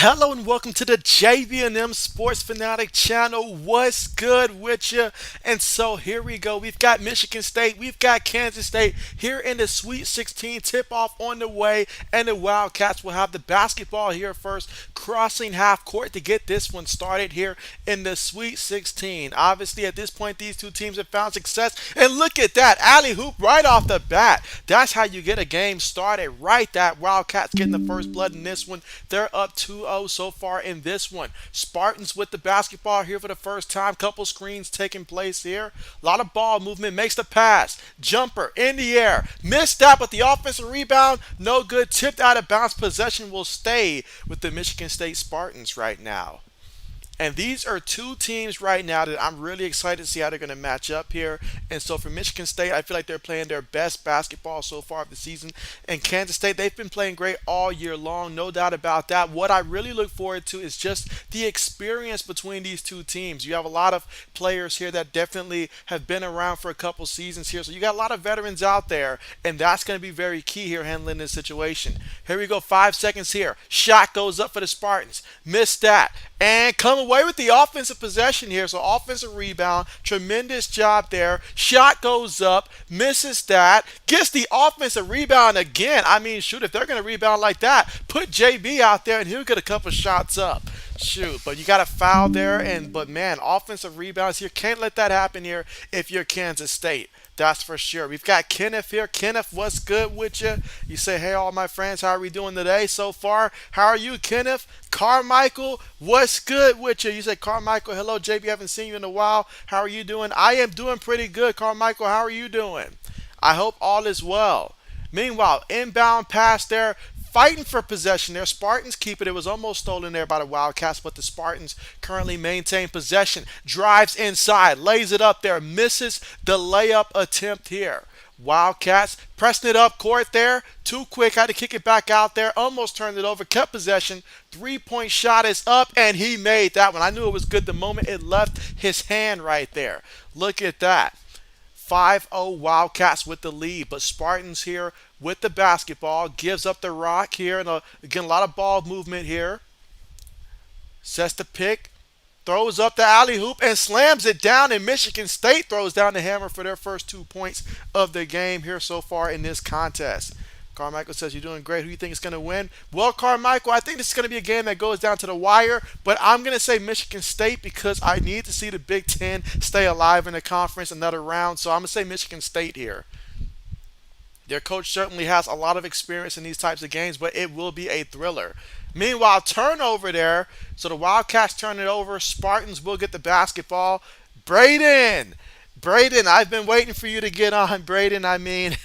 Hello and welcome to the JB&M Sports Fanatic channel. What's good with you? And so here we go. We've got Michigan State, we've got Kansas State here in the Sweet 16 tip-off on the way, and the Wildcats will have the basketball here first, crossing half court to get this one started here in the Sweet 16. Obviously, at this point, these two teams have found success, and look at that alley hoop right off the bat. That's how you get a game started, right? That Wildcats getting the first blood in this one. They're up 2-0 so far in this one. Spartans with the basketball here for the first time. Couple screens taking place here. A lot of ball movement. Makes the pass. Jumper in the air. Missed that, but the offensive rebound, no good. Tipped out of bounds. Possession will stay with the Michigan State Spartans right now. And these are two teams right now that I'm really excited to see how they're going to match up here. And so for Michigan State, I feel like they're playing their best basketball so far of the season. And Kansas State, they've been playing great all year long, no doubt about that. What I really look forward to is just the experience between these two teams. You have a lot of players here that definitely have been around for a couple seasons here. So you got a lot of veterans out there, and that's going to be very key here handling this situation. Here we go, 5 seconds here. Shot goes up for the Spartans. Missed that. And come away with the offensive possession here. So offensive rebound. Tremendous job there. Shot goes up. Misses that. Gets the offensive rebound again. I mean, shoot, if they're going to rebound like that, put JB out there and he'll get a couple shots up. Shoot, but you got a foul there. But man, offensive rebounds here. Can't let that happen here if you're Kansas State. That's for sure. We've got Kenneth here. Kenneth, what's good with you? You say, hey, all my friends, how are we doing today so far? How are you, Kenneth? Carmichael, what's good with you? You say, Carmichael, hello, JB, haven't seen you in a while. How are you doing? I am doing pretty good, Carmichael. How are you doing? I hope all is well. Meanwhile, inbound pass there. Fighting for possession there. Spartans keep it. It was almost stolen there by the Wildcats, but the Spartans currently maintain possession. Drives inside, lays it up there, misses the layup attempt here. Wildcats pressing it up court there. Too quick, had to kick it back out there. Almost turned it over, kept possession. 3-point shot is up, and he made that one. I knew it was good the moment it left his hand right there. Look at that. 5-0 Wildcats with the lead, but Spartans here with the basketball, gives up the rock here, and again, a lot of ball movement here. Sets the pick, throws up the alley hoop, and slams it down, and Michigan State throws down the hammer for their first 2 points of the game here so far in this contest. Carmichael says, you're doing great. Who do you think is going to win? Well, Carmichael, I think this is going to be a game that goes down to the wire, but I'm going to say Michigan State because I need to see the Big Ten stay alive in the conference another round, so I'm going to say Michigan State here. Their coach certainly has a lot of experience in these types of games, but it will be a thriller. Meanwhile, turnover there. So the Wildcats turn it over. Spartans will get the basketball. Braden! Braden, I've been waiting for you to get on, Braden. I mean,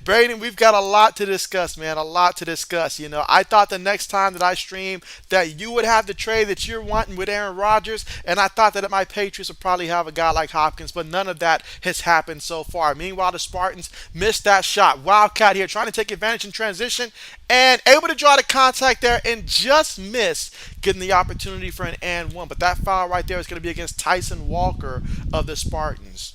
Braden, we've got a lot to discuss, man. A lot to discuss. You know, I thought the next time that I stream that you would have the trade that you're wanting with Aaron Rodgers, and I thought that my Patriots would probably have a guy like Hopkins, but none of that has happened so far. Meanwhile, the Spartans missed that shot. Wildcat here trying to take advantage in transition and able to draw the contact there and just miss getting the opportunity for an and one. But that foul right there is going to be against Tyson Walker of the Spartans.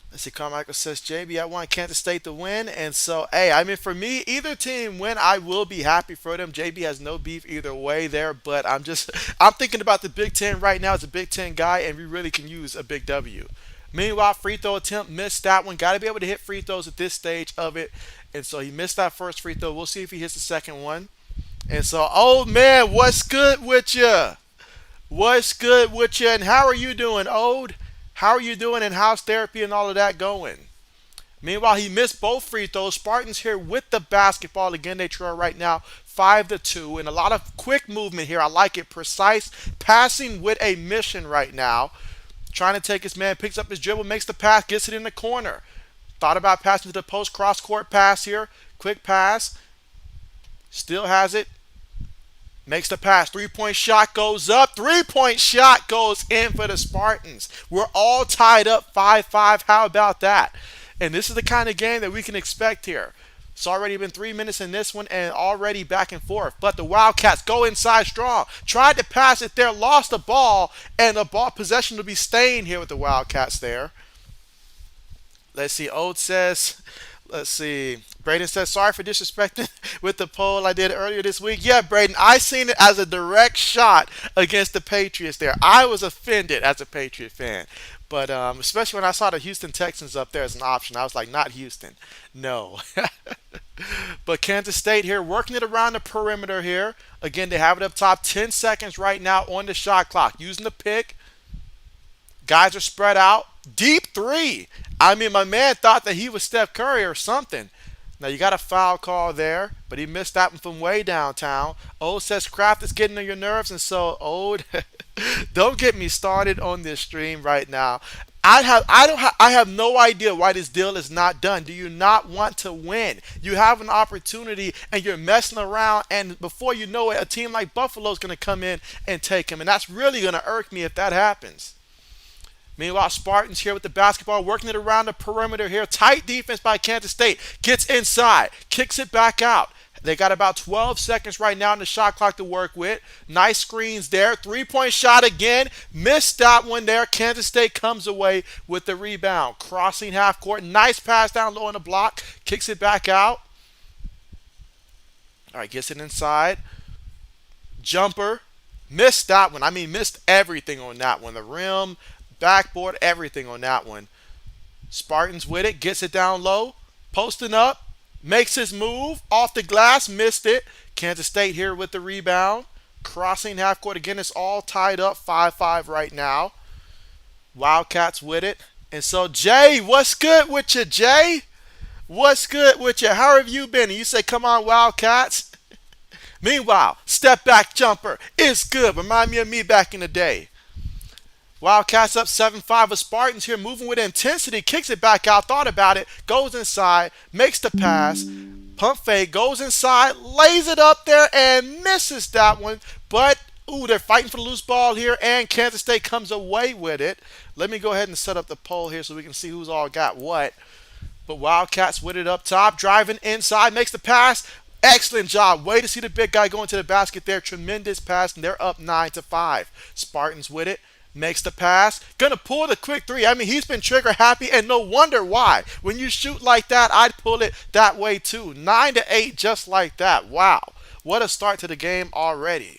Let's see, Carmichael says, JB, I want Kansas State to win. And so, hey, I mean, for me, either team win, I will be happy for them. JB has no beef either way there, but I'm thinking about the Big Ten right now as a Big Ten guy, and we really can use a big W. Meanwhile, free throw attempt, missed that one. Got to be able to hit free throws at this stage of it. And so he missed that first free throw. We'll see if he hits the second one. And so, old man, what's good with you? What's good with you? And how are you doing, old? How are you doing, and how's therapy and all of that going? Meanwhile, he missed both free throws. Spartans here with the basketball. Again, they trail right now 5-2. And a lot of quick movement here. I like it. Precise passing with a mission right now. Trying to take his man, picks up his dribble, makes the pass, gets it in the corner. Thought about passing to the post, cross-court pass here. Quick pass. Still has it. Makes the pass. 3-point shot goes up. 3-point shot goes in for the Spartans. We're all tied up 5-5. How about that? And this is the kind of game that we can expect here. It's already been 3 minutes in this one and already back and forth. But the Wildcats go inside strong. Tried to pass it there, lost the ball, and the ball possession will be staying here with the Wildcats there. Let's see. Ode says, Let's see. Braden says, sorry for disrespecting with the poll I did earlier this week. Yeah, Braden, I seen it as a direct shot against the Patriots there. I was offended as a Patriot fan. But especially when I saw the Houston Texans up there as an option, I was like, not Houston. No. But Kansas State here working it around the perimeter here. Again, they have it up top. 10 seconds right now on the shot clock. Using the pick. Guys are spread out. Deep three. I mean, my man thought that he was Steph Curry or something. Now, you got a foul call there, but he missed that one from way downtown. Ode says Kraft is getting on your nerves, and so, Ode, don't get me started on this stream right now. I have no idea why this deal is not done. Do you not want to win? You have an opportunity and you're messing around, and before you know it, a team like Buffalo is going to come in and take him, and that's really going to irk me if that happens. Meanwhile, Spartans here with the basketball, working it around the perimeter here. Tight defense by Kansas State. Gets inside, kicks it back out. They got about 12 seconds right now in the shot clock to work with. Nice screens there. Three-point shot again. Missed that one there. Kansas State comes away with the rebound. Crossing half court. Nice pass down low on the block. Kicks it back out. All right, gets it inside. Jumper. Missed that one. I mean, missed everything on that one. The rim, backboard, everything on that one. Spartans with it. Gets it down low. Posting up. Makes his move off the glass, missed it. Kansas State here with the rebound. Crossing half court again. It's all tied up 5-5 right now. Wildcats with it. And so, Jay, what's good with you, Jay? What's good with you? How have you been? And you say, come on, Wildcats. Meanwhile, step back jumper is good. Remind me of me back in the day. Wildcats up 7-5 with Spartans here moving with intensity. Kicks it back out. Thought about it. Goes inside. Makes the pass. Pump fake. Goes inside. Lays it up there and misses that one. But, ooh, they're fighting for the loose ball here. And Kansas State comes away with it. Let me go ahead and set up the poll here so we can see who's all got what. But Wildcats with it up top. Driving inside. Makes the pass. Excellent job. Way to see the big guy going to the basket there. Tremendous pass. And they're up 9-5. Spartans with it. Makes the pass. Gonna pull the quick three. I mean, he's been trigger happy, and no wonder why. When you shoot like that, I'd pull it that way too. 9-8 just like that. Wow. What a start to the game already.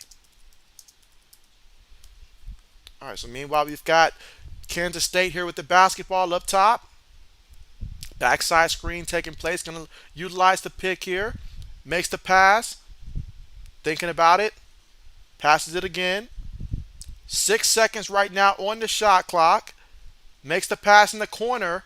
All right, so meanwhile, we've got Kansas State here with the basketball up top. Backside screen taking place. Gonna utilize the pick here. Makes the pass. Thinking about it. Passes it again. 6 seconds right now on the shot clock. Makes the pass in the corner.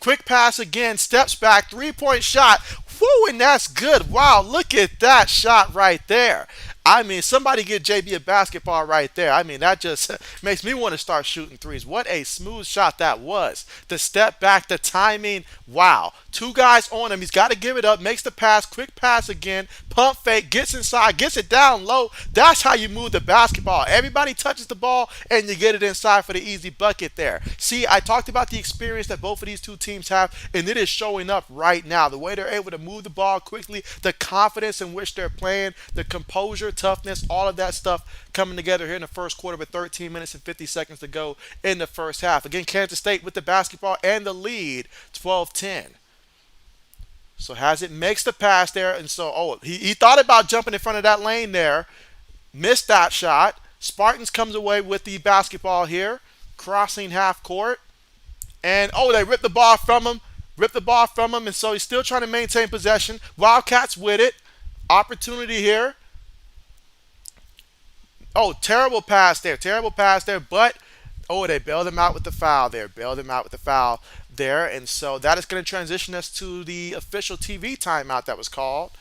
Quick pass again. Steps back. Three-point shot. Woo, and that's good. Wow, look at that shot right there. I mean, somebody get JB a basketball right there. I mean, that just makes me want to start shooting threes. What a smooth shot that was. The step back, the timing. Wow. Two guys on him. He's got to give it up. Makes the pass. Quick pass again. Pump fake. Gets inside. Gets it down low. That's how you move the basketball. Everybody touches the ball, and you get it inside for the easy bucket there. See, I talked about the experience that both of these two teams have, and it is showing up right now. The way they're able to move the ball quickly, the confidence in which they're playing, the composure, toughness, all of that stuff coming together here in the first quarter with 13 minutes and 50 seconds to go in the first half. Again, Kansas State with the basketball and the lead, 12-10. So has it, makes the pass there, and so, he thought about jumping in front of that lane there. Missed that shot. Spartans comes away with the basketball here, crossing half court. And, they ripped the ball from him. And so he's still trying to maintain possession. Wildcats with it. Opportunity here. Terrible pass there. But, they bailed him out with the foul there. And so that is going to transition us to the official TV timeout that was called.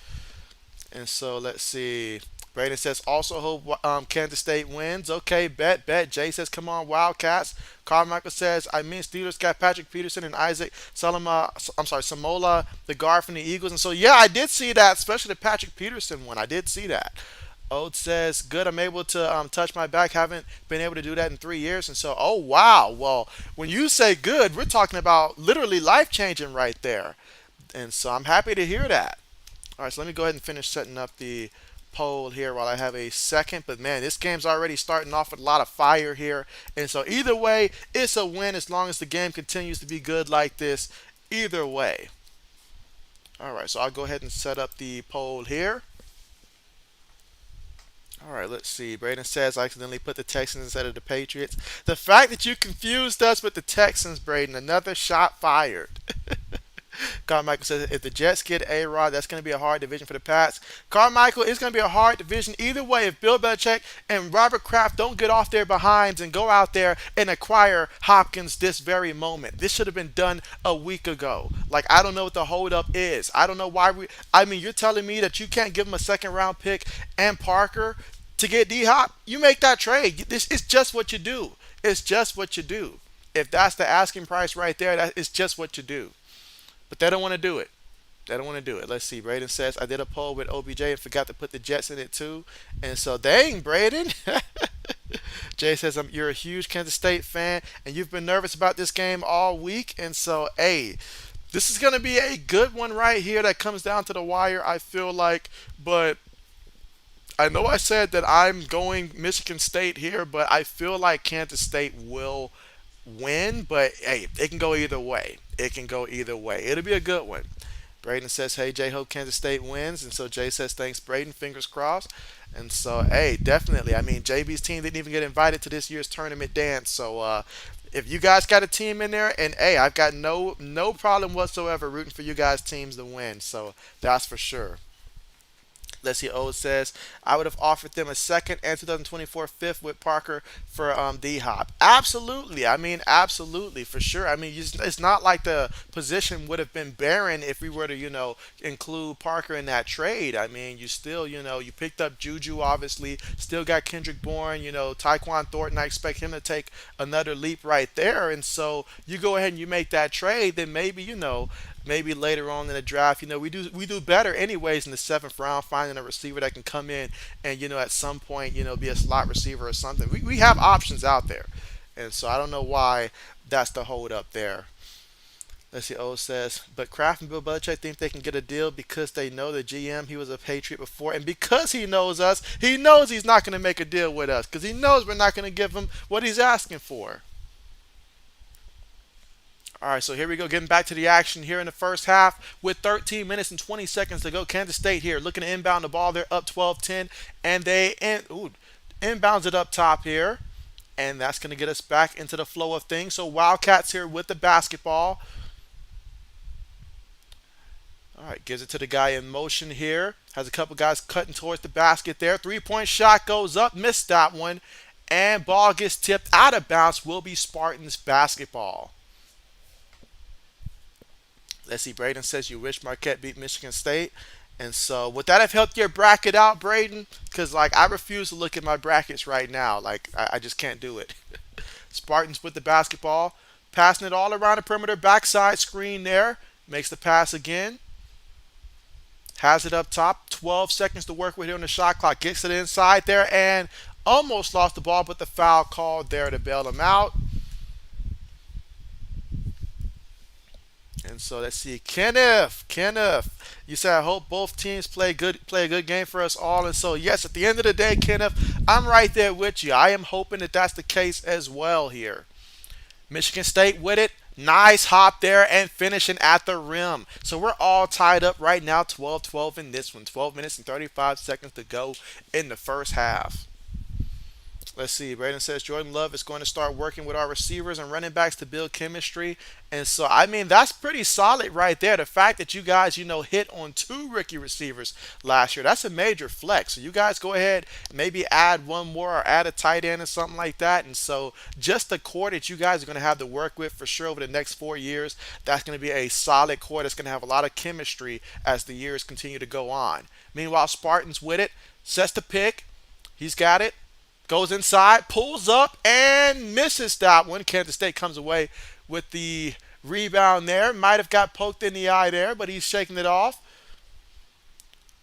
And so let's see. Braden says, also hope Kansas State wins. Okay, bet. Jay says, come on, Wildcats. Carmichael says, Steelers got Patrick Peterson and Isaac Samola, the guard from the Eagles. And so, yeah, I did see that, especially the Patrick Peterson one. I did see that. Ode says, good, I'm able to touch my back. Haven't been able to do that in 3 years. And so, wow. Well, when you say good, we're talking about literally life-changing right there. And so I'm happy to hear that. All right, so let me go ahead and finish setting up the poll here while I have a second. But, man, this game's already starting off with a lot of fire here. And so either way, it's a win as long as the game continues to be good like this. Either way. All right, so I'll go ahead and set up the poll here. All right, let's see. Braden says I accidentally put the Texans instead of the Patriots. The fact that you confused us with the Texans, Braden, another shot fired. Carmichael says if the Jets get A-Rod, that's going to be a hard division for the Pats. Carmichael, it's going to be a hard division either way. If Bill Belichick and Robert Kraft don't get off their behinds and go out there and acquire Hopkins this very moment, this should have been done a week ago. Like, I don't know what the holdup is. I don't know why we. I mean, you're telling me that you can't give him a second round pick and Parker to get D Hop? You make that trade. This is just what you do. It's just what you do. If that's the asking price right there, that is just what you do. But they don't want to do it. They don't want to do it. Let's see. Braden says, I did a poll with OBJ and forgot to put the Jets in it too. And so, dang, Braden. Jay says, you're a huge Kansas State fan and you've been nervous about this game all week. And so, hey, this is going to be a good one right here that comes down to the wire, I feel like. But I know I said that I'm going Michigan State here, but I feel like Kansas State will win. But hey, it can go either way. It can go either way. It'll be a good one. Braden says, hey, Jay, hope Kansas State wins. And so Jay says, thanks, Braden. Fingers crossed. And so, hey, definitely. I mean, JB's team didn't even get invited to this year's tournament dance. So, if you guys got a team in there, and hey, I've got no problem whatsoever rooting for you guys' teams to win. So that's for sure. Let's see. O says I would have offered them a second and 2024 fifth with Parker for D Hop. Absolutely. I mean, absolutely for sure. I mean, it's not like the position would have been barren if we were to include Parker in that trade. I mean, you still you picked up Juju obviously. Still got Kendrick Bourne. Tyquan Thornton. I expect him to take another leap right there. And so you go ahead and you make that trade. Then maybe later on in the draft, we do better anyways in the seventh round, finding a receiver that can come in and at some point be a slot receiver or something. We have options out there, and so I don't know why that's the hold up there. Let's see. O says, but Kraft and Bill Belichick think they can get a deal because they know the GM. He was a Patriot before, and because he knows us, he knows he's not going to make a deal with us because he knows we're not going to give him what he's asking for. All right, so here we go, getting back to the action here in the first half with 13 minutes and 20 seconds to go. Kansas State here looking to inbound the ball. They're up 12-10, and they inbounds it up top here, and that's going to get us back into the flow of things. So Wildcats here with the basketball. All right, gives it to the guy in motion here. Has a couple guys cutting towards the basket there. Three-point shot goes up, missed that one, and ball gets tipped out of bounds. Will be Spartans basketball. Let's see. Braden says you wish Marquette beat Michigan State. And so would that have helped your bracket out, Braden? Because, I refuse to look at my brackets right now. I just can't do it. Spartans with the basketball. Passing it all around the perimeter. Backside screen there. Makes the pass again. Has it up top. 12 seconds to work with here on the shot clock. Gets it inside there and almost lost the ball, but the foul called there to bail him out. And so let's see, Kenneth, you said I hope both teams play a good game for us all. And so yes, at the end of the day, Kenneth, I'm right there with you. I am hoping that that's the case as well here. Michigan State with it, nice hop there and finishing at the rim. So we're all tied up right now, 12-12 in this one. 12 minutes and 35 seconds to go in the first half. Let's see. Braden says Jordan Love is going to start working with our receivers and running backs to build chemistry. And so, I mean, that's pretty solid right there. The fact that you guys, hit on two rookie receivers last year, that's a major flex. So you guys go ahead, maybe add one more or add a tight end or something like that. And so just the core that you guys are going to have to work with for sure over the next 4 years, that's going to be a solid core that's going to have a lot of chemistry as the years continue to go on. Meanwhile, Spartans with it, sets the pick. He's got it. Goes inside, pulls up, and misses that one. Kansas State comes away with the rebound there. Might have got poked in the eye there, but he's shaking it off.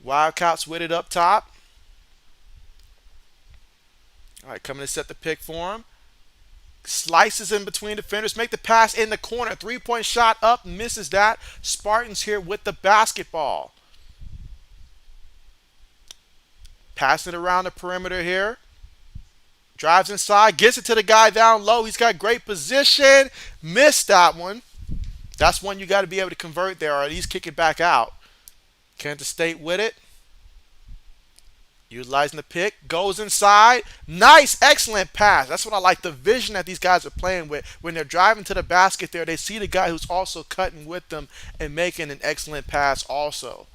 Wildcats with it up top. All right, coming to set the pick for him. Slices in between defenders, make the pass in the corner. Three-point shot up, misses that. Spartans here with the basketball. Passing it around the perimeter here. Drives inside, gets it to the guy down low. He's got great position. Missed that one. That's one you got to be able to convert there or at least kick it back out. Kansas State with it. Utilizing the pick, goes inside. Nice, excellent pass. That's what I like. The vision that these guys are playing with. When they're driving to the basket there, they see the guy who's also cutting with them and making an excellent pass also.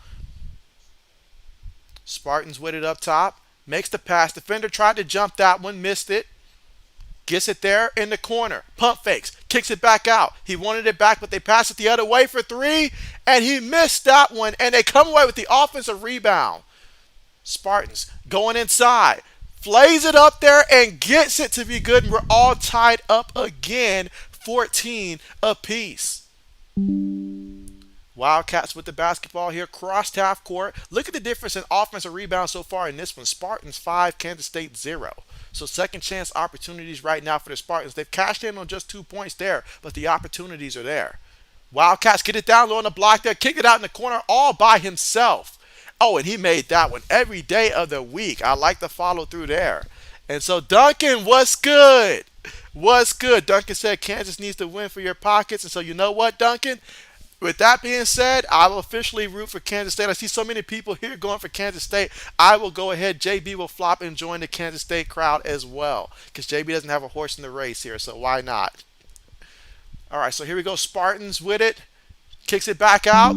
Spartans with it up top. Makes the pass. Defender tried to jump that one, missed it. Gets it there in the corner. Pump fakes. Kicks it back out. He wanted it back, but they pass it the other way for three. And he missed that one. And they come away with the offensive rebound. Spartans going inside. Flays it up there and gets it to be good. And we're all tied up again. 14 apiece. Wildcats with the basketball here, crossed half court. Look at the difference in offensive rebounds so far in this one. Spartans 5, Kansas State 0. So second chance opportunities right now for the Spartans. They've cashed in on just 2 points there, but the opportunities are there. Wildcats get it down low on the block there, kick it out in the corner all by himself. Oh, and he made that one every day of the week. I like the follow through there. And so Duncan, what's good? What's good? Duncan said Kansas needs to win for your pockets. And so you know what, Duncan? With that being said, I will officially root for Kansas State. I see so many people here going for Kansas State. I will go ahead. JB will flop and join the Kansas State crowd as well because JB doesn't have a horse in the race here, so why not? All right, so here we go. Spartans with it. Kicks it back out.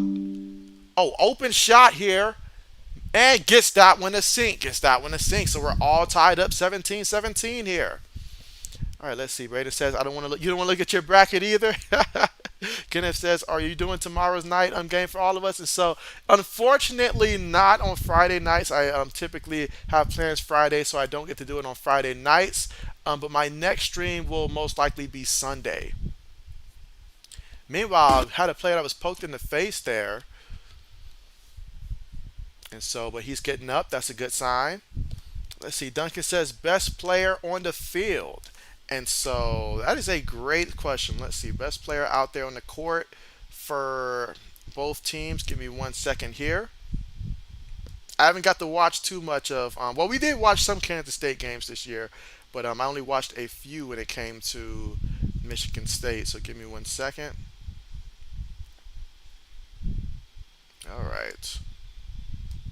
Oh, open shot here. And gets that one to sink. Gets that one to sink. So we're all tied up 17-17 here. All right, let's see. Braden says, I don't want to look. You don't want to look at your bracket either? Kenneth says, are you doing tomorrow's night game for all of us? And so, unfortunately, not on Friday nights. I typically have plans Friday, so I don't get to do it on Friday nights. But my next stream will most likely be Sunday. Meanwhile, I had a player that was poked in the face there. And so, but he's getting up. That's a good sign. Let's see. Duncan says, best player on the field. And so that is a great question. Let's see. Best player out there on the court for both teams. Give me 1 second here. I haven't got to watch too much of. Well, we did watch some Kansas State games this year, but I only watched a few when it came to Michigan State. So give me 1 second. All right.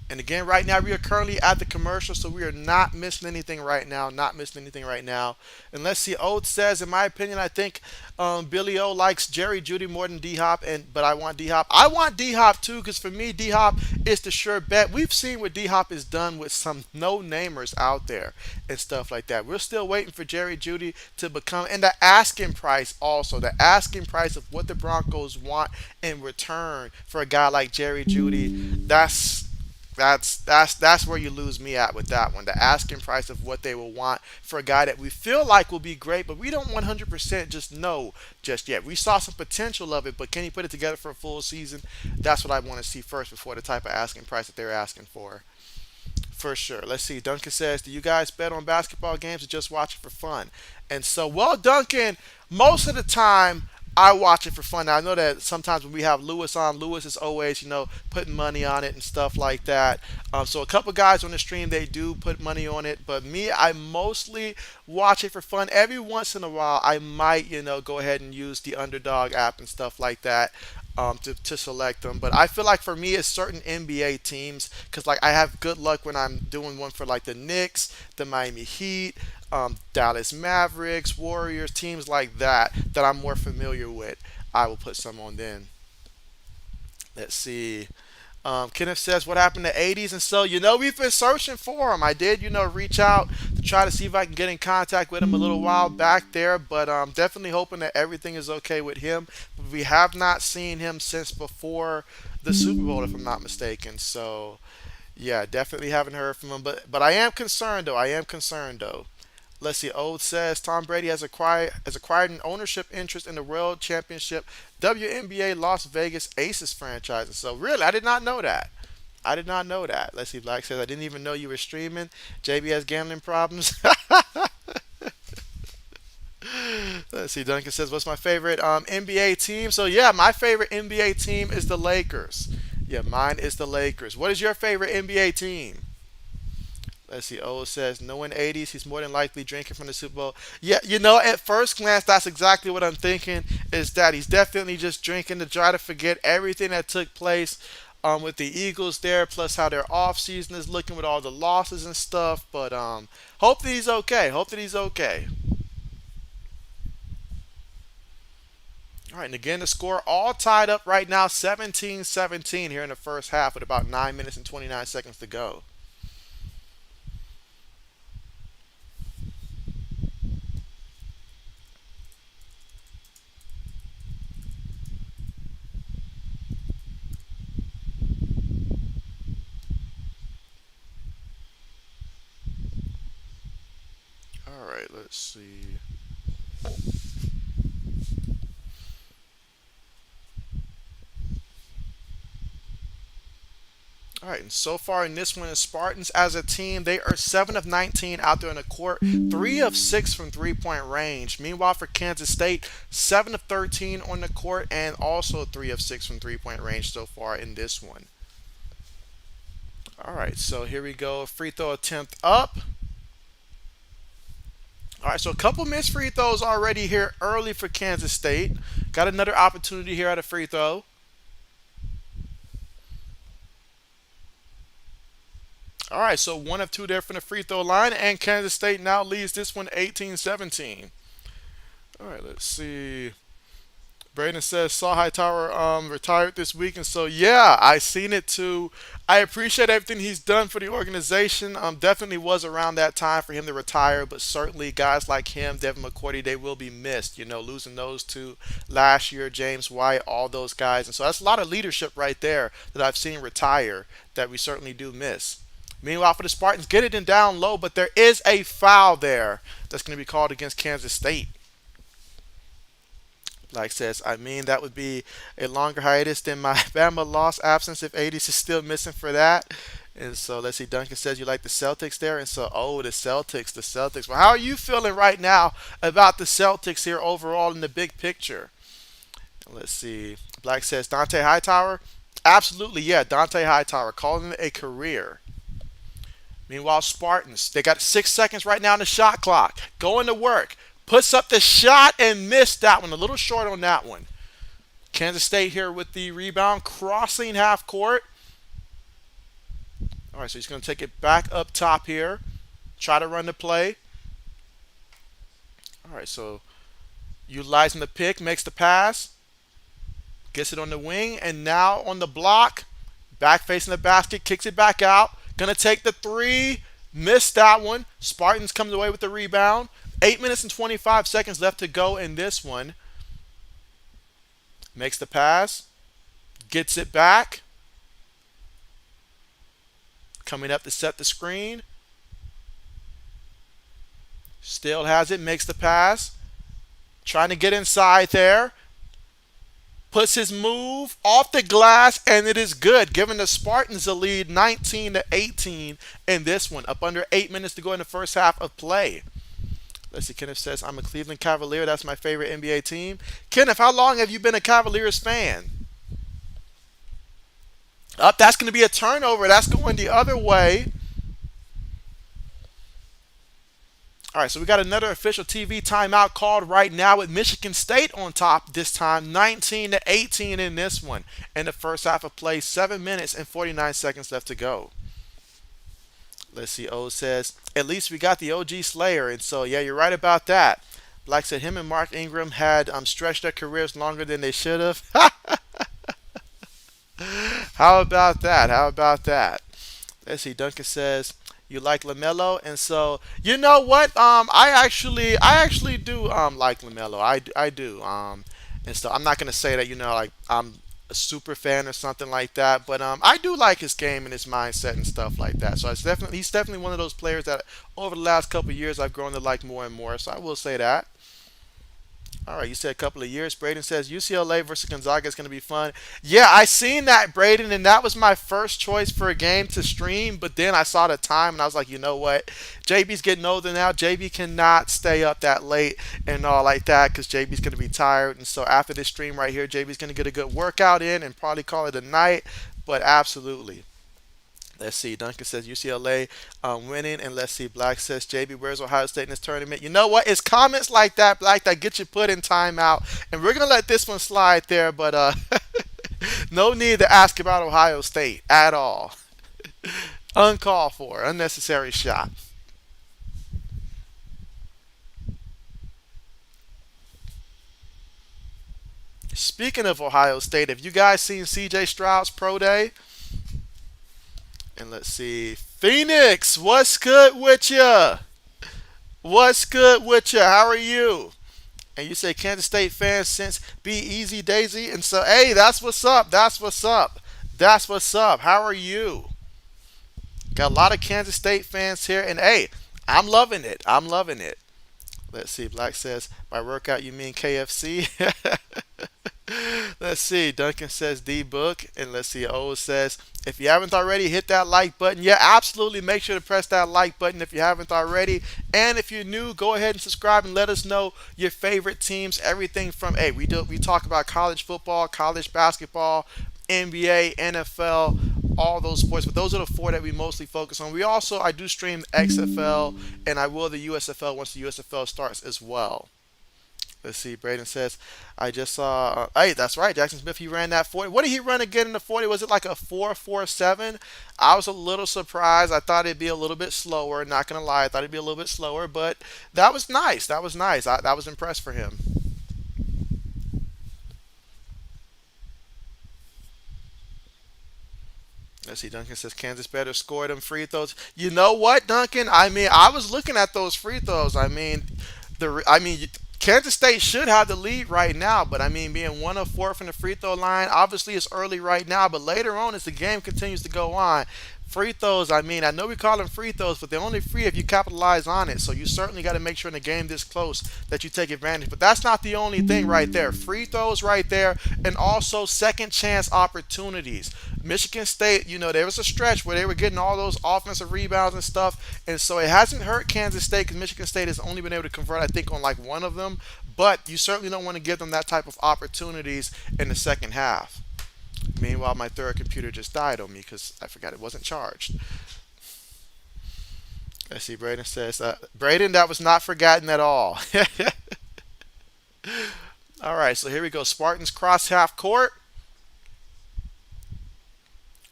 And again, right now we are currently at the commercial, so we are not missing anything right now. Not missing anything right now. And let's see. Ode says, in my opinion, I think Billy O likes Jerry Judy more than D Hop, but I want D Hop. I want D Hop too, because for me, D Hop is the sure bet. We've seen what D Hop has done with some no-namers out there and stuff like that. We're still waiting for Jerry Judy to become, and the asking price also, the asking price of what the Broncos want in return for a guy like Jerry Judy. That's where you lose me at with that one. The asking price of what they will want for a guy that we feel like will be great, but we don't 100% just know just yet. We saw some potential of it, but can he put it together for a full season? That's what I want to see first before the type of asking price that they're asking for sure. Let's see. Duncan says, do you guys bet on basketball games or just watch it for fun? And so, well, Duncan, most of the time I watch it for fun. Now, I know that sometimes when we have Lewis on, Lewis is always, putting money on it and stuff like that. So a couple guys on the stream, they do put money on it. But me, I mostly watch it for fun. Every once in a while, I might, go ahead and use the Underdog app and stuff like that. To select them, but I feel like for me it's certain NBA teams because like I have good luck when I'm doing one for like the Knicks, the Miami Heat, Dallas Mavericks, Warriors, teams like that I'm more familiar with. I will put some on then. Let's see. Kenneth says, what happened to 80s? And so, we've been searching for him. I did, reach out to try to see if I can get in contact with him a little while back there, but definitely hoping that everything is okay with him. We have not seen him since before the Super Bowl, if I'm not mistaken. So, yeah, definitely haven't heard from him. But I am concerned, though. Let's see. Ode says Tom Brady has acquired an ownership interest in the World Championship WNBA Las Vegas Aces franchise. So really, I did not know that. I did not know that. Let's see. Black says I didn't even know you were streaming. JB has gambling problems. Let's see. Duncan says, what's my favorite NBA team? So yeah, my favorite NBA team is the Lakers. Yeah, mine is the Lakers. What is your favorite NBA team? Let's see. O says, no in 80s. He's more than likely drinking from the Super Bowl. Yeah, at first glance, that's exactly what I'm thinking is that he's definitely just drinking to try to forget everything that took place with the Eagles there, plus how their off season is looking with all the losses and stuff. But hope that he's okay. Hope that he's okay. All right, and again, the score all tied up right now, 17-17 here in the first half with about 9 minutes and 29 seconds to go. All right, let's see. All right, and so far in this one, the Spartans as a team, they are 7 of 19 out there in the court, 3 of 6 from 3-point range. Meanwhile, for Kansas State, 7 of 13 on the court and also 3 of 6 from 3-point range so far in this one. All right, so here we go. Free throw attempt up. All right, so a couple missed free throws already here early for Kansas State. Got another opportunity here at a free throw. All right, so 1 of 2 there from the free throw line, and Kansas State now leads this one 18-17. All right, let's see. Braden says saw Hightower retired this week, and so yeah, I seen it too. I appreciate everything he's done for the organization. Definitely was around that time for him to retire, but certainly guys like him, Devin McCourty, they will be missed. You know, losing those two last year, James White, all those guys, and so that's a lot of leadership right there that I've seen retire that we certainly do miss. Meanwhile, for the Spartans, get it in down low, but there is a foul there that's going to be called against Kansas State. Like says, I mean, that would be a longer hiatus than my Bama loss absence if 80s is still missing for that. And so let's see, Duncan says you like the Celtics there. And so, oh, the Celtics, the Celtics. Well, how are you feeling right now about the Celtics here overall in the big picture? Let's see. Black says Dante Hightower. Absolutely, yeah, Dante Hightower calling it a career. Meanwhile, Spartans, they got 6 seconds right now on the shot clock. Going to work. Puts up the shot and missed that one. A little short on that one. Kansas State here with the rebound, crossing half court. All right, so he's going to take it back up top here. Try to run the play. All right, so utilizing the pick, makes the pass. Gets it on the wing, and now on the block. Back facing the basket, kicks it back out. Going to take the three. Missed that one. Spartans comes away with the rebound. 8 minutes and 25 seconds left to go in this one. Makes the pass. Gets it back. Coming up to set the screen. Still has it. Makes the pass. Trying to get inside there. Puts his move off the glass, and it is good, giving the Spartans a lead 19-18 in this one. Up under 8 minutes to go in the first half of play. Let's see, Kenneth says, I'm a Cleveland Cavalier. That's my favorite NBA team. Kenneth, how long have you been a Cavaliers fan? Up, that's going to be a turnover. That's going the other way. All right, so we got another official TV timeout called right now with Michigan State on top this time, 19-18 in this one. In the first half of play, 7 minutes and 49 seconds left to go. Let's see, O says, at least we got the OG Slayer. And so, yeah, you're right about that. Black said him and Mark Ingram had stretched their careers longer than they should have. How about that? How about that? Let's see, Duncan says, you like LaMelo, and so you know what? I actually do like LaMelo. I do. And so I'm not gonna say that like I'm a super fan or something like that, but I do like his game and his mindset and stuff like that. So he's definitely one of those players that over the last couple of years I've grown to like more and more. So I will say that. All right, you said a couple of years. Braden says UCLA versus Gonzaga is going to be fun. Yeah, I seen that, Braden, and that was my first choice for a game to stream. But then I saw the time, and I was like, you know what? JB's getting older now. JB cannot stay up that late and all like that because JB's going to be tired. And so after this stream right here, JB's going to get a good workout in and probably call it a night. But absolutely. Let's see. Duncan says UCLA winning. And let's see. Black says JB, where's Ohio State in this tournament? You know what? It's comments like that, Black, that get you put in timeout. And we're going to let this one slide there. But No need to ask about Ohio State at all. Uncalled for, unnecessary shot. Speaking of Ohio State, have you guys seen CJ Stroud's pro day? And let's see, Phoenix, what's good with ya? What's good with ya? How are you? And you say Kansas State fans since be easy Daisy, and so hey, that's what's up. That's what's up. That's what's up. How are you? Got a lot of Kansas State fans here, and hey, I'm loving it. I'm loving it. Let's see. Black says, by workout, you mean KFC? Let's see. Duncan says D book. And let's see. O says, if you haven't already, hit that like button. Yeah, absolutely. Make sure to press that like button if you haven't already. And if you're new, go ahead and subscribe and let us know your favorite teams. Everything from, hey, we talk about college football, college basketball, NBA, NFL, all those sports. But those are the four that we mostly focus on. I do stream XFL, and I will the USFL once the USFL starts as well. Let's see. Braden says, I just saw. Hey, that's right. Jackson Smith, he ran that 40. What did he run again in the 40? Was it like a 4.47? I was a little surprised. I thought it'd be a little bit slower. Not going to lie. I thought it'd be a little bit slower, but that was nice. That was nice. I was impressed for him. Let's see. Duncan says Kansas better score them free throws. You know what, Duncan? I mean, I was looking at those free throws. I mean, Kansas State should have the lead right now, but I mean, being 1 of 4 from the free throw line, obviously it's early right now, but later on as the game continues to go on, free throws, I mean, I know we call them free throws, but they're only free if you capitalize on it. So you certainly got to make sure in a game this close that you take advantage. But that's not the only thing right there. Free throws right there, and also second chance opportunities. Michigan State, there was a stretch where they were getting all those offensive rebounds and stuff, and so it hasn't hurt Kansas State because Michigan State has only been able to convert, I think, on like one of them. But you certainly don't want to give them that type of opportunities in the second half. Meanwhile, my third computer just died on me because I forgot it wasn't charged. Let's see. Braden says, Braden, that was not forgotten at all. All right, so here we go. Spartans cross half court.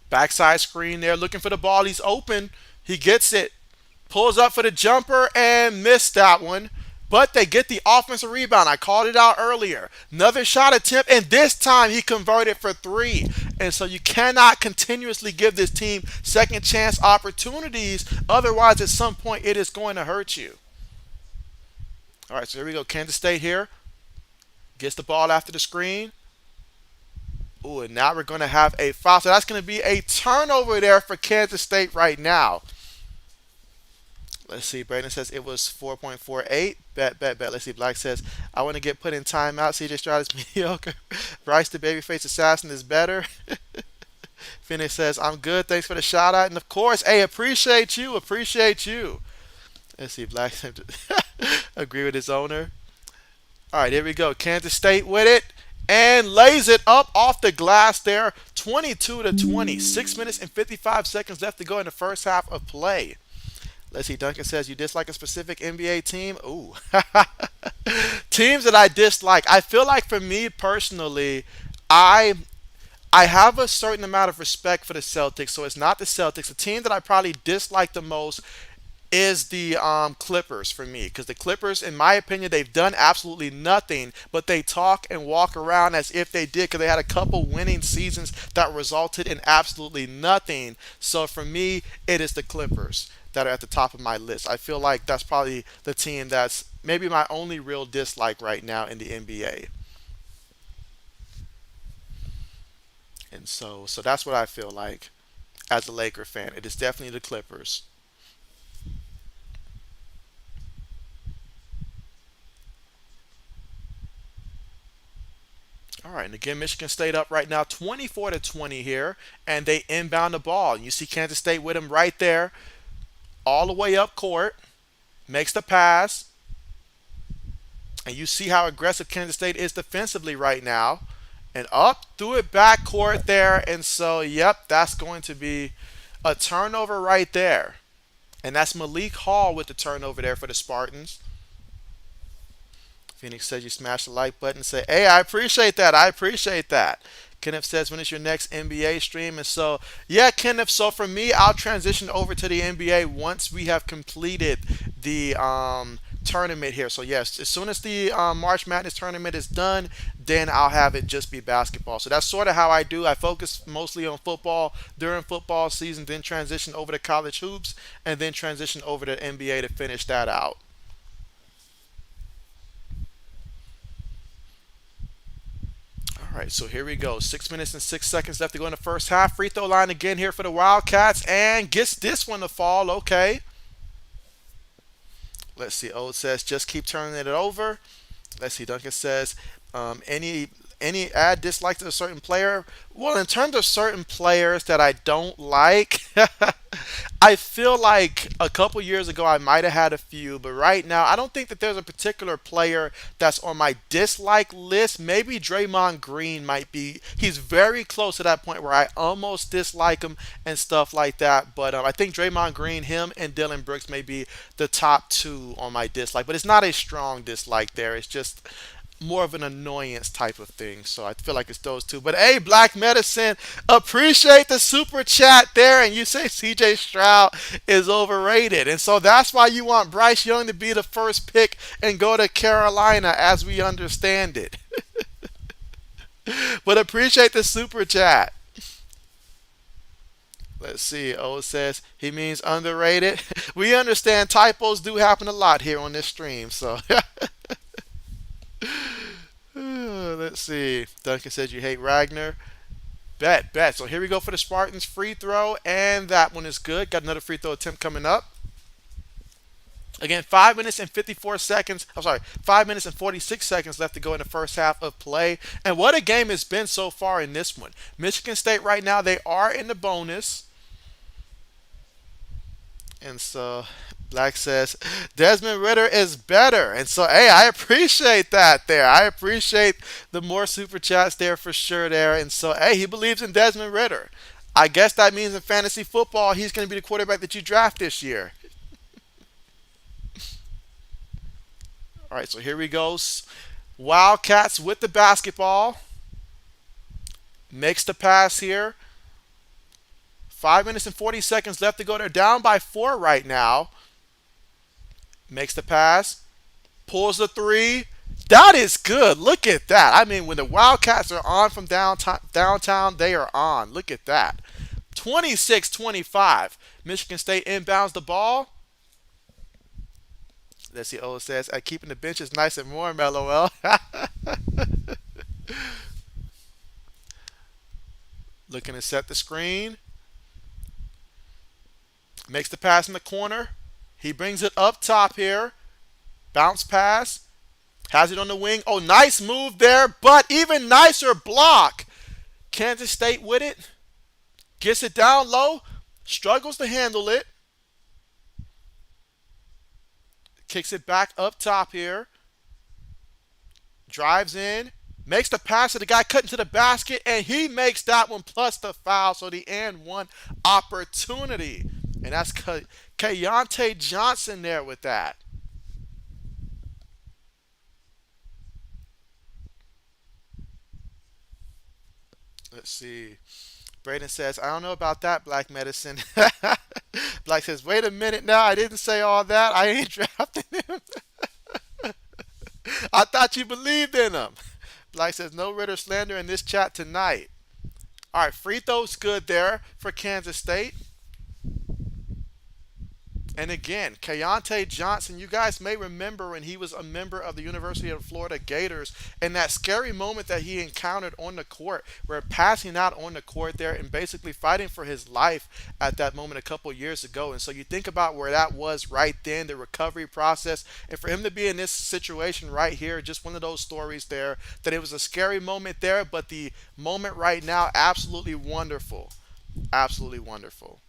Backside screen there, looking for the ball. He's open. He gets it. Pulls up for the jumper and missed that one. But they get the offensive rebound. I called it out earlier. Another shot attempt, and this time he converted for three. And so you cannot continuously give this team second chance opportunities. Otherwise, at some point, it is going to hurt you. All right, so here we go. Kansas State here. Gets the ball after the screen. Ooh, and now we're going to have a foul. So that's going to be a turnover there for Kansas State right now. Let's see. Brandon says it was 4.48. Bet. Let's see. Black says, I want to get put in timeout. CJ Stroud is mediocre. Bryce, the babyface assassin, is better. Phoenix says, I'm good. Thanks for the shout out. And of course, hey, appreciate you. Appreciate you. Let's see. Black agree with his owner. All right, here we go. Kansas State with it. And lays it up off the glass there. 22-20. 6 minutes and 55 seconds left to go in the first half of play. Let's see. Duncan says you dislike a specific NBA team. Ooh. Teams that I dislike. I feel like for me personally, I I have a certain amount of respect for the Celtics, so it's not the Celtics. The team that I probably dislike the most is the Clippers for me, because the Clippers, in my opinion, they've done absolutely nothing, but they talk and walk around as if they did, because they had a couple winning seasons that resulted in absolutely nothing. So for me, it is the Clippers that are at the top of my list. I feel like that's probably the team that's maybe my only real dislike right now in the NBA. And so that's what I feel like as a Laker fan. It is definitely the Clippers. All right, and again, Michigan State up right now, 24-20 here, and they inbound the ball. You see Kansas State with them right there, all the way up court, makes the pass, and you see how aggressive Kansas State is defensively right now, and up through it back court there, and so yep, that's going to be a turnover right there, and that's Malik Hall with the turnover there for the Spartans. Phoenix says you smash the like button and say, hey, I appreciate that. I appreciate that. Kenneth says, when is your next NBA stream? And so, yeah, Kenneth. So for me, I'll transition over to the NBA once we have completed the tournament here. So yes, as soon as the March Madness tournament is done, then I'll have it just be basketball. So that's sort of how I do. I focus mostly on football during football season, then transition over to college hoops, and then transition over to NBA to finish that out. All right, so here we go. 6 minutes and 6 seconds left to go in the first half. Free throw line again here for the Wildcats, and gets this one to fall. Okay. Let's see. Old says just keep turning it over. Let's see. Duncan says any add dislike to a certain player. Well, in terms of certain players that I don't like, I feel like a couple years ago I might have had a few, but right now I don't think that there's a particular player that's on my dislike list. Maybe Draymond Green might be. He's very close to that point where I almost dislike him and stuff like that. But I think Draymond Green, him, and Dylan Brooks may be the top two on my dislike. But it's not a strong dislike there. It's just more of an annoyance type of thing. So I feel like it's those two. But hey, Black Medicine, appreciate the super chat there. And you say CJ Stroud is overrated. And so that's why you want Bryce Young to be the first pick and go to Carolina as we understand it. But appreciate the super chat. Let's see. O says he means underrated. We understand typos do happen a lot here on this stream. So let's see. Duncan says you hate Ragnar. Bet. So here we go for the Spartans free throw, and that one is good. Got another free throw attempt coming up. Again, 5 minutes and 54 seconds. I'm sorry, 5 minutes and 46 seconds left to go in the first half of play. And what a game it's been so far in this one. Michigan State right now, they are in the bonus. And so Black says Desmond Ritter is better. And so, hey, I appreciate that there. I appreciate the more super chats there for sure there. And so, hey, he believes in Desmond Ritter. I guess that means in fantasy football, he's going to be the quarterback that you draft this year. All right, so here we go. Wildcats with the basketball. Makes the pass here. 5 minutes and 40 seconds left to go. They're down by 4 right now. Makes the pass. Pulls the three. That is good. Look at that. I mean, when the Wildcats are on from downtown, they are on. Look at that. 26-25. Michigan State inbounds the ball. Let's see. Ola says, keeping the benches nice and warm, LOL. Looking to set the screen. Makes the pass in the corner. He brings it up top here. Bounce pass. Has it on the wing. Oh, nice move there, but even nicer block. Kansas State with it. Gets it down low. Struggles to handle it. Kicks it back up top here. Drives in. Makes the pass to the guy cutting to the basket, and he makes that one plus the foul. So the and one opportunity. And that's Keontae Johnson there with that. Let's see. Braden says, I don't know about that, Black Medicine. Black says, wait a minute now. I didn't say all that. I ain't drafting him. I thought you believed in him. Black says, no Ritter slander in this chat tonight. All right, free throw's good there for Kansas State. And again, Keontae Johnson, you guys may remember when he was a member of the University of Florida Gators and that scary moment that he encountered on the court, where passing out on the court there and basically fighting for his life at that moment a couple years ago. And so you think about where that was right then, the recovery process, and for him to be in this situation right here, just one of those stories there, that it was a scary moment there, but the moment right now, absolutely wonderful. Absolutely wonderful.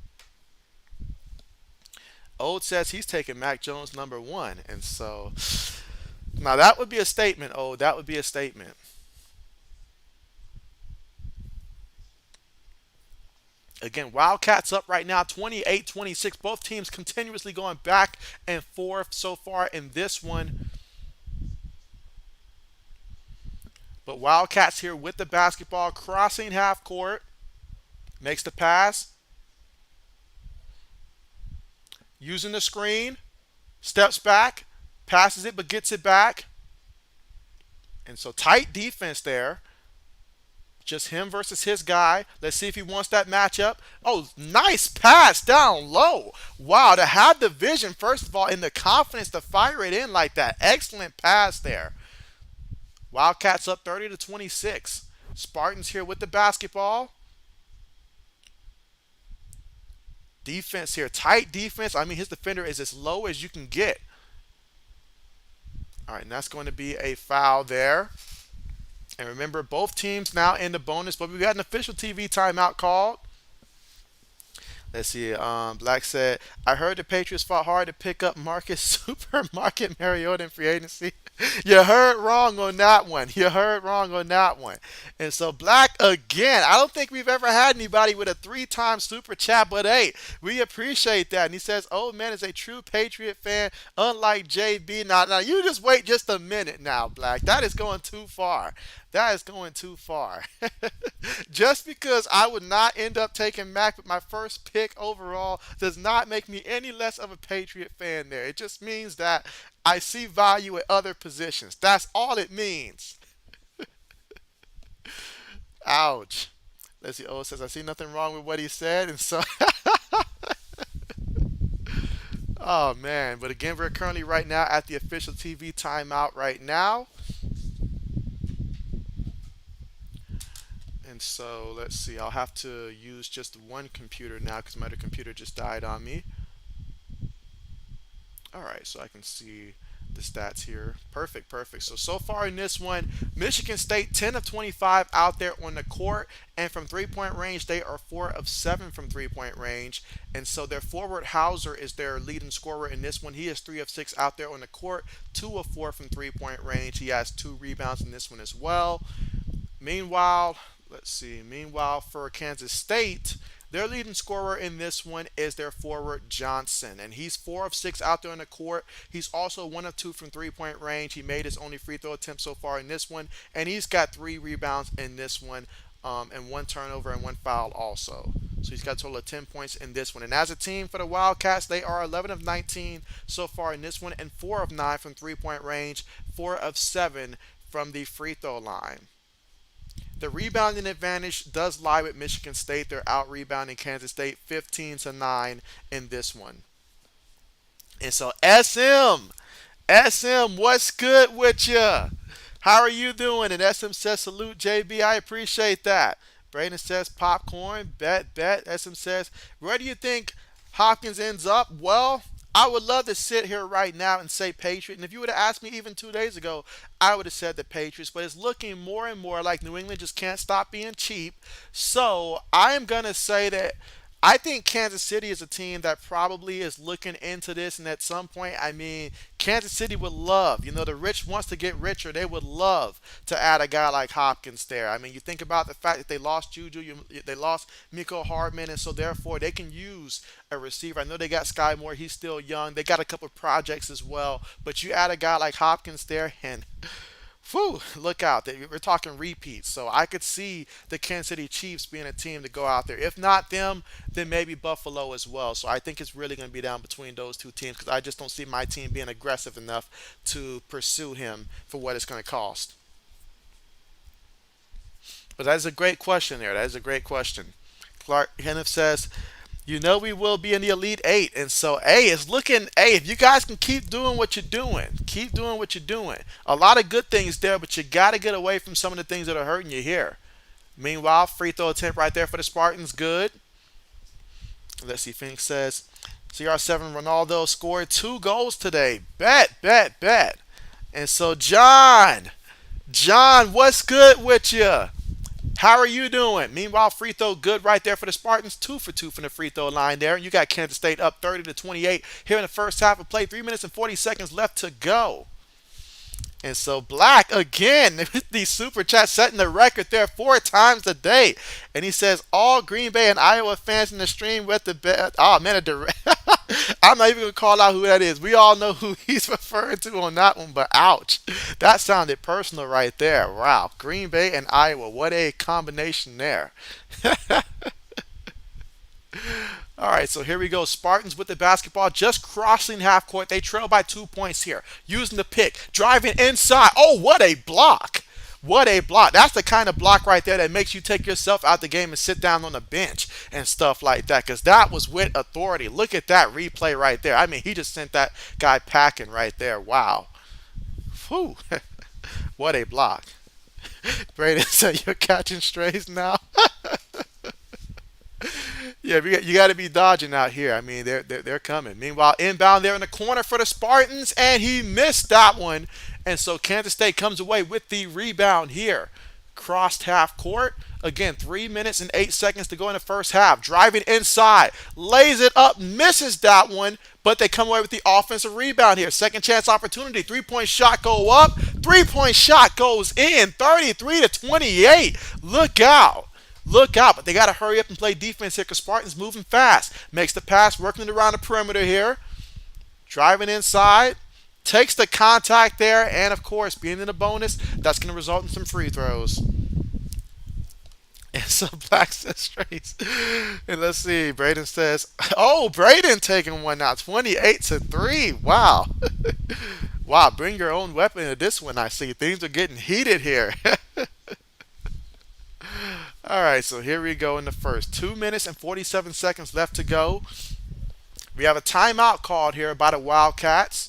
Old says he's taking Mac Jones #1. And so, now that would be a statement, Old. That would be a statement. Again, Wildcats up right now, 28-26. Both teams continuously going back and forth so far in this one. But Wildcats here with the basketball, crossing half court, makes the pass, using the screen, steps back, passes it but gets it back. And so tight defense there. Just him versus his guy. Let's see if he wants that matchup. Oh, nice pass down low. Wow, to have the vision, first of all, and the confidence to fire it in like that. Excellent pass there. Wildcats up 30 to 26. Spartans here with the basketball. Defense here. Tight defense. I mean, his defender is as low as you can get. All right, and that's going to be a foul there. And remember, both teams now in the bonus, but we got an official TV timeout called. Let's see. Black said, I heard the Patriots fought hard to pick up Marcus Supermarket Mariota in free agency. You heard wrong on that one. You heard wrong on that one. And so Black again. I don't think we've ever had anybody with a three-time super chat, but hey, we appreciate that. And he says, "Oh man, is a true Patriot fan, unlike JB." Now you just wait just a minute now, Black. That is going too far. That is going too far. Just because I would not end up taking Mac with my first pick overall does not make me any less of a Patriot fan there. It just means that I see value at other positions. That's all it means. Ouch. Let's see. Oh, says, I see nothing wrong with what he said. And so, oh, man. But again, we're currently right now at the official TV timeout right now. And so, let's see. I'll have to use just one computer now because my other computer just died on me. All right, so I can see the stats here. Perfect, perfect. So far in this one, Michigan State 10 of 25 out there on the court, and from three-point range, they are 4 of 7 from three-point range. And so their forward Hauser is their leading scorer in this one. He is 3 of 6 out there on the court, 2 of 4 from three-point range. He has 2 rebounds in this one as well. Meanwhile, let's see. Meanwhile, for Kansas State, their leading scorer in this one is their forward Johnson, and he's 4 of 6 out there on the court. He's also 1 of 2 from three-point range. He made his only free throw attempt so far in this one, and he's got 3 rebounds in this one, and 1 turnover and 1 foul also. So he's got a total of 10 points in this one. And as a team for the Wildcats, they are 11 of 19 so far in this one, and 4 of 9 from three-point range, 4 of 7 from the free throw line. The rebounding advantage does lie with Michigan State. They're out rebounding Kansas State 15 to 9 in this one. And so SM, what's good with you? How are you doing? And SM says, salute JB. I appreciate that. Braden says, popcorn, bet. SM says, where do you think Hopkins ends up? Well, I would love to sit here right now and say Patriot. And if you would have asked me even 2 days ago, I would have said the Patriots. But it's looking more and more like New England just can't stop being cheap. So I am going to say that I think Kansas City is a team that probably is looking into this. And at some point, I mean, Kansas City would love, the rich wants to get richer. They would love to add a guy like Hopkins there. I mean, you think about the fact that they lost Juju, they lost Miko Hardman, and so therefore they can use a receiver. I know they got Sky Moore. He's still young. They got a couple of projects as well. But you add a guy like Hopkins there, and whew, look out. We're talking repeats. So I could see the Kansas City Chiefs being a team to go out there. If not them, then maybe Buffalo as well. So I think it's really going to be down between those two teams because I just don't see my team being aggressive enough to pursue him for what it's going to cost. But that is a great question there. That is a great question. Clark Hennef says, we will be in the Elite Eight. And so, hey, it's looking, hey, if you guys can keep doing what you're doing, keep doing what you're doing. A lot of good things there, but you got to get away from some of the things that are hurting you here. Meanwhile, free throw attempt right there for the Spartans. Good. Let's see. Phoenix says, CR7 Ronaldo scored 2 goals today. Bet. And so, John, what's good with you? How are you doing? Meanwhile, free throw good right there for the Spartans. 2 for 2 from the free throw line there. You got Kansas State up 30 to 28 here in the first half of play. 3 minutes and 40 seconds left to go. And so Black again with the super chat setting the record there 4 times a day. And he says all Green Bay and Iowa fans in the stream with the bet. Oh man, I'm not even gonna call out who that is. We all know who he's referring to on that one, but ouch. That sounded personal right there. Wow. Green Bay and Iowa. What a combination there. All right, so here we go. Spartans with the basketball, just crossing half court. They trail by 2 points here. Using the pick, driving inside. Oh, what a block! What a block. That's the kind of block right there that makes you take yourself out the game and sit down on the bench and stuff like that. Because that was with authority. Look at that replay right there. I mean, he just sent that guy packing right there. Wow. Whew. What a block. Brayden said, "You're catching strays now." Yeah, you got to be dodging out here. I mean, they're coming. Meanwhile, inbound there in the corner for the Spartans, and he missed that one. And so Kansas State comes away with the rebound here. Crossed half court. Again, 3 minutes and 8 seconds to go in the first half. Driving inside, lays it up, misses that one, but they come away with the offensive rebound here. Second chance opportunity. 3-point shot go up. 3-point shot goes in. 33-28. Look out. Look out, but they got to hurry up and play defense here because Spartans moving fast. Makes the pass, working it around the perimeter here. Driving inside. Takes the contact there, and of course, being in a bonus, that's going to result in some free throws. And so Black says straight. And let's see, Braden says, oh, Braden taking one now, 28-3. Wow. Wow, bring your own weapon to this one, I see. Things are getting heated here. All right, so here we go in the first. 2 minutes and 47 seconds left to go. We have a timeout called here by the Wildcats.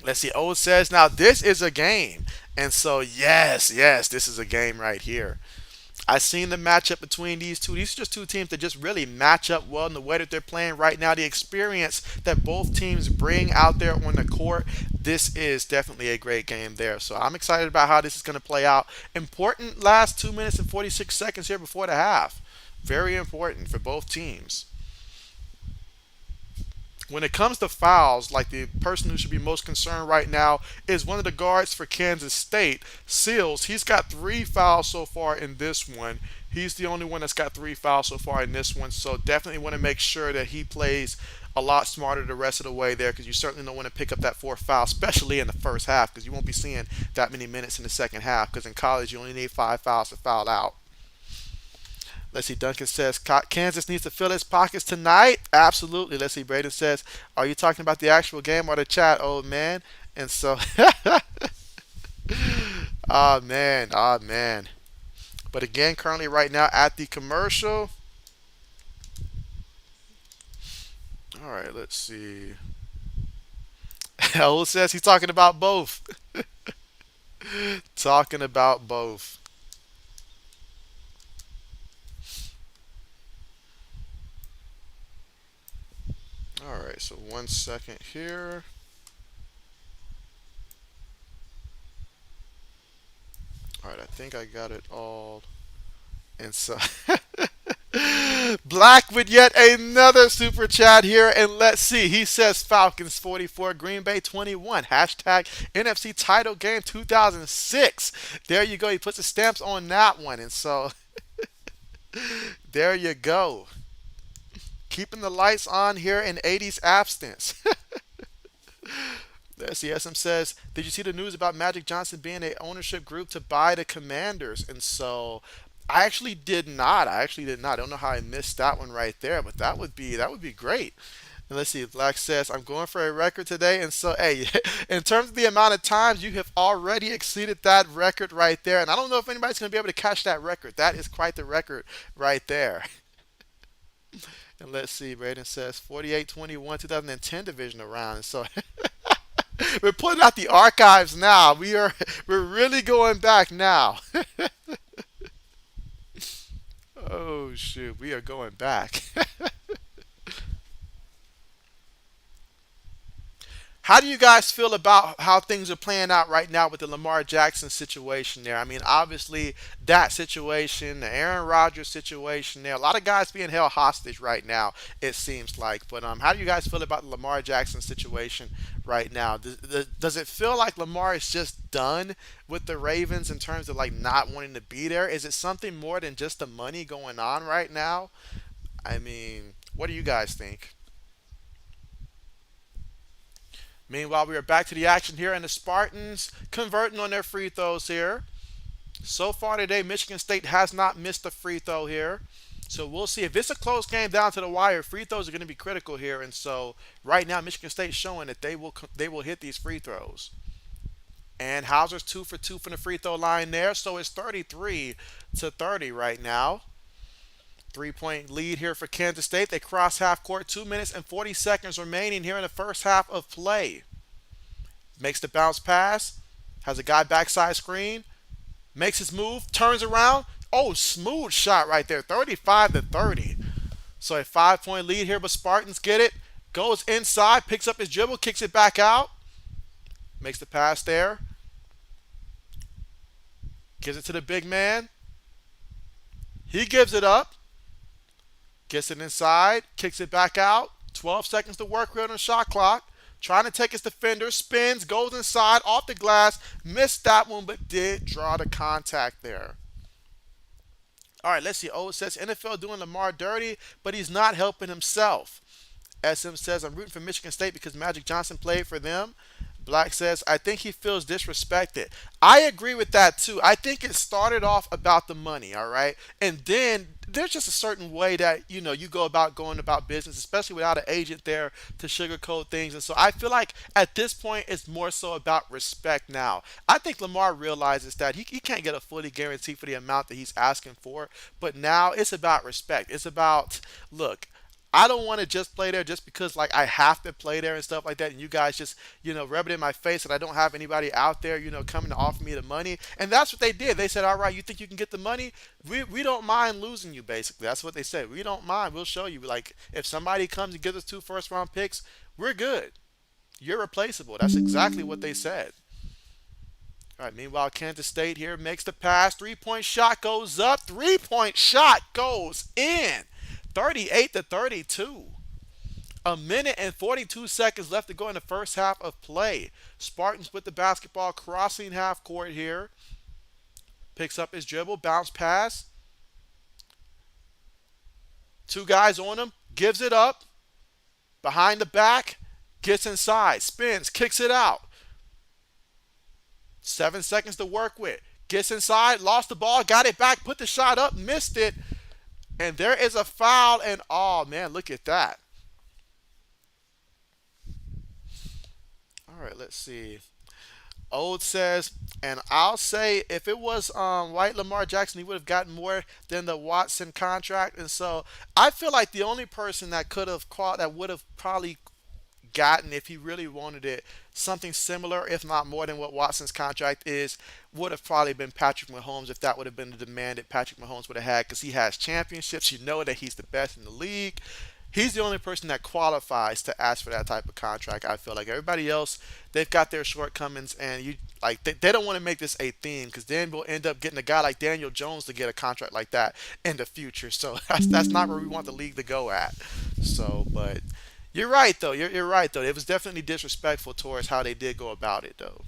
Let's see. O says, now this is a game. And so, yes, this is a game right here. I've seen the matchup between these two. These are just two teams that just really match up well in the way that they're playing right now. The experience that both teams bring out there on the court, this is definitely a great game there. So I'm excited about how this is going to play out. Important last 2 minutes and 46 seconds here before the half. Very important for both teams. When it comes to fouls, like the person who should be most concerned right now is one of the guards for Kansas State, Seals. He's got 3 fouls so far in this one. He's the only one that's got 3 fouls so far in this one. So definitely want to make sure that he plays a lot smarter the rest of the way there because you certainly don't want to pick up that 4th foul, especially in the first half because you won't be seeing that many minutes in the second half because in college you only need 5 fouls to foul out. Let's see, Duncan says, Kansas needs to fill its pockets tonight. Absolutely. Let's see, Braden says, are you talking about the actual game or the chat, old man? And so, oh, man, oh, man. But again, currently right now at the commercial. All right, let's see. Old says he's talking about both. Talking about both. All right, so 1 second here. All right, I think I got it all. And so Black with yet another super chat here. And let's see. He says Falcons 44, Green Bay 21. Hashtag NFC title game 2006. There you go. He puts the stamps on that one. And so there you go. Keeping the lights on here in 80s abstinence. Let's see. SM says, did you see the news about Magic Johnson being a ownership group to buy the Commanders? And so I actually did not. I don't know how I missed that one right there, but that would be great. And let's see. Black says, I'm going for a record today. And so, hey, in terms of the amount of times, you have already exceeded that record right there. And I don't know if anybody's going to be able to catch that record. That is quite the record right there. And let's see, Braden says 48-21 2010 divisional round. And so we're putting out the archives now. We're really going back now. Oh shoot, we are going back. How do you guys feel about how things are playing out right now with the Lamar Jackson situation there? I mean, obviously that situation, the Aaron Rodgers situation there, a lot of guys being held hostage right now, it seems like. But how do you guys feel about the Lamar Jackson situation right now? Does it feel like Lamar is just done with the Ravens in terms of like not wanting to be there? Is it something more than just the money going on right now? I mean, What do you guys think? Meanwhile, we are back to the action here, and the Spartans converting on their free throws here. So far today, Michigan State has not missed a free throw here. So we'll see if it's a close game down to the wire. Free throws are going to be critical here, and so right now Michigan State showing that they will hit these free throws. And Hauser's 2 for 2 from the free throw line there, so it's 33-30 right now. 3-point lead here for Kansas State. They cross half court. 2 minutes and 40 seconds remaining here in the first half of play. Makes the bounce pass. Has a guy backside screen. Makes his move. Turns around. Oh, smooth shot right there. 35-30. So a 5-point lead here, but Spartans get it. Goes inside. Picks up his dribble. Kicks it back out. Makes the pass there. Gives it to the big man. He gives it up. Gets it inside, kicks it back out. 12 seconds to work here on the shot clock. Trying to take his defender, spins, goes inside, off the glass. Missed that one, but did draw the contact there. All right, let's see. Oh, it says NFL doing Lamar dirty, but he's not helping himself. SM says, I'm rooting for Michigan State because Magic Johnson played for them. Black says, I think he feels disrespected. I agree with that too. I think it started off about the money, all right? And then there's just a certain way that, you go about going about business, especially without an agent there to sugarcoat things. And so I feel like at this point, it's more so about respect now. I think Lamar realizes that he can't get a fully guarantee for the amount that he's asking for. But now it's about respect. It's about, look, I don't want to just play there just because like I have to play there and stuff like that, and you guys just rub it in my face that I don't have anybody out there coming to offer me the money, and that's what they did. They said, all right, you think you can get the money? We don't mind losing you. Basically, that's what they said. We don't mind. We'll show you. Like if somebody comes and gives us 2 first-round picks, we're good. You're replaceable. That's exactly what they said. All right, meanwhile, Kansas State here makes the pass. 3-point shot goes up. 3-point shot goes in. 38-32. 1 minute and 42 seconds left to go in the first half of play. Spartans with the basketball crossing half court here. Picks up his dribble, bounce pass. 2 guys on him, gives it up. Behind the back, gets inside, spins, kicks it out. 7 seconds to work with. Gets inside, lost the ball, got it back, put the shot up, missed it. And there is a foul, and oh man, look at that. All right, let's see. Old says, and I'll say if it was White Lamar Jackson, he would have gotten more than the Watson contract. And so I feel like the only person that could have caught that would have probably gotten if he really wanted it something similar, if not more than what Watson's contract is, would have probably been Patrick Mahomes if that would have been the demand that Patrick Mahomes would have had because he has championships. You know that he's the best in the league. He's the only person that qualifies to ask for that type of contract. I feel like everybody else, they've got their shortcomings, and they don't want to make this a theme because then we'll end up getting a guy like Daniel Jones to get a contract like that in the future. So that's not where we want the league to go at. So, but you're right though. You're right though. It was definitely disrespectful towards how they did go about it though.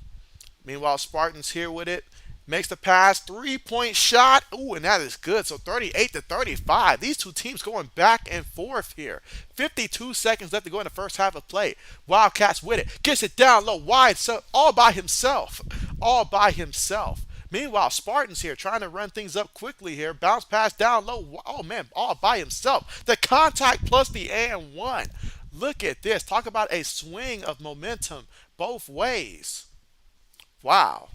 Meanwhile, Spartans here with it. Makes the pass, 3-point shot. Ooh, and that is good. So 38-35. These two teams going back and forth here. 52 seconds left to go in the first half of play. Wildcats with it. Gets it down low, wide, so all by himself. All by himself. Meanwhile, Spartans here trying to run things up quickly here. Bounce pass down low. Oh, man, all by himself. The contact plus the and one. Look at this. Talk about a swing of momentum both ways. Wow.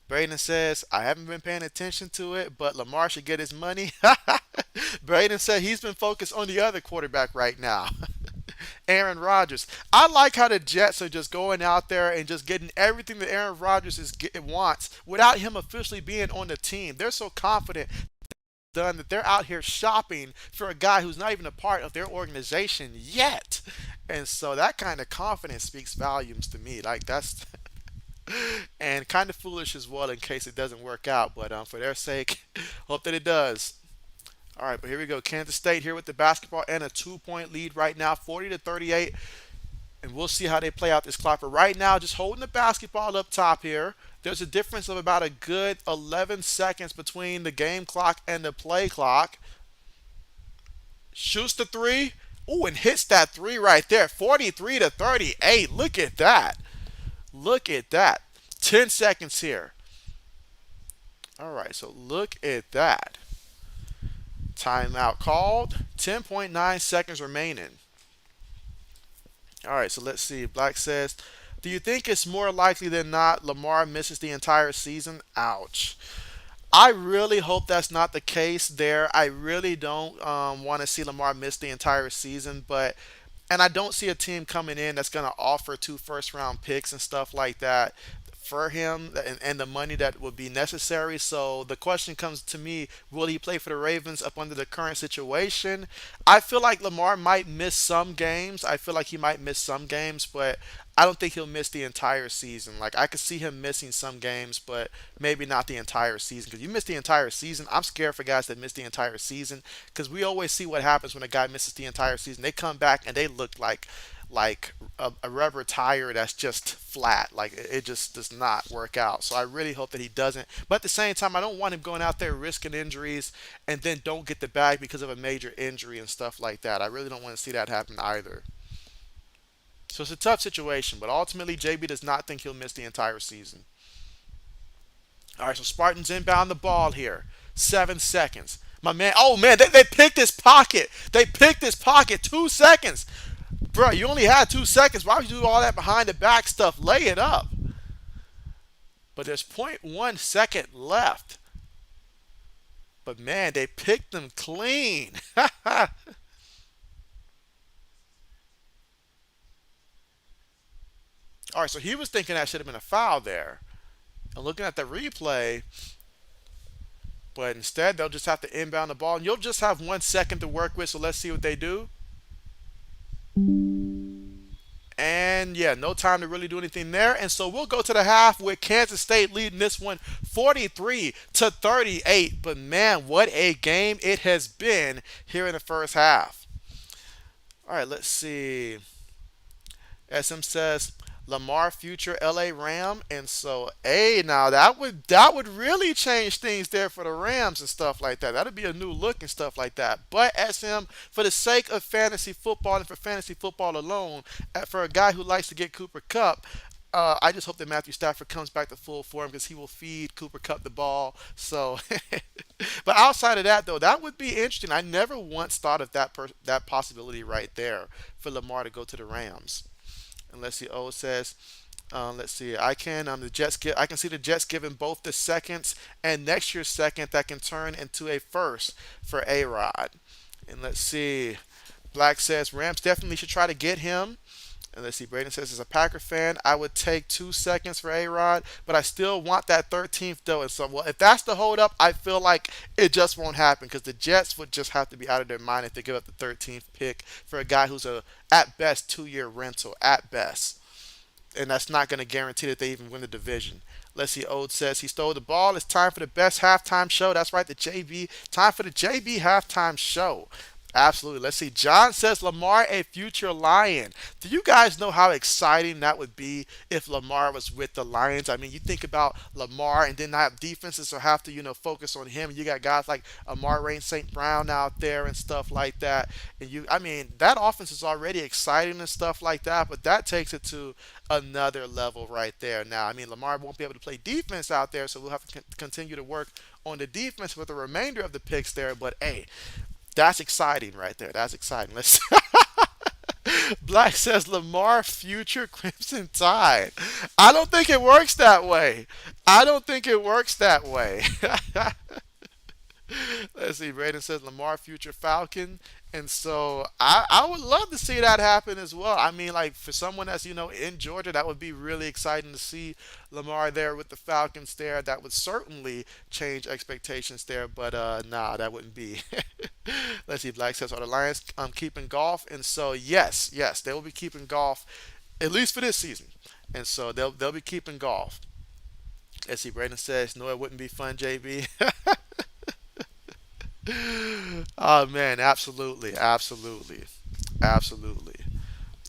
Braden says, I haven't been paying attention to it, but Lamar should get his money. Braden said he's been focused on the other quarterback right now. Aaron Rodgers. I like how the Jets are just going out there and just getting everything that Aaron Rodgers wants without him officially being on the team. They're so confident done that they're out here shopping for a guy who's not even a part of their organization yet. And so that kind of confidence speaks volumes to me. Like that's and kind of foolish as well in case it doesn't work out. But for their sake, hope that it does. All right, but here we go. Kansas State here with the basketball and a 2-point lead right now, 40-38. And we'll see how they play out this clock. But right now, just holding the basketball up top here. There's a difference of about a good 11 seconds between the game clock and the play clock. Shoots the three. Ooh, and hits that three right there. 43 to 38. Look at that. Look at that. 10 seconds here. All right, so look at that. Timeout called. 10.9 seconds remaining. All right, so let's see. Black says, do you think it's more likely than not Lamar misses the entire season? Ouch. I really hope that's not the case there. I really don't want to see Lamar miss the entire season, but and I don't see a team coming in that's going to offer two first round picks and stuff like that for him and the money that would be necessary. So the question comes to me, will he play for the Ravens up under the current situation? I feel like Lamar might miss some games. I feel like he might miss some games, but I don't think he'll miss the entire season. Like I could see him missing some games, but maybe not the entire season. Because you miss the entire season, I'm scared for guys that miss the entire season. Because we always see what happens when a guy misses the entire season. They come back and they look like a rubber tire that's just flat. Like it just does not work out. So I really hope that he doesn't. But at the same time, I don't want him going out there risking injuries and then don't get the bag because of a major injury and stuff like that. I really don't want to see that happen either. So it's a tough situation, but ultimately JB does not think he'll miss the entire season. All right, so Spartans inbound the ball here. 7 seconds. My man, oh man, they picked his pocket. They picked his pocket. 2 seconds. Bro, you only had 2 seconds. Why would you do all that behind the back stuff? Lay it up. But there's zero point 0.1 second left. But man, they picked them clean. All right, so he was thinking that should have been a foul there. And looking at the replay, but instead they'll just have to inbound the ball. And you'll just have 1 second to work with, so let's see what they do. And yeah, no time to really do anything there. And so we'll go to the half with Kansas State leading this one 43 to 38. But man, what a game it has been here in the first half. All right, let's see. SM says Lamar future LA Ram, and so hey, now that would really change things there for the Rams and stuff like that. That'd be a new look and stuff like that. But SM, for the sake of fantasy football and for fantasy football alone, for a guy who likes to get Cooper Cup. I just hope that Matthew Stafford comes back to full form because he will feed Cooper Cup the ball. So, but outside of that, though, that would be interesting. I never once thought of that possibility right there for Lamar to go to the Rams. And let's see. O says, let's see. I can see the Jets giving both the seconds and next year's second that can turn into a first for A Rod. And let's see. Black says Rams definitely should try to get him. And let's see, Braden says, as a Packer fan, I would take 2 seconds for A-Rod, but I still want that 13th, though. And so, well, if that's the holdup, I feel like it just won't happen because the Jets would just have to be out of their mind if they give up the 13th pick for a guy who's at best, 2-year rental, at best. And that's not going to guarantee that they even win the division. Let's see, Ode says he stole the ball. It's time for the best halftime show. That's right, the JB. Time for the JB halftime show. Absolutely. Let's see. John says Lamar a future Lion. Do you guys know how exciting that would be if Lamar was with the Lions? I mean, you think about Lamar and then have defenses so have to, focus on him. You got guys like Amar Rain St. Brown out there and stuff like that. And I mean, that offense is already exciting and stuff like that, but that takes it to another level right there. Now, I mean, Lamar won't be able to play defense out there, so we'll have to continue to work on the defense with the remainder of the picks there. But hey, that's exciting right there. That's exciting. Let's Black says Lamar future Crimson Tide. I don't think it works that way. I don't think it works that way. Let's see. Braden says Lamar future Falcon. And so I would love to see that happen as well. I mean, like for someone that's, in Georgia, that would be really exciting to see Lamar there with the Falcons there. That would certainly change expectations there. But nah, that wouldn't be. Let's see. Black says, are the Lions keeping golf? And so yes, they will be keeping golf at least for this season. And so they'll be keeping golf. Let's see. Braden says, no, it wouldn't be fun, JB. Oh man, absolutely, absolutely, absolutely.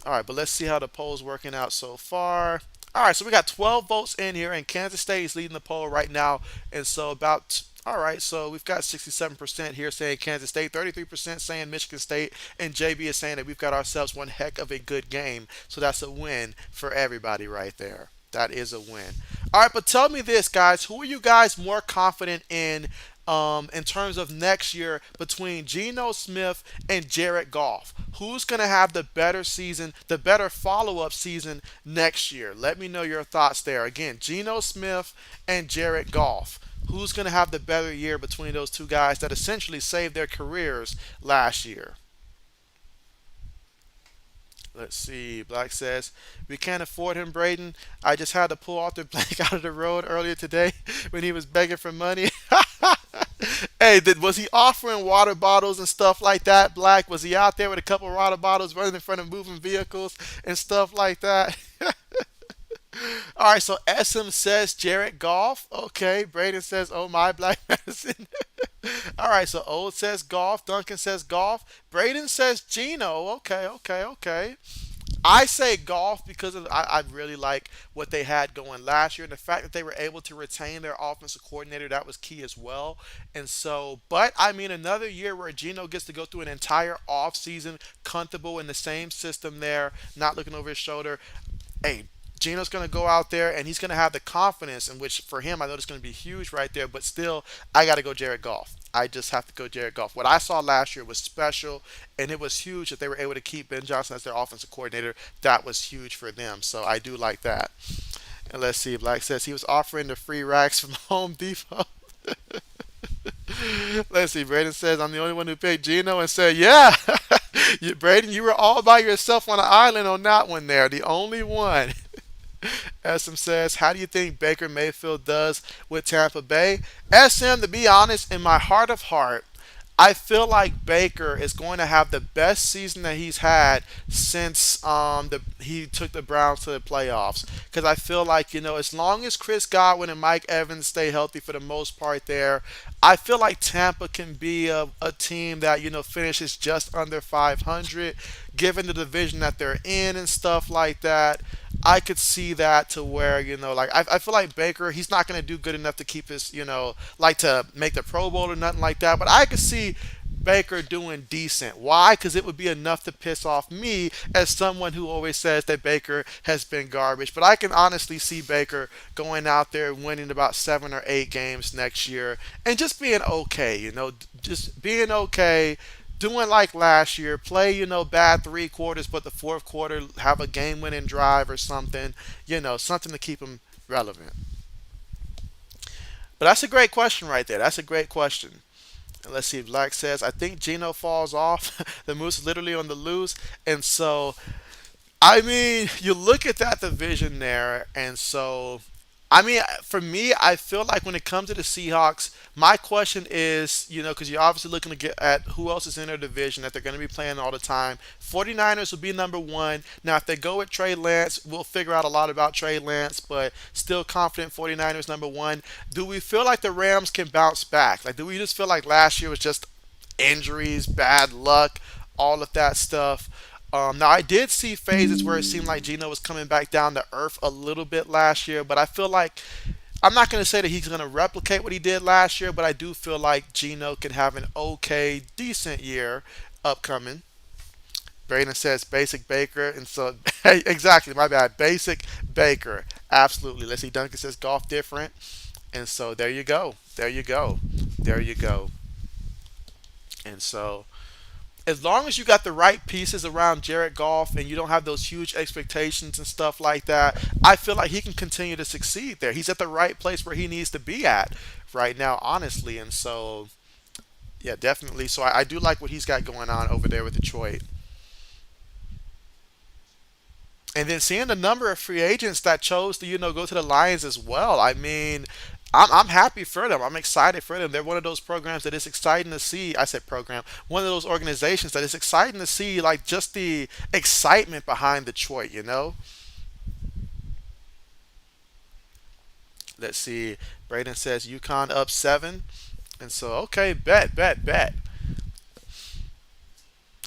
All right, but let's see how the poll's working out so far. All right, so we got 12 votes in here, and Kansas State is leading the poll right now. And so about All right, so we've got 67% here saying Kansas State, 33% saying Michigan State, and JB is saying that we've got ourselves one heck of a good game. So that's a win for everybody right there. That is a win. All right, but tell me this, guys. Who are you guys more confident in terms of next year between Geno Smith and Jared Goff? Who's going to have the better season, the better follow up season next year? Let me know your thoughts there. Again, Geno Smith and Jared Goff. Who's going to have the better year between those two guys that essentially saved their careers last year? Let's see. Black says, we can't afford him, Braden. I just had to pull Arthur Blank out of the road earlier today when he was begging for money. Hey, was he offering water bottles and stuff like that, Black? Was he out there with a couple of water bottles running in front of moving vehicles and stuff like that? All right, so SM says Jared Goff. Okay, Braden says, oh my, Black Medicine. All right, so Old says golf. Duncan says golf. Braden says Gino. Okay, okay, okay. I say golf because I really like what they had going last year and the fact that they were able to retain their offensive coordinator. That was key as well. And so, but I mean, another year where Gino gets to go through an entire offseason comfortable in the same system there, not looking over his shoulder. Hey, Gino's going to go out there and he's going to have the confidence in which for him I know it's going to be huge right there, but still I got to go Jared Goff. I just have to go Jared Goff. What I saw last year was special and it was huge that they were able to keep Ben Johnson as their offensive coordinator. That was huge for them. So I do like that. And let's see, Black says he was offering the free racks from Home Depot. Let's see, Braden says I'm the only one who paid Gino and said, yeah, Braden, you were all by yourself on an island on that one there. The only one. SM says, how do you think Baker Mayfield does with Tampa Bay? SM, to be honest, in my heart of heart, I feel like Baker is going to have the best season that he's had since he took the Browns to the playoffs. Because I feel like, as long as Chris Godwin and Mike Evans stay healthy for the most part there, I feel like Tampa can be a team that, finishes just under 500, given the division that they're in and stuff like that. I could see that to where, like I feel like Baker, he's not going to do good enough to keep his, like to make the Pro Bowl or nothing like that. But I could see Baker doing decent. Why? Because it would be enough to piss off me as someone who always says that Baker has been garbage. But I can honestly see Baker going out there and winning about 7 or 8 games next year and just being okay, just being okay, doing like last year, play, bad 3 quarters, but the fourth quarter have a game winning drive or something, something to keep them relevant. But that's a great question right there. That's a great question. And let's see if Black says, I think Gino falls off. The Moose is literally on the loose. And so I mean, you look at that division there, and so, I mean, for me, I feel like when it comes to the Seahawks, my question is, because you're obviously looking to get at who else is in their division that they're going to be playing all the time. 49ers will be number one. Now, if they go with Trey Lance, we'll figure out a lot about Trey Lance, but still confident 49ers number one. Do we feel like the Rams can bounce back? Like, do we just feel like last year was just injuries, bad luck, all of that stuff? Now I did see phases where it seemed like Gino was coming back down to earth a little bit last year, but I feel like I'm not going to say that he's going to replicate what he did last year, but I do feel like Gino can have an okay, decent year upcoming. Braden says basic Baker, and so exactly my bad, basic Baker, absolutely. Let's see, Duncan says golf different, and so there you go, there you go, there you go, and so as long as you got the right pieces around Jared Goff and you don't have those huge expectations and stuff like that, I feel like he can continue to succeed there. He's at the right place where he needs to be at right now, honestly. And so, yeah, definitely. So I do like what he's got going on over there with Detroit. And then seeing the number of free agents that chose to, go to the Lions as well. I mean, I'm happy for them. I'm excited for them. They're one of those programs that is exciting to see. I said program. One of those organizations that is exciting to see, like just the excitement behind Detroit. Let's see. Braden says UConn up 7. And so, okay, bet, bet, bet.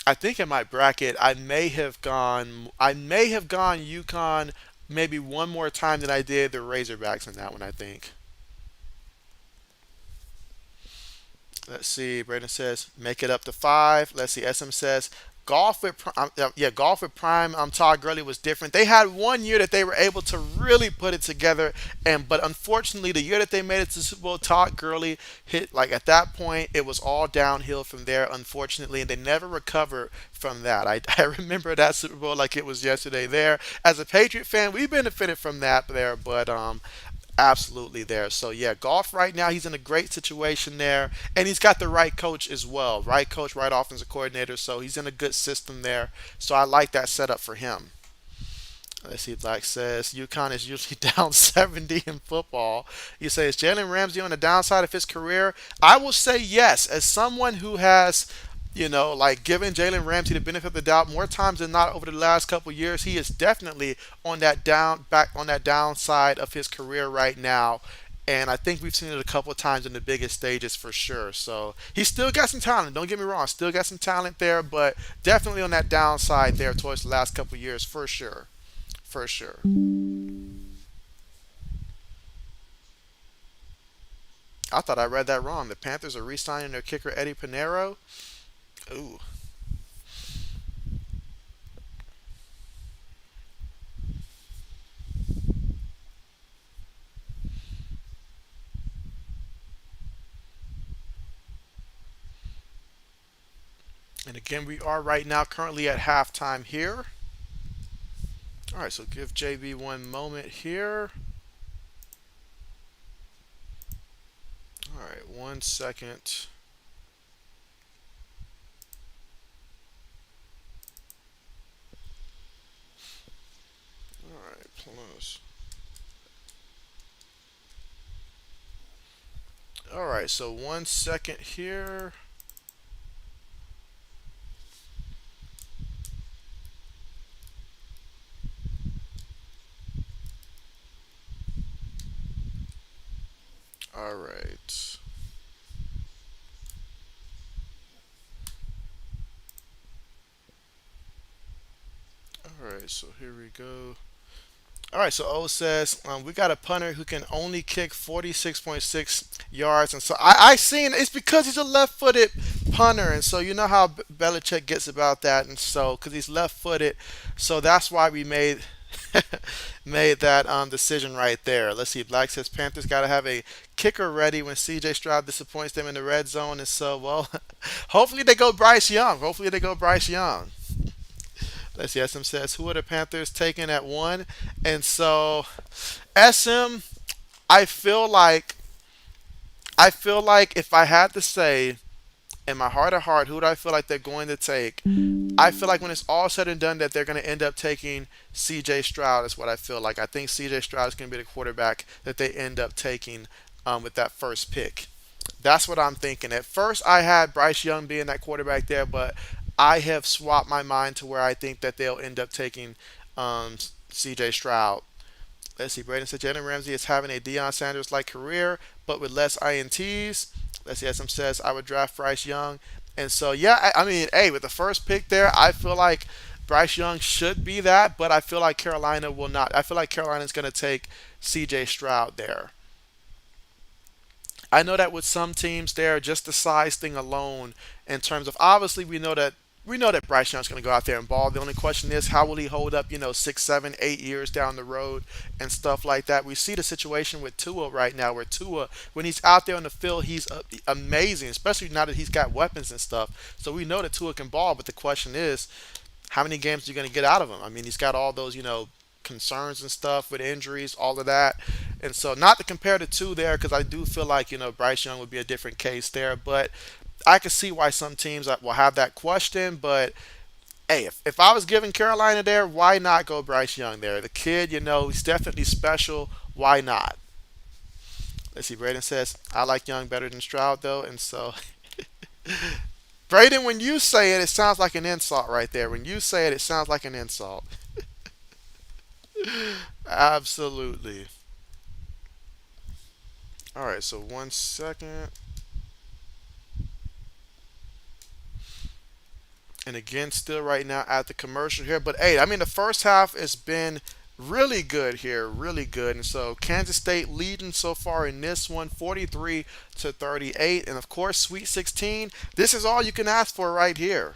I think in my bracket, I may have gone UConn maybe one more time than I did the Razorbacks in that one, I think. Let's see. Braden says make it up to five. Let's see. SM says golf with yeah, golf with prime. Todd Gurley was different. They had one year that they were able to really put it together, and but unfortunately, the year that they made it to the Super Bowl, Todd Gurley hit like at that point it was all downhill from there. Unfortunately, and they never recovered from that. I remember that Super Bowl like it was yesterday. There, as a Patriot fan, we benefited from that there, but absolutely there. So yeah, golf right now he's in a great situation there, and he's got the right coach as well. Right coach, right offensive coordinator. So he's in a good system there. So I like that setup for him. Let's see. Black says UConn is usually down 70 in football. He says Jalen Ramsey on the downside of his career. I will say yes. As someone who has, like given Jalen Ramsey the benefit of the doubt more times than not over the last couple of years, he is definitely on that back on that downside of his career right now. And I think we've seen it a couple of times in the biggest stages for sure. So he's still got some talent. Don't get me wrong, still got some talent there, but definitely on that downside there towards the last couple of years for sure. For sure. I thought I read that wrong. The Panthers are re-signing their kicker Eddie Pinero. Ooh. And again, we are right now currently at halftime here. All right, so give JB one moment here. All right, 1 second. All right, plus. All right, so 1 second here. All right. All right, so here we go. All right, so O says we got a punter who can only kick 46.6 yards, and so I seen it's because he's a left-footed punter, and so you know how Belichick gets about that, and so because he's left-footed, so that's why we made made that decision right there. Let's see. Black says Panthers got to have a kicker ready when C.J. Stroud disappoints them in the red zone, and so well, hopefully they go Bryce Young. Hopefully they go Bryce Young. Let's see. SM says who are the Panthers taking at one, and so SM. I feel like if I had to say in my heart of heart, who do I feel like they're going to take? I feel like when it's all said and done, that they're going to end up taking C.J. Stroud. Is what I feel like. I think C.J. Stroud is going to be the quarterback that they end up taking with that first pick. That's what I'm thinking. At first, I had Bryce Young being that quarterback there, but I have swapped my mind to where I think that they'll end up taking C.J. Stroud. Let's see. Braden said Jalen Ramsey is having a Deion Sanders like career, but with less INTs. Let's see. SM says I would draft Bryce Young, and so yeah. I mean, hey, with the first pick there, I feel like Bryce Young should be that, but I feel like Carolina will not. I feel like Carolina's going to take C.J. Stroud there. I know that with some teams there, just the size thing alone, in terms of obviously we know that Bryce Young's going to go out there and ball. The only question is how will he hold up, 6, 7, 8 years down the road and stuff like that. We see the situation with Tua right now, where Tua, when he's out there on the field, he's amazing, especially now that he's got weapons and stuff. So we know that Tua can ball, but the question is, how many games are you going to get out of him? I mean, he's got all those, concerns and stuff with injuries, all of that. And so, not to compare the two there, because I do feel like, Bryce Young would be a different case there. But I can see why some teams will have that question. But hey, if I was giving Carolina there, why not go Bryce Young there? The kid, he's definitely special. Why not? Let's see. Braden says, I like Young better than Stroud, though. And so, Braden, when you say it, it sounds like an insult right there. When you say it, it sounds like an insult. Absolutely. All right, so 1 second. And again, still right now at the commercial here. But hey, I mean, the first half has been Really good here, really good. And so Kansas State leading so far in this one, 43 to 38. And of course, Sweet 16. This is all you can ask for right here.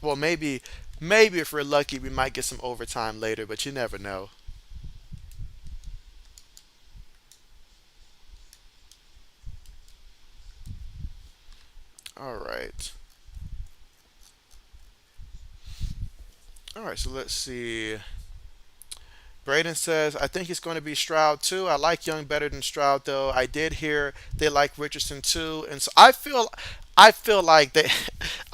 Well, maybe if we're lucky, we might get some overtime later, but you never know. All right. All right, so let's see. Braden says, I think he's going to be Stroud too. I like Young better than Stroud though. I did hear they like Richardson too. And so I feel like they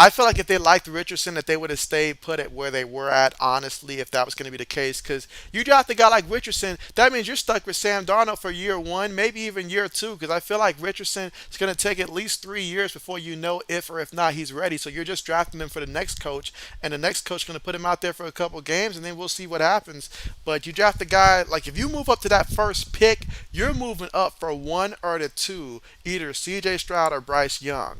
I feel like if they liked Richardson that they would have stayed put at where they were at, honestly, if that was going to be the case. Because you draft a guy like Richardson, that means you're stuck with Sam Darnold for year one, maybe even year two, because I feel like Richardson is going to take at least 3 years before you know if or if not he's ready. So you're just drafting him for the next coach, and the next coach is going to put him out there for a couple games, and then we'll see what happens. But you draft a guy like if you move up to that first pick, you're moving up for one or the two, either C.J. Stroud or Bryce Young.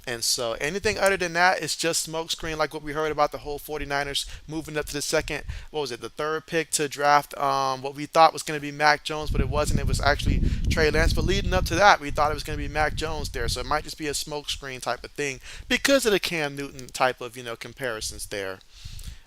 And so anything other than that is just smokescreen, like what we heard about the whole 49ers moving up to the second, what was it, the third pick to draft what we thought was going to be Mac Jones, but it wasn't. It was actually Trey Lance. But leading up to that, we thought it was going to be Mac Jones there. So it might just be a smokescreen type of thing because of the Cam Newton type of, comparisons there.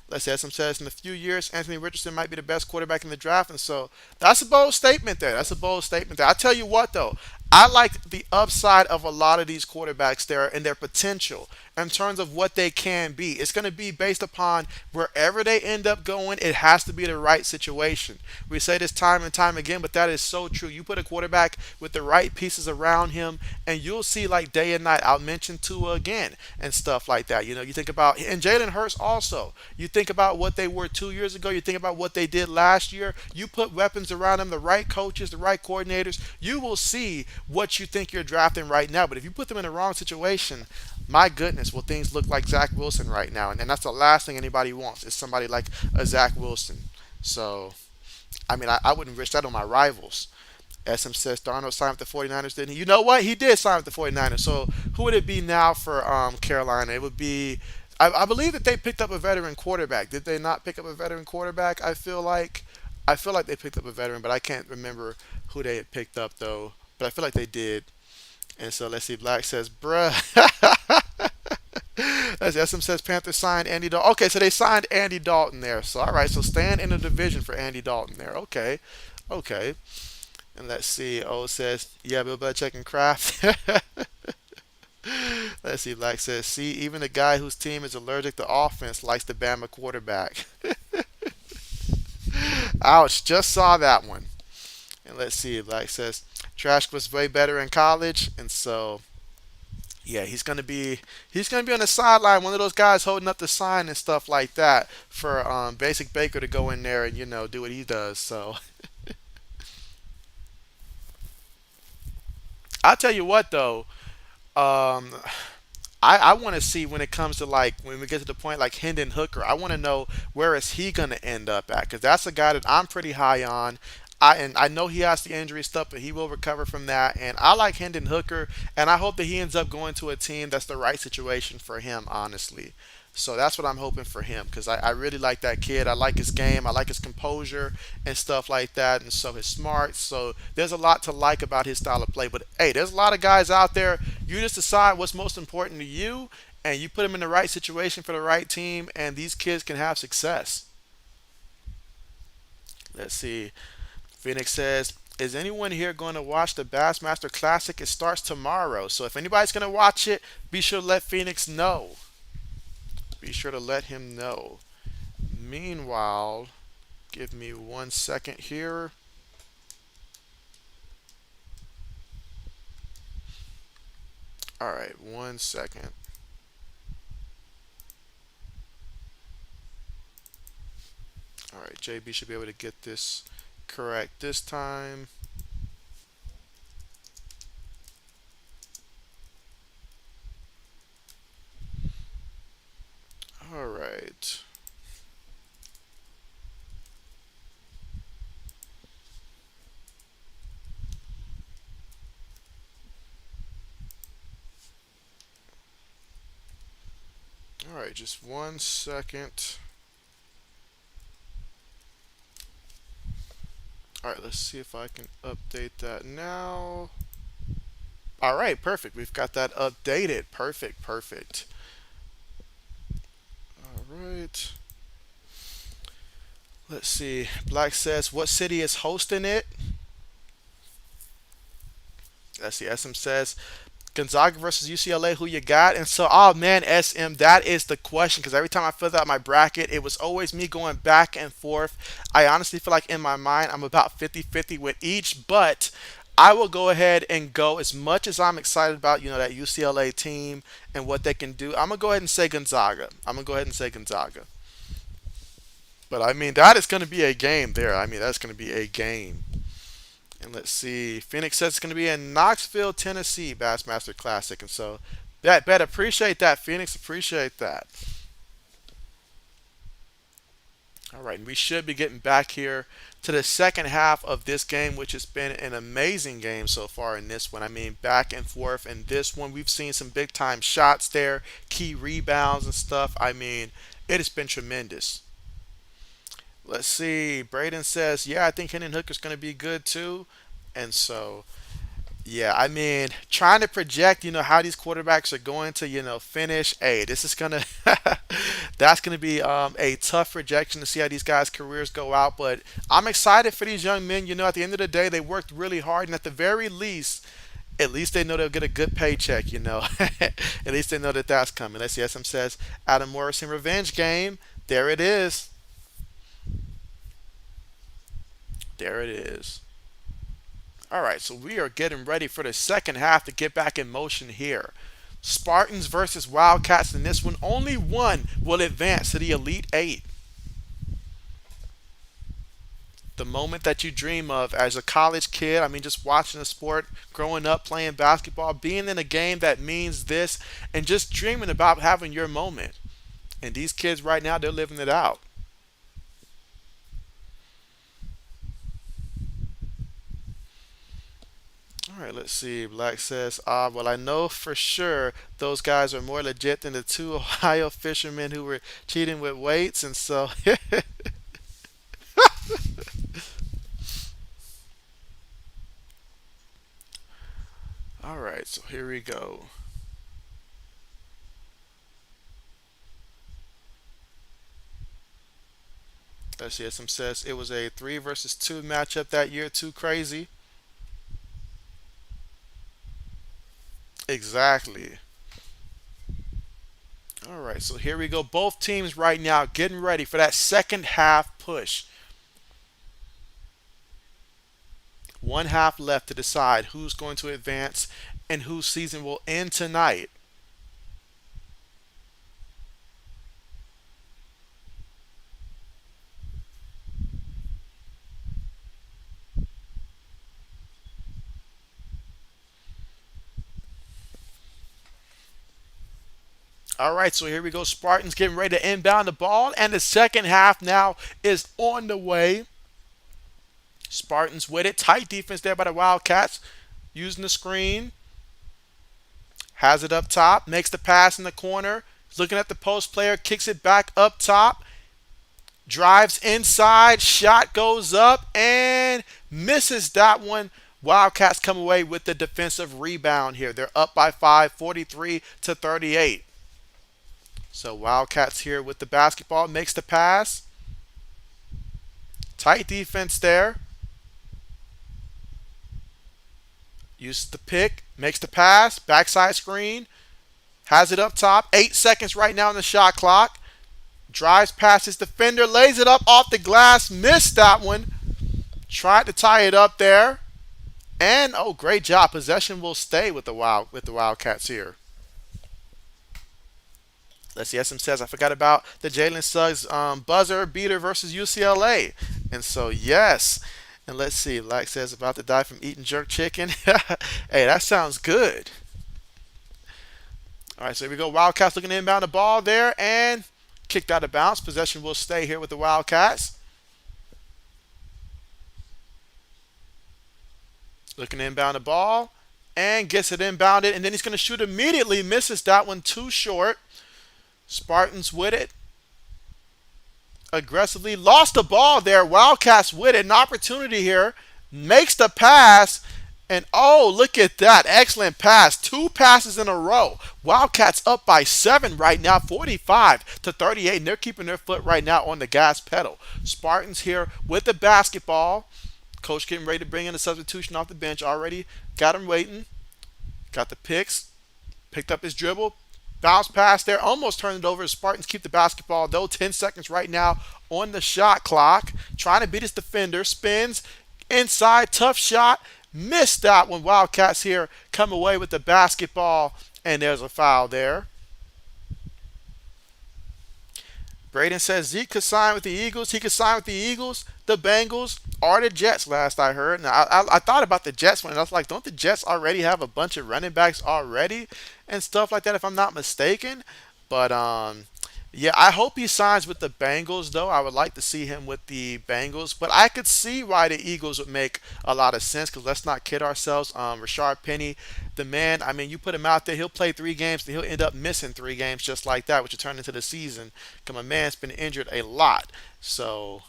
Let's say, some says in a few years, Anthony Richardson might be the best quarterback in the draft. And so that's a bold statement there. That's a bold statement there. I tell you what, though, I like the upside of a lot of these quarterbacks there and their potential in terms of what they can be. It's going to be based upon wherever they end up going, it has to be the right situation. We say this time and time again, but that is so true. You put a quarterback with the right pieces around him, and you'll see like day and night. I'll mention Tua again and stuff like that. You think about, and Jalen Hurts also. You think about what they were 2 years ago. You think about what they did last year. You put weapons around them, the right coaches, the right coordinators. You will see what you think you're drafting right now. But if you put them in the wrong situation, my goodness, will things look like Zach Wilson right now? And that's the last thing anybody wants is somebody like a Zach Wilson. So, I mean, I wouldn't wish that on my rivals. SM says Darnold signed with the 49ers, didn't he? You know what? He did sign with the 49ers. So, who would it be now for Carolina? It would be, I believe that they picked up a veteran quarterback. Did they not pick up a veteran quarterback? I feel like they picked up a veteran, but I can't remember who they had picked up, though. But I feel like they did. And so let's see. Black says, bruh. As SM says, Panthers signed Andy Dalton. Okay, so they signed Andy Dalton there. So, all right. So, stand in the division for Andy Dalton there. Okay. Okay. And let's see. O says, yeah, Bill Belichick and Kraft. Let's see. Black says, see, even the guy whose team is allergic to offense likes the Bama quarterback. Ouch. Just saw that one. And let's see. Black says, Trash was way better in college. And so, yeah, he's gonna be on the sideline, one of those guys holding up the sign and stuff like that for Basic Baker to go in there and do what he does. So I'll tell you what though, um, I want to see when it comes to like when we get to the point like Hendon Hooker. I want to know where is he going to end up at because that's a guy that I'm pretty high on. I know he has the injury stuff, but he will recover from that. And I like Hendon Hooker, and I hope that he ends up going to a team that's the right situation for him. Honestly, so that's what I'm hoping for him because I really like that kid. I like his game. I like his composure and stuff like that, and so his smarts. So there's a lot to like about his style of play. But hey, there's a lot of guys out there. You just decide what's most important to you, and you put them in the right situation for the right team, and these kids can have success. Let's see. Phoenix says, is anyone here going to watch the Bassmaster Classic? It starts tomorrow. So if anybody's going to watch it, be sure to let Phoenix know. Be sure to let him know. Meanwhile, give me 1 second here. All right, 1 second. All right, JB should be able to get this correct this time. All right. All right, just 1 second. All right, let's see if I can update that now. All right, perfect. We've got that updated. Perfect, perfect. All right. Let's see. Black says, what city is hosting it? Let's see. SM says, Gonzaga versus UCLA, who you got? And so, oh man, SM, that is the question. Because every time I filled out my bracket, it was always me going back and forth. I honestly feel like in my mind, I'm about 50-50 with each. But I will go ahead and go as much as I'm excited about, that UCLA team and what they can do. I'm going to go ahead and say Gonzaga. I'm going to go ahead and say Gonzaga. But I mean, that is going to be a game there. I mean, that's going to be a game. And let's see. Phoenix says it's going to be in Knoxville, Tennessee, Bassmaster Classic. And so, bet appreciate that, Phoenix. Appreciate that. All right, and we should be getting back here to the second half of this game, which has been an amazing game so far in this one. I mean, back and forth. In this one, we've seen some big time shots there, key rebounds and stuff. I mean, it has been tremendous. Let's see. Braden says, yeah, I think Hendon Hooker's going to be good too. And so, yeah, I mean, trying to project, how these quarterbacks are going to, finish. Hey, this is going to, that's going to be a tough projection to see how these guys' careers go out. But I'm excited for these young men. At the end of the day, they worked really hard. And at the very least, at least they know they'll get a good paycheck. At least they know that that's coming. Let's see. SM says, Adam Morrison revenge game. There it is. There it is. All right, so we are getting ready for the second half to get back in motion here. Spartans versus Wildcats in this one. Only one will advance to the Elite Eight. The moment that you dream of as a college kid. I mean, just watching a sport, growing up, playing basketball, being in a game that means this, and just dreaming about having your moment. And these kids right now, they're living it out. All right, let's see. Black says, well, I know for sure those guys are more legit than the two Ohio fishermen who were cheating with weights. And so, all right, so here we go. Let's see. Some says it was a 3 versus 2 matchup that year. Too crazy. Exactly. All right, so here we go. Both teams right now getting ready for that second half push. One half left to decide who's going to advance and whose season will end tonight. All right, so here we go. Spartans getting ready to inbound the ball, and the second half now is on the way. Spartans with it. Tight defense there by the Wildcats. Using the screen. Has it up top. Makes the pass in the corner. Looking at the post player. Kicks it back up top. Drives inside. Shot goes up and misses that one. Wildcats come away with the defensive rebound here. They're up by 5, 43-38. So Wildcats here with the basketball. Makes the pass. Tight defense there. Uses the pick. Makes the pass. Backside screen. Has it up top. 8 seconds right now on the shot clock. Drives past his defender. Lays it up off the glass. Missed that one. Tried to tie it up there. And, oh, great job. Possession will stay with the Wildcats here. Let's see. SM says, I forgot about the Jalen Suggs buzzer beater versus UCLA. And so, yes. And let's see. Like says, about to die from eating jerk chicken. Hey, that sounds good. All right, so here we go. Wildcats looking to inbound the ball there and kicked out of bounds. Possession will stay here with the Wildcats. Looking to inbound the ball and gets it inbounded. And then he's going to shoot immediately. Misses that one too short. Spartans with it. aggressively. Lost the ball there. Wildcats with it. An opportunity here. Makes the pass. And oh, look at that. Excellent pass. Two passes in a row. Wildcats up by 7 right now, 45-38. And they're keeping their foot right now on the gas pedal. Spartans here with the basketball. Coach getting ready to bring in a substitution off the bench already. Got him waiting. Got the picks. Picked up his dribble. Bounce pass there. Almost turned it over. Spartans keep the basketball though. 10 seconds right now on the shot clock. Trying to beat his defender. Spins inside. Tough shot. Missed that one. Wildcats here come away with the basketball. And there's a foul there. Braden says Zeke could sign with the Eagles. He could sign with the Eagles, the Bengals, or the Jets, last I heard. Now, I thought about the Jets one, and I was like, don't the Jets already have a bunch of running backs already and stuff like that, if I'm not mistaken? But, yeah, I hope he signs with the Bengals, though. I would like to see him with the Bengals. But I could see why the Eagles would make a lot of sense, because let's not kid ourselves. Rashard Penny, the man, I mean, you put him out there, he'll play 3 games, and he'll end up missing 3 games just like that, which will turn into the season, because my man's been injured a lot. So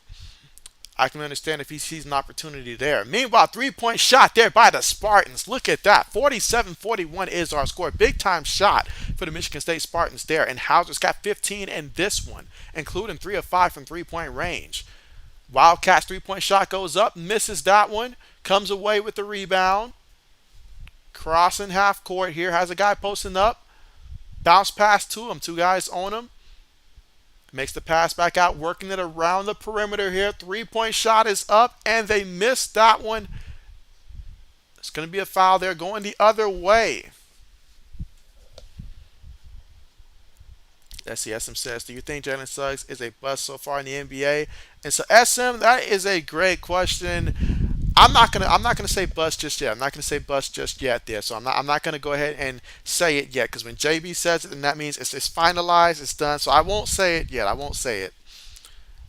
I can understand if he sees an opportunity there. Meanwhile, 3-point shot there by the Spartans. Look at that. 47-41 is our score. Big time shot for the Michigan State Spartans there. And Hauser's got 15 in this one, including 3 of 5 from 3-point range. Wildcats 3-point shot goes up, misses that one, comes away with the rebound. Crossing half court here, has a guy posting up. Bounce pass to him, 2 guys on him. Makes the pass back out, working it around the perimeter here. 3-point shot is up, and they missed that one. It's going to be a foul there going the other way. Let's see, SM says, do you think Jalen Suggs is a bust so far in the NBA? And so SM, that is a great question. I'm not gonna say bust just yet. I'm not gonna say bust just yet there. So I'm not gonna go ahead and say it yet, because when JB says it, then that means it's finalized, it's done. So I won't say it yet. I won't say it.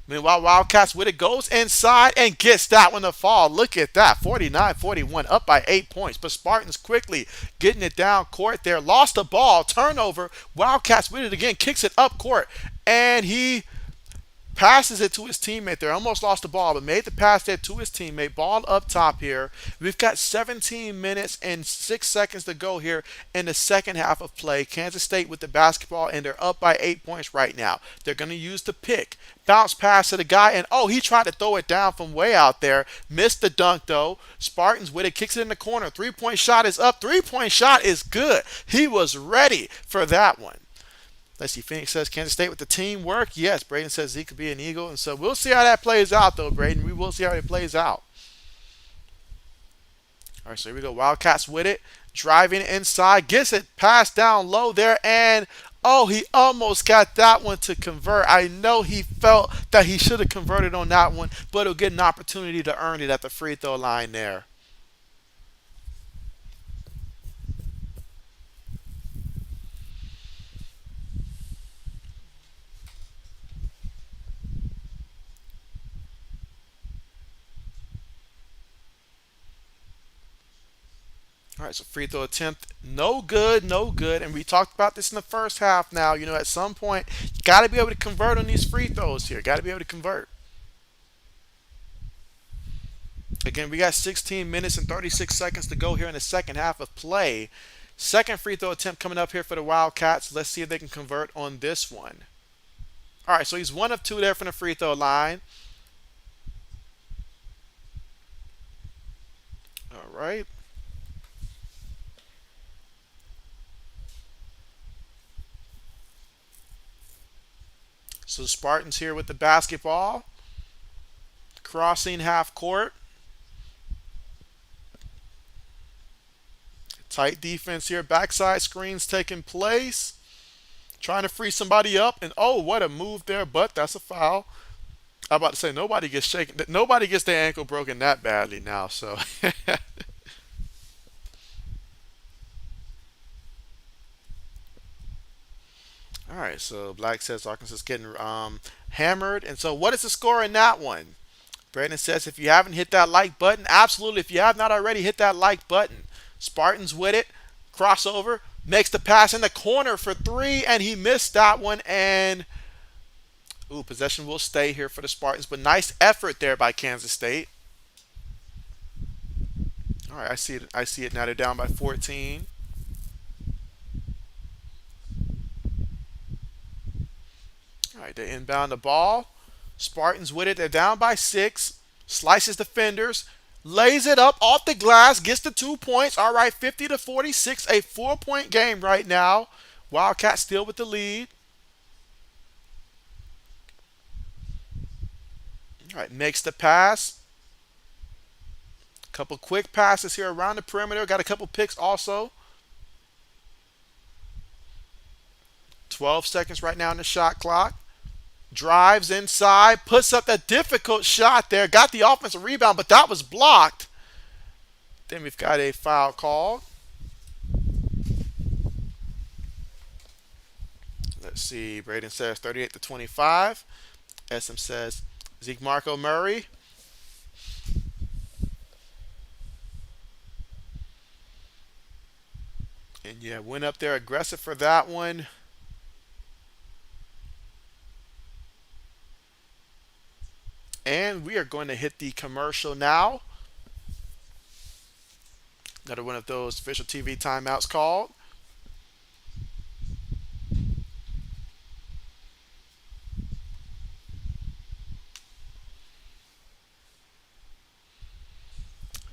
Meanwhile, Wildcats with it, goes inside and gets that one to fall. Look at that, 49-41, up by 8 points. But Spartans quickly getting it down court there. Lost the ball, turnover. Wildcats with it again, kicks it up court, and he passes it to his teammate there. Almost lost the ball, but made the pass there to his teammate. Ball up top here. We've got 17 minutes and 6 seconds to go here in the second half of play. Kansas State with the basketball, and they're up by 8 points right now. They're going to use the pick. Bounce pass to the guy, and oh, he tried to throw it down from way out there. Missed the dunk, though. Spartans with it, kicks it in the corner. 3-point shot is up. 3-point shot is good. He was ready for that one. Let's see, Phoenix says Kansas State with the teamwork. Yes, Braden says Zeke could be an Eagle. And so we'll see how that plays out, though, Braden. We will see how it plays out. All right, so here we go. Wildcats with it. Driving inside. Gets it passed down low there. And, oh, he almost got that one to convert. I know he felt that he should have converted on that one, but he'll get an opportunity to earn it at the free throw line there. All right, so free throw attempt, no good, no good. And we talked about this in the first half now. You know, at some point, you got to be able to convert on these free throws here. Got to be able to convert. Again, we got 16 minutes and 36 seconds to go here in the second half of play. Second free throw attempt coming up here for the Wildcats. Let's see if they can convert on this one. All right, so he's 1 of 2 there from the free throw line. All right. So Spartans here with the basketball. Crossing half court. Tight defense here. Backside screens taking place. Trying to free somebody up. And oh, what a move there, but that's a foul. I'm about to say nobody gets shaken. Nobody gets their ankle broken that badly now. So all right, so Black says Arkansas is getting hammered. And so what is the score in that one? Brandon says if you haven't hit that like button, absolutely. If you have not already, hit that like button. Spartans with it. Crossover. Makes the pass in the corner for 3, and he missed that one. And, ooh, 2. Possession will stay here for the Spartans, but nice effort there by Kansas State. All right, I see it. I see it now. They're down by 14. All right, they inbound the ball. Spartans with it. They're down by 6. Slices defenders. Lays it up off the glass. Gets the 2 points. All right, 50 to 46. A 4-point game right now. Wildcats still with the lead. All right, makes the pass. Couple quick passes here around the perimeter. Got a couple picks also. 12 seconds right now in the shot clock. Drives inside, puts up that difficult shot there. Got the offensive rebound, but that was blocked. Then we've got a foul called. Let's see. Braden says 38 to 25. SM says Zeke Marco Murray. And yeah, went up there aggressive for that one. And we are going to hit the commercial now. Another one of those official TV timeouts called.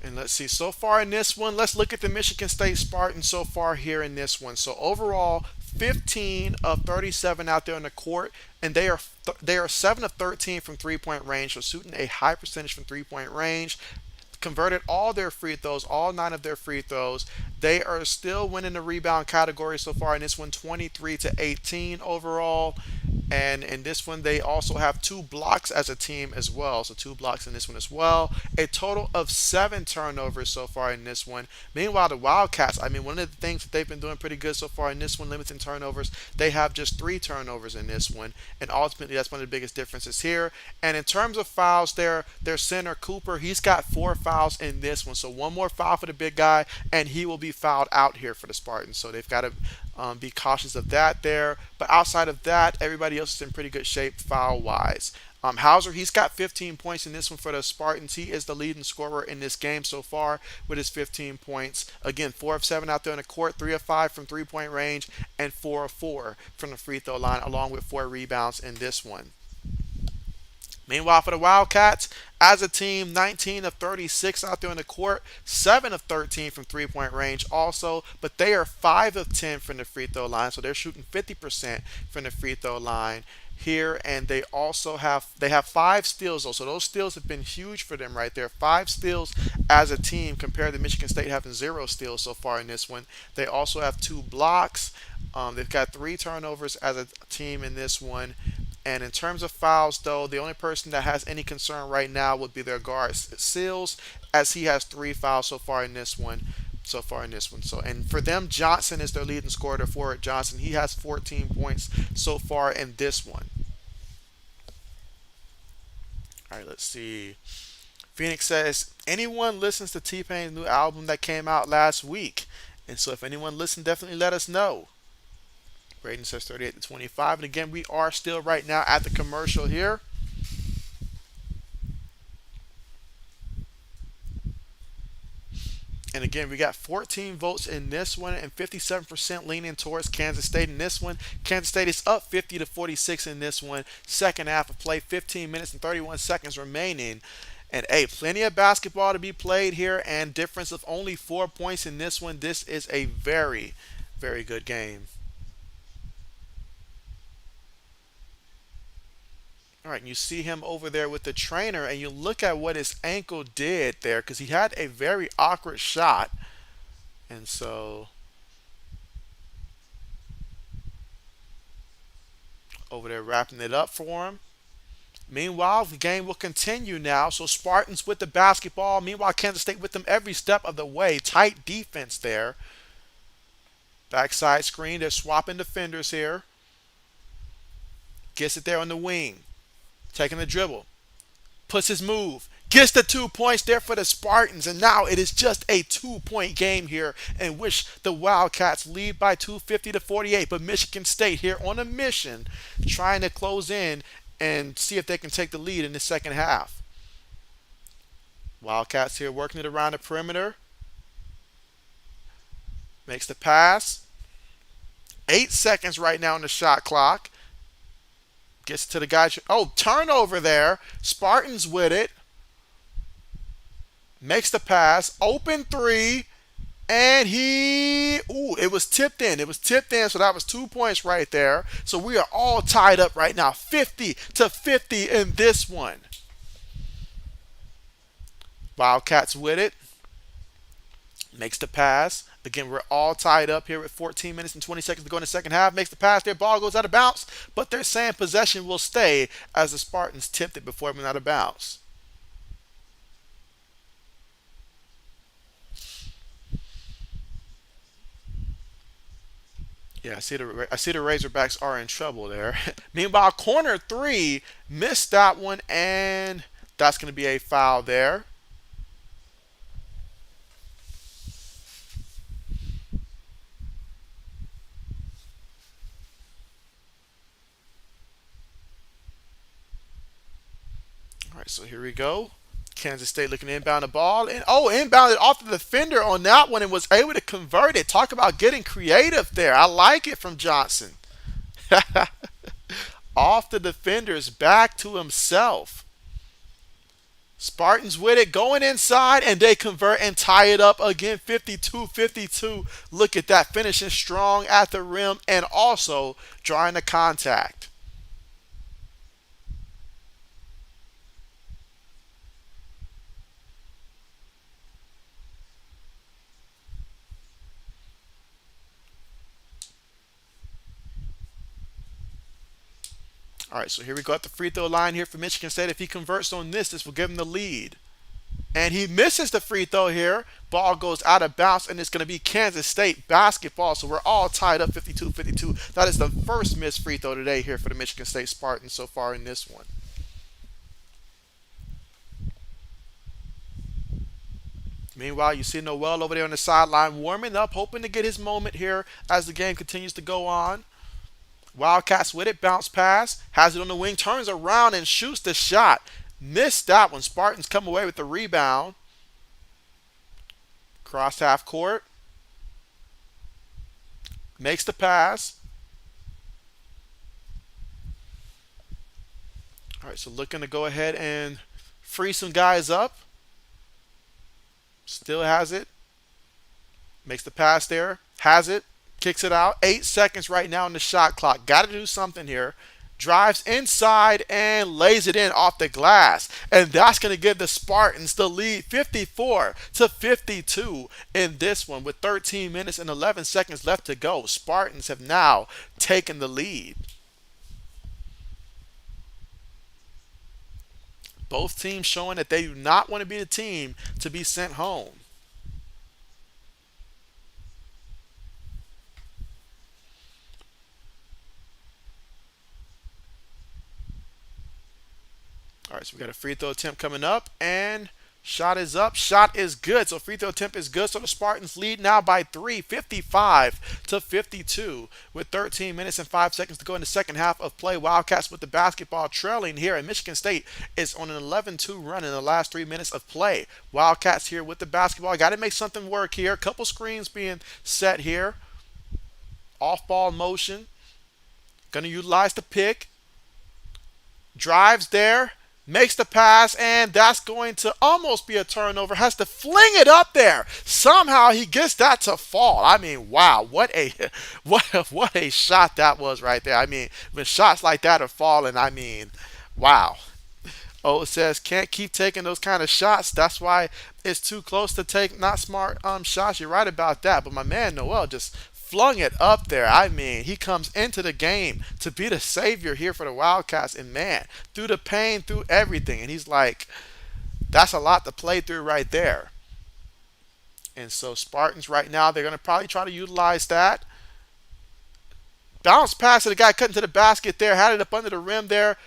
And let's see, so far in this one, let's look at the Michigan State Spartans so far here in this one. So overall, 15 of 37 out there on the court, and they are 7 of 13 from three-point range, so shooting a high percentage from three-point range. Converted all their free throws, all 9 of their free throws. They are still winning the rebound category so far in this one, 23 to 18 overall. And in this one, they also have 2 blocks as a team as well. So 2 blocks in this one as well. A total of 7 turnovers so far in this one. Meanwhile, the Wildcats, I mean, one of the things that they've been doing pretty good so far in this one, limiting turnovers, they have just 3 turnovers in this one. And ultimately, that's one of the biggest differences here. And in terms of fouls, their center, Cooper, he's got 4 fouls in this one. So 1 more foul for the big guy, and he will be fouled out here for the Spartans. So they've got to be cautious of that there. But outside of that, everybody else is in pretty good shape foul-wise. Hauser, he's got 15 points in this one for the Spartans. He is the leading scorer in this game so far with his 15 points. Again, 4 of 7 out there on the court, 3 of 5 from three-point range, and 4 of 4 from the free throw line, along with 4 rebounds in this one. Meanwhile, for the Wildcats, as a team, 19 of 36 out there on the court, 7 of 13 from three-point range also, but they are 5 of 10 from the free throw line, so they're shooting 50% from the free throw line here, and they also have 5 steals though, so those steals have been huge for them right there. 5 steals as a team compared to Michigan State having 0 steals so far in this one. They also have 2 blocks. They've got 3 turnovers as a team in this one. And in terms of fouls, though, the only person that has any concern right now would be their guard, Seals, as he has 3 fouls so far in this one. So, and for them, Johnson is their leading scorer, their forward Johnson. He has 14 points so far in this one. All right, let's see. Phoenix says, anyone listens to T-Pain's new album that came out last week? And so if anyone listened, definitely let us know. Braden says 38 to 25. And again, we are still right now at the commercial here. And again, we got 14 votes in this one and 57% leaning towards Kansas State in this one. Kansas State is up 50 to 46 in this one. Second half of play, 15 minutes and 31 seconds remaining. And plenty of basketball to be played here, and difference of only 4 points in this one. This is a very, very good game. All right, and you see him over there with the trainer, and you look at what his ankle did there, because he had a very awkward shot. And so over there wrapping it up for him. Meanwhile, the game will continue now. So Spartans with the basketball. Meanwhile, Kansas State with them every step of the way. Tight defense there. Backside screen. They're swapping defenders here. Gets it there on the wing. Taking the dribble. Puts his move. Gets the 2 points there for the Spartans. And now it is just a 2-point game here, in which the Wildcats lead by 250 to 48. But Michigan State here on a mission, trying to close in and see if they can take the lead in the second half. Wildcats here working it around the perimeter. Makes the pass. 8 seconds right now on the shot clock. Gets to the guy. Oh, turnover there. Spartans with it. Makes the pass. Open three. And it was tipped in. It was tipped in, so that was 2 points right there. So we are all tied up right now, 50-50 in this one. Wildcats with it. Makes the pass. Again, we're all tied up here with 14 minutes and 20 seconds to go in the second half. Makes the pass. Their ball goes out of bounds, but they're saying possession will stay as the Spartans tipped it before it went out of bounds. Yeah, I see the Razorbacks are in trouble there. Meanwhile, corner three missed that one, and that's going to be a foul there. All right, so here we go. Kansas State looking to inbound the ball, and inbounded off the defender on that one and was able to convert it. Talk about getting creative there. I like it from Johnson. Off the defender's back to himself. Spartans with it, going inside, and they convert and tie it up again, 52-52. Look at that, finishing strong at the rim and also drawing the contact. All right, so here we go at the free throw line here for Michigan State. If he converts on this will give him the lead. And he misses the free throw here. Ball goes out of bounds, and it's going to be Kansas State basketball. So we're all tied up 52-52. That is the first missed free throw today here for the Michigan State Spartans so far in this one. Meanwhile, you see Noel over there on the sideline warming up, hoping to get his moment here as the game continues to go on. Wildcats with it, bounce pass, has it on the wing, turns around and shoots the shot. Missed that one. Spartans come away with the rebound. Cross half court. Makes the pass. All right, so looking to go ahead and free some guys up. Still has it. Makes the pass there. Has it. Kicks it out. 8 seconds right now on the shot clock. Got to do something here. Drives inside and lays it in off the glass. And that's going to give the Spartans the lead 54-52 in this one with 13 minutes and 11 seconds left to go. Spartans have now taken the lead. Both teams showing that they do not want to be the team to be sent home. All right, so we got a free throw attempt coming up, and shot is up. Shot is good. So free throw attempt is good. So the Spartans lead now by 3, 55-52, with 13 minutes and 5 seconds to go in the second half of play. Wildcats with the basketball trailing here, and Michigan State is on an 11-2 run in the last 3 minutes of play. Wildcats here with the basketball. Got to make something work here. A couple screens being set here. Off ball motion. Going to utilize the pick. Drives there. Makes the pass, and that's going to almost be a turnover. Has to fling it up there. Somehow he gets that to fall. I mean, wow, what a what a shot that was right there. I mean, when shots like that are falling, I mean, wow. Oh, it says can't keep taking those kind of shots. That's why it's too close to take not smart shots. You're right about that. But my man Noel just flung it up there. I mean, he comes into the game to be the savior here for the Wildcats, and man, through the pain, through everything, and he's like, that's a lot to play through right there. And so Spartans right now, they're going to probably try to utilize that. Bounce pass to the guy cutting to the basket there, had it up under the rim there,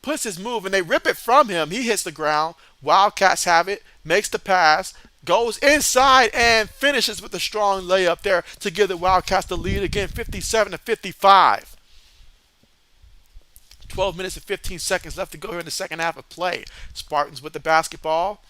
puts his move, and they rip it from him. He hits the ground. Wildcats have it, makes the pass, goes inside and finishes with a strong layup there to give the Wildcats the lead again, 57-55. 12 minutes and 15 seconds left to go here in the second half of play. Spartans with the basketball.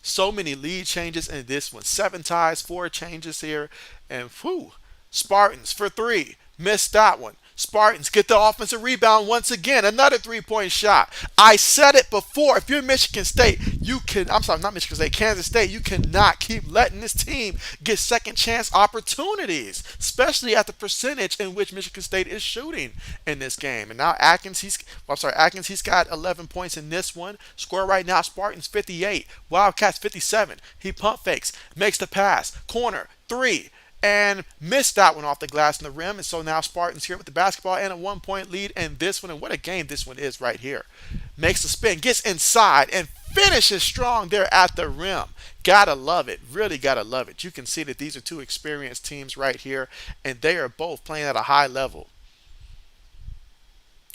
So many lead changes in this one. 7 ties, 4 changes here. And whew, Spartans for 3. Missed that one. Spartans get the offensive rebound once again. Another 3-point shot. I said it before. If you're Michigan State, you can, I'm sorry, not Michigan State, Kansas State, you cannot keep letting this team get second chance opportunities, especially at the percentage in which Michigan State is shooting in this game. And now Atkins, he's got 11 points in this one. Score right now, Spartans 58, Wildcats 57. He pump fakes, makes the pass, corner, 3, and missed that one off the glass in the rim. And so now Spartans here with the basketball and a 1-point lead in this one. And what a game this one is right here. Makes a spin, gets inside, and finishes strong there at the rim. Gotta love it. Really gotta love it. You can see that these are two experienced teams right here, and they are both playing at a high level.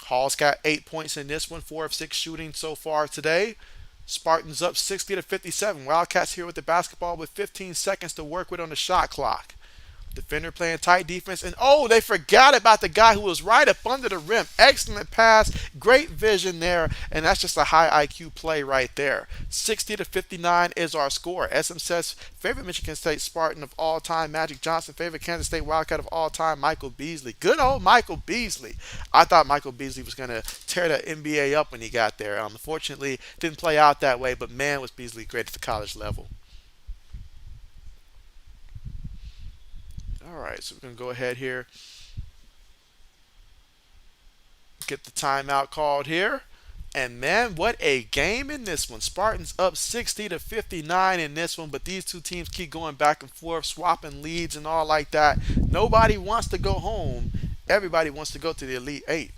Hall's got 8 points in this one, 4 of 6 shooting so far today. Spartans up 60 to 57. Wildcats here with the basketball with 15 seconds to work with on the shot clock. Defender playing tight defense. And oh, they forgot about the guy who was right up under the rim. Excellent pass. Great vision there. And that's just a high IQ play right there. 60 to 59 is our score. SM says favorite Michigan State Spartan of all time, Magic Johnson. Favorite Kansas State Wildcat of all time, Michael Beasley. Good old Michael Beasley. I thought Michael Beasley was going to tear the NBA up when he got there. Unfortunately, didn't play out that way. But man, was Beasley great at the college level. All right, so we're going to go ahead here, get the timeout called here. And man, what a game in this one. Spartans up 60 to 59 in this one, but these two teams keep going back and forth, swapping leads and all like that. Nobody wants to go home. Everybody wants to go to the Elite Eight.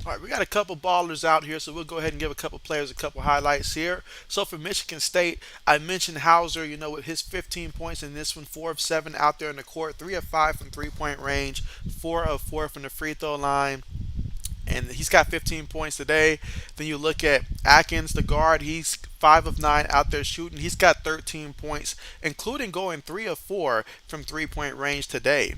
All right, we got a couple ballers out here, so we'll go ahead and give a couple players a couple highlights here. So for Michigan State, I mentioned Hauser, with his 15 points in this one, 4 of 7 out there in the court, 3 of 5 from three-point range, 4 of 4 from the free throw line. And he's got 15 points today. Then you look at Atkins, the guard. He's 5 of 9 out there shooting. He's got 13 points, including going 3 of 4 from three-point range today.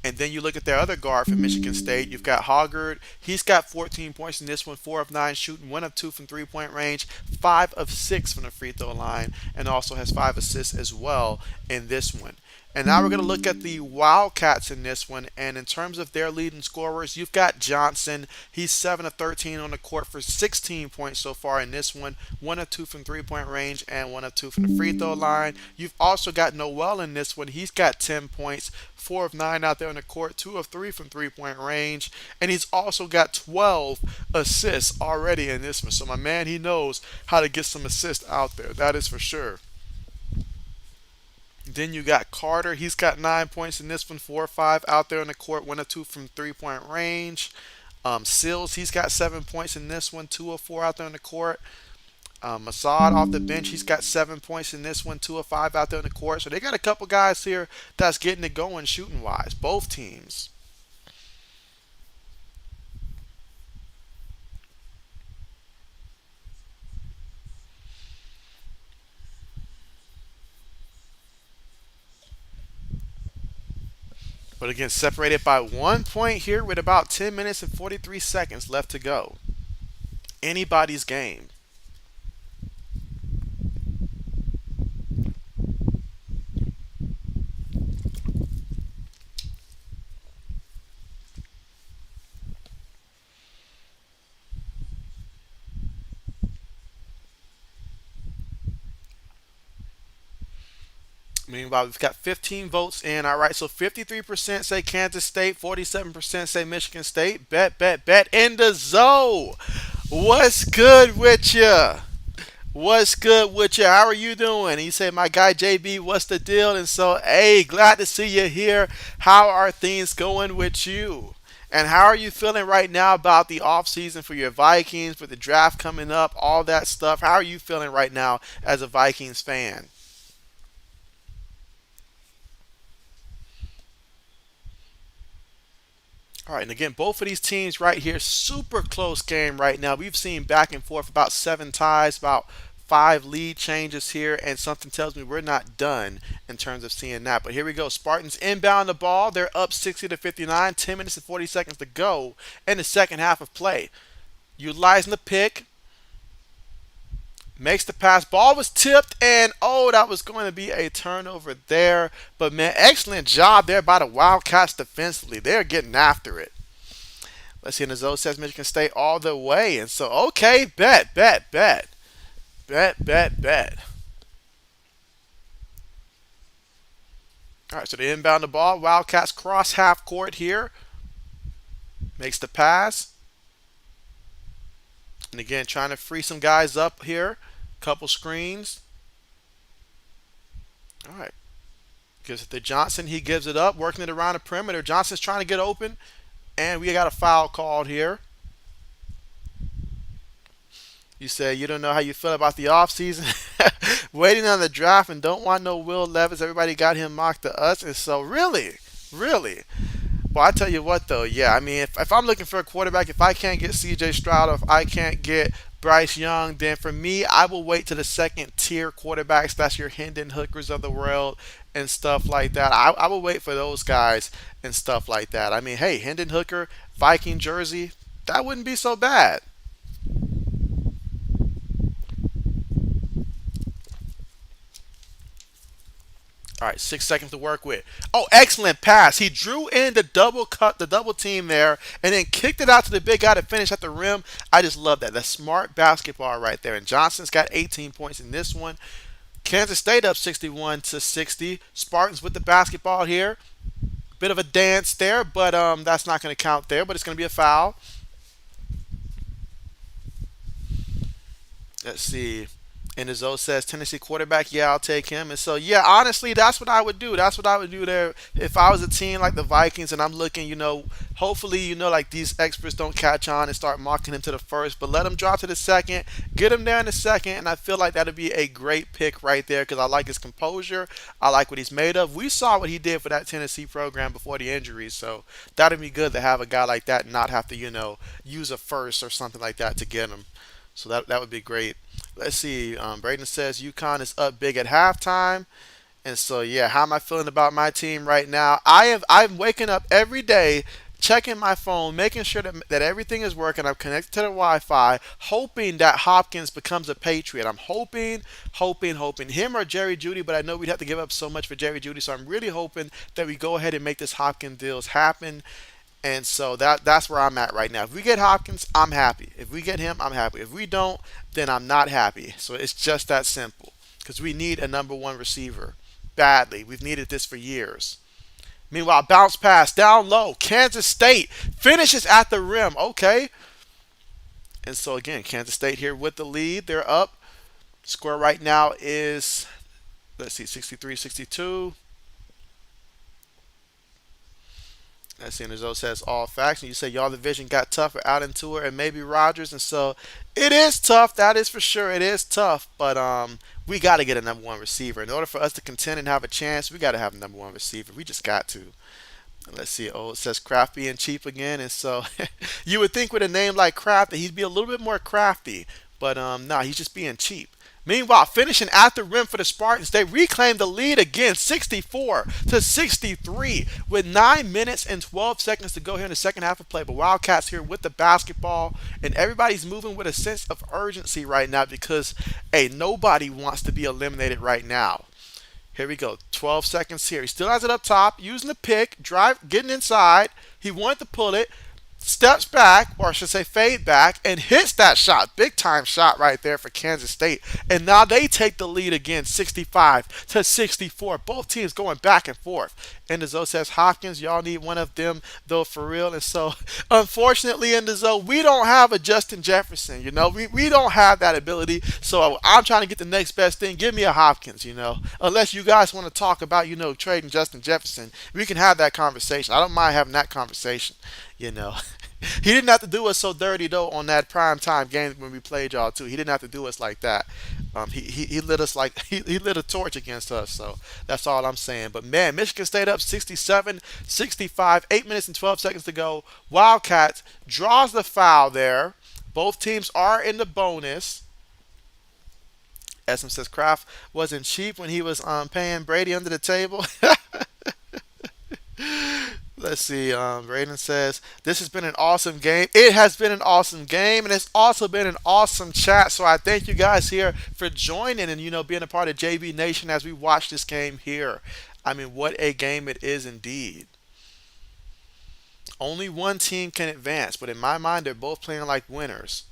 And then you look at their other guard from Michigan State. You've got Hoggard. He's got 14 points in this one, 4 of 9 shooting, 1 of 2 from three-point range, 5 of 6 from the free throw line, and also has 5 assists as well in this one. And now we're going to look at the Wildcats in this one. And in terms of their leading scorers, you've got Johnson. He's 7 of 13 on the court for 16 points so far in this one. 1 of 2 from three-point range and 1 of 2 from the free throw line. You've also got Noel in this one. He's got 10 points, 4 of 9 out there on the court, 2 of 3 from three-point range. And he's also got 12 assists already in this one. So my man, he knows how to get some assists out there. That is for sure. Then you got Carter. He's got 9 points in this one, 4 or 5 out there on the court, 1 or 2 from three-point range. Sills, he's got 7 points in this one, 2 or 4 out there on the court. Masad off the bench, he's got 7 points in this one, 2 or 5 out there on the court. So they got a couple guys here that's getting it going shooting-wise, both teams. But again, separated by 1 point here with about 10 minutes and 43 seconds left to go. Anybody's game. Meanwhile, we've got 15 votes in. All right, so 53% say Kansas State, 47% say Michigan State. Bet in the zone. What's good with you? What's good with you? How are you doing? And you say, my guy JB, what's the deal? And so, hey, glad to see you here. How are things going with you? And how are you feeling right now about the offseason for your Vikings, for the draft coming up, all that stuff? How are you feeling right now as a Vikings fan? All right, and again, both of these teams right here, super close game right now. We've seen back and forth about 7 ties, about 5 lead changes here, and something tells me we're not done in terms of seeing that. But here we go. Spartans inbound the ball. They're up 60 to 59. 10 minutes and 40 seconds to go in the second half of play. Utilizing the pick. Makes the pass. Ball was tipped, and oh, that was going to be a turnover there. But man, excellent job there by the Wildcats defensively. They're getting after it. Let's see, and the zone says Michigan State all the way. And so, okay, bet. All right, so they inbound the ball. Wildcats cross half court here. Makes the pass. And again, trying to free some guys up here. Couple screens. All right. Gives it to Johnson. He gives it up, working it around the perimeter. Johnson's trying to get open. And we got a foul called here. You say you don't know how you feel about the offseason. Waiting on the draft and don't want no Will Levis. Everybody got him mocked to us. And so really. Well, I tell you what, though, yeah, I mean, if I'm looking for a quarterback, if I can't get C.J. Stroud, or if I can't get Bryce Young, then for me, I will wait to the second tier quarterbacks. That's your Hendon Hookers of the world and stuff like that. I will wait for those guys and stuff like that. I mean, hey, Hendon Hooker, Viking jersey, that wouldn't be so bad. All right, 6 seconds to work with. Oh, excellent pass. He drew in the double cut, the double team there, and then kicked it out to the big guy to finish at the rim. I just love that. That's smart basketball right there. And Johnson's got 18 points in this one. Kansas State up 61 to 60. Spartans with the basketball here. Bit of a dance there, but that's not going to count there, but it's going to be a foul. Let's see. And the Zoe says Tennessee quarterback, yeah, I'll take him. And so, yeah, honestly, that's what I would do. That's what I would do there if I was a team like the Vikings and I'm looking, hopefully, like these experts don't catch on and start mocking him to the first, but let him drop to the second, get him there in the second, and I feel like that would be a great pick right there because I like his composure. I like what he's made of. We saw what he did for that Tennessee program before the injuries, so that would be good to have a guy like that and not have to, use a first or something like that to get him. So that would be great. Let's see. Braden says UConn is up big at halftime. And so, yeah, how am I feeling about my team right now? I'm waking up every day, checking my phone, making sure that everything is working. I'm connected to the Wi-Fi, hoping that Hopkins becomes a Patriot. I'm hoping him or Jerry Jeudy, but I know we'd have to give up so much for Jerry Jeudy. So I'm really hoping that we go ahead and make this Hopkins deals happen. And so that's where I'm at right now. If we get Hopkins, I'm happy. If we get him, I'm happy. If we don't, then I'm not happy. So it's just that simple. Because we need a number one receiver badly. We've needed this for years. Meanwhile, bounce pass down low. Kansas State finishes at the rim. Okay. And so again, Kansas State here with the lead. They're up. Score right now is, let's see, 63-62. Let's see, and Rizzo says all facts. And you say y'all division got tougher out into it, and maybe Rodgers. And so it is tough. That is for sure. It is tough. But we got to get a number one receiver. In order for us to contend and have a chance, we got to have a number one receiver. We just got to. Let's see. Oh, it says Kraft being cheap again. And so you would think with a name like Kraft that he'd be a little bit more crafty. But no, he's just being cheap. Meanwhile, finishing at the rim for the Spartans, they reclaim the lead again, 64-63, with 9 minutes and 12 seconds to go here in the second half of play. But Wildcats here with the basketball, and everybody's moving with a sense of urgency right now because, hey, nobody wants to be eliminated right now. Here we go, 12 seconds here. He still has it up top, using the pick, drive, getting inside. He wanted to pull it. Steps back, or I should say fade back, and hits that shot. Big time shot right there for Kansas State. And now they take the lead again, 65-64. Both teams going back and forth. And the Zoe says, Hopkins, y'all need one of them, though, for real. And so, unfortunately, in the Zoe, we don't have a Justin Jefferson, We don't have that ability. So I'm trying to get the next best thing. Give me a Hopkins, Unless you guys want to talk about, trading Justin Jefferson. We can have that conversation. I don't mind having that conversation. He didn't have to do us so dirty though on that prime time game when we played y'all too. He didn't have to do us like that. He lit us like he lit a torch against us. So that's all I'm saying. But man, Michigan State up 67-65. 8 minutes and 12 seconds to go. Wildcats draws the foul there. Both teams are in the bonus. SM says Kraft wasn't cheap when he was paying Brady under the table. Let's see. Raiden says this has been an awesome game. It has been an awesome game, and it's also been an awesome chat. So I thank you guys here for joining and being a part of JB Nation as we watch this game here. I mean, what a game it is indeed. Only one team can advance, but in my mind, they're both playing like winners.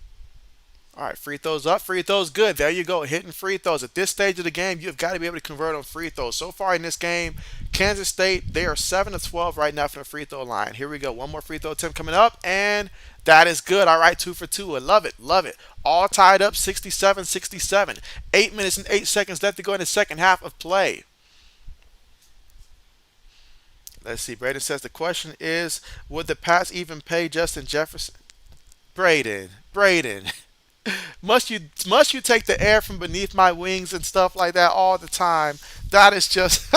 All right, free throws up, free throws good. There you go, hitting free throws. At this stage of the game, you've got to be able to convert on free throws. So far in this game, Kansas State, they are 7 of 12 right now from the free throw line. Here we go, one more free throw attempt coming up, and that is good. All right, 2 for 2. I love it, love it. All tied up, 67-67. 8 minutes and 8 seconds left to go in the second half of play. Let's see. Braden says the question is, would the Pats even pay Justin Jefferson? Braden. Must you take the air from beneath my wings and stuff like that all the time? That is just.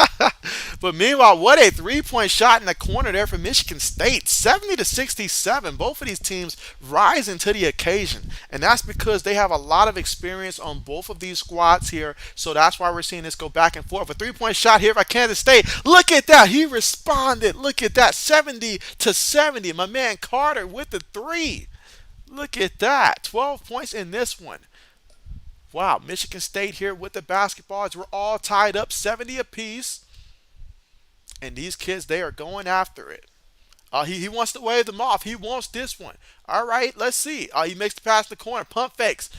But meanwhile, what a 3-point shot in the corner there for Michigan State, 70-67. Both of these teams rising to the occasion, and that's because they have a lot of experience on both of these squads here. So that's why we're seeing this go back and forth. A 3-point shot here by Kansas State. Look at that, he responded. Look at that, 70-70. My man Carter with the three. Look at that. 12 points in this one. Wow. Michigan State here with the basketballs. We're all tied up 70 apiece. And these kids, they are going after it. He wants to wave them off. He wants this one. All right, let's see. He makes the pass to the corner. Pump fakes.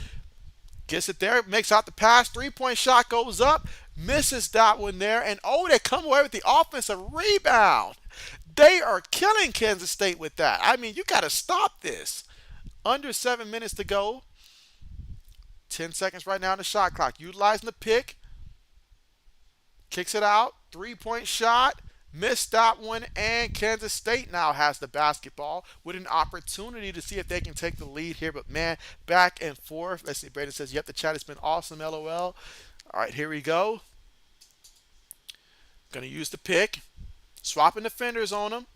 Gets it there. Makes out the pass. 3-point shot goes up. Misses that one there. And they come away with the offensive rebound. They are killing Kansas State with that. I mean, you got to stop this. Under 7 minutes to go. 10 seconds right now on the shot clock. Utilizing the pick. Kicks it out. 3-point shot. Missed that one. And Kansas State now has the basketball with an opportunity to see if they can take the lead here. But, man, back and forth. Let's see. Braden says, yep, the chat has been awesome, LOL. All right, here we go. Going to use the pick. Swapping defenders on him.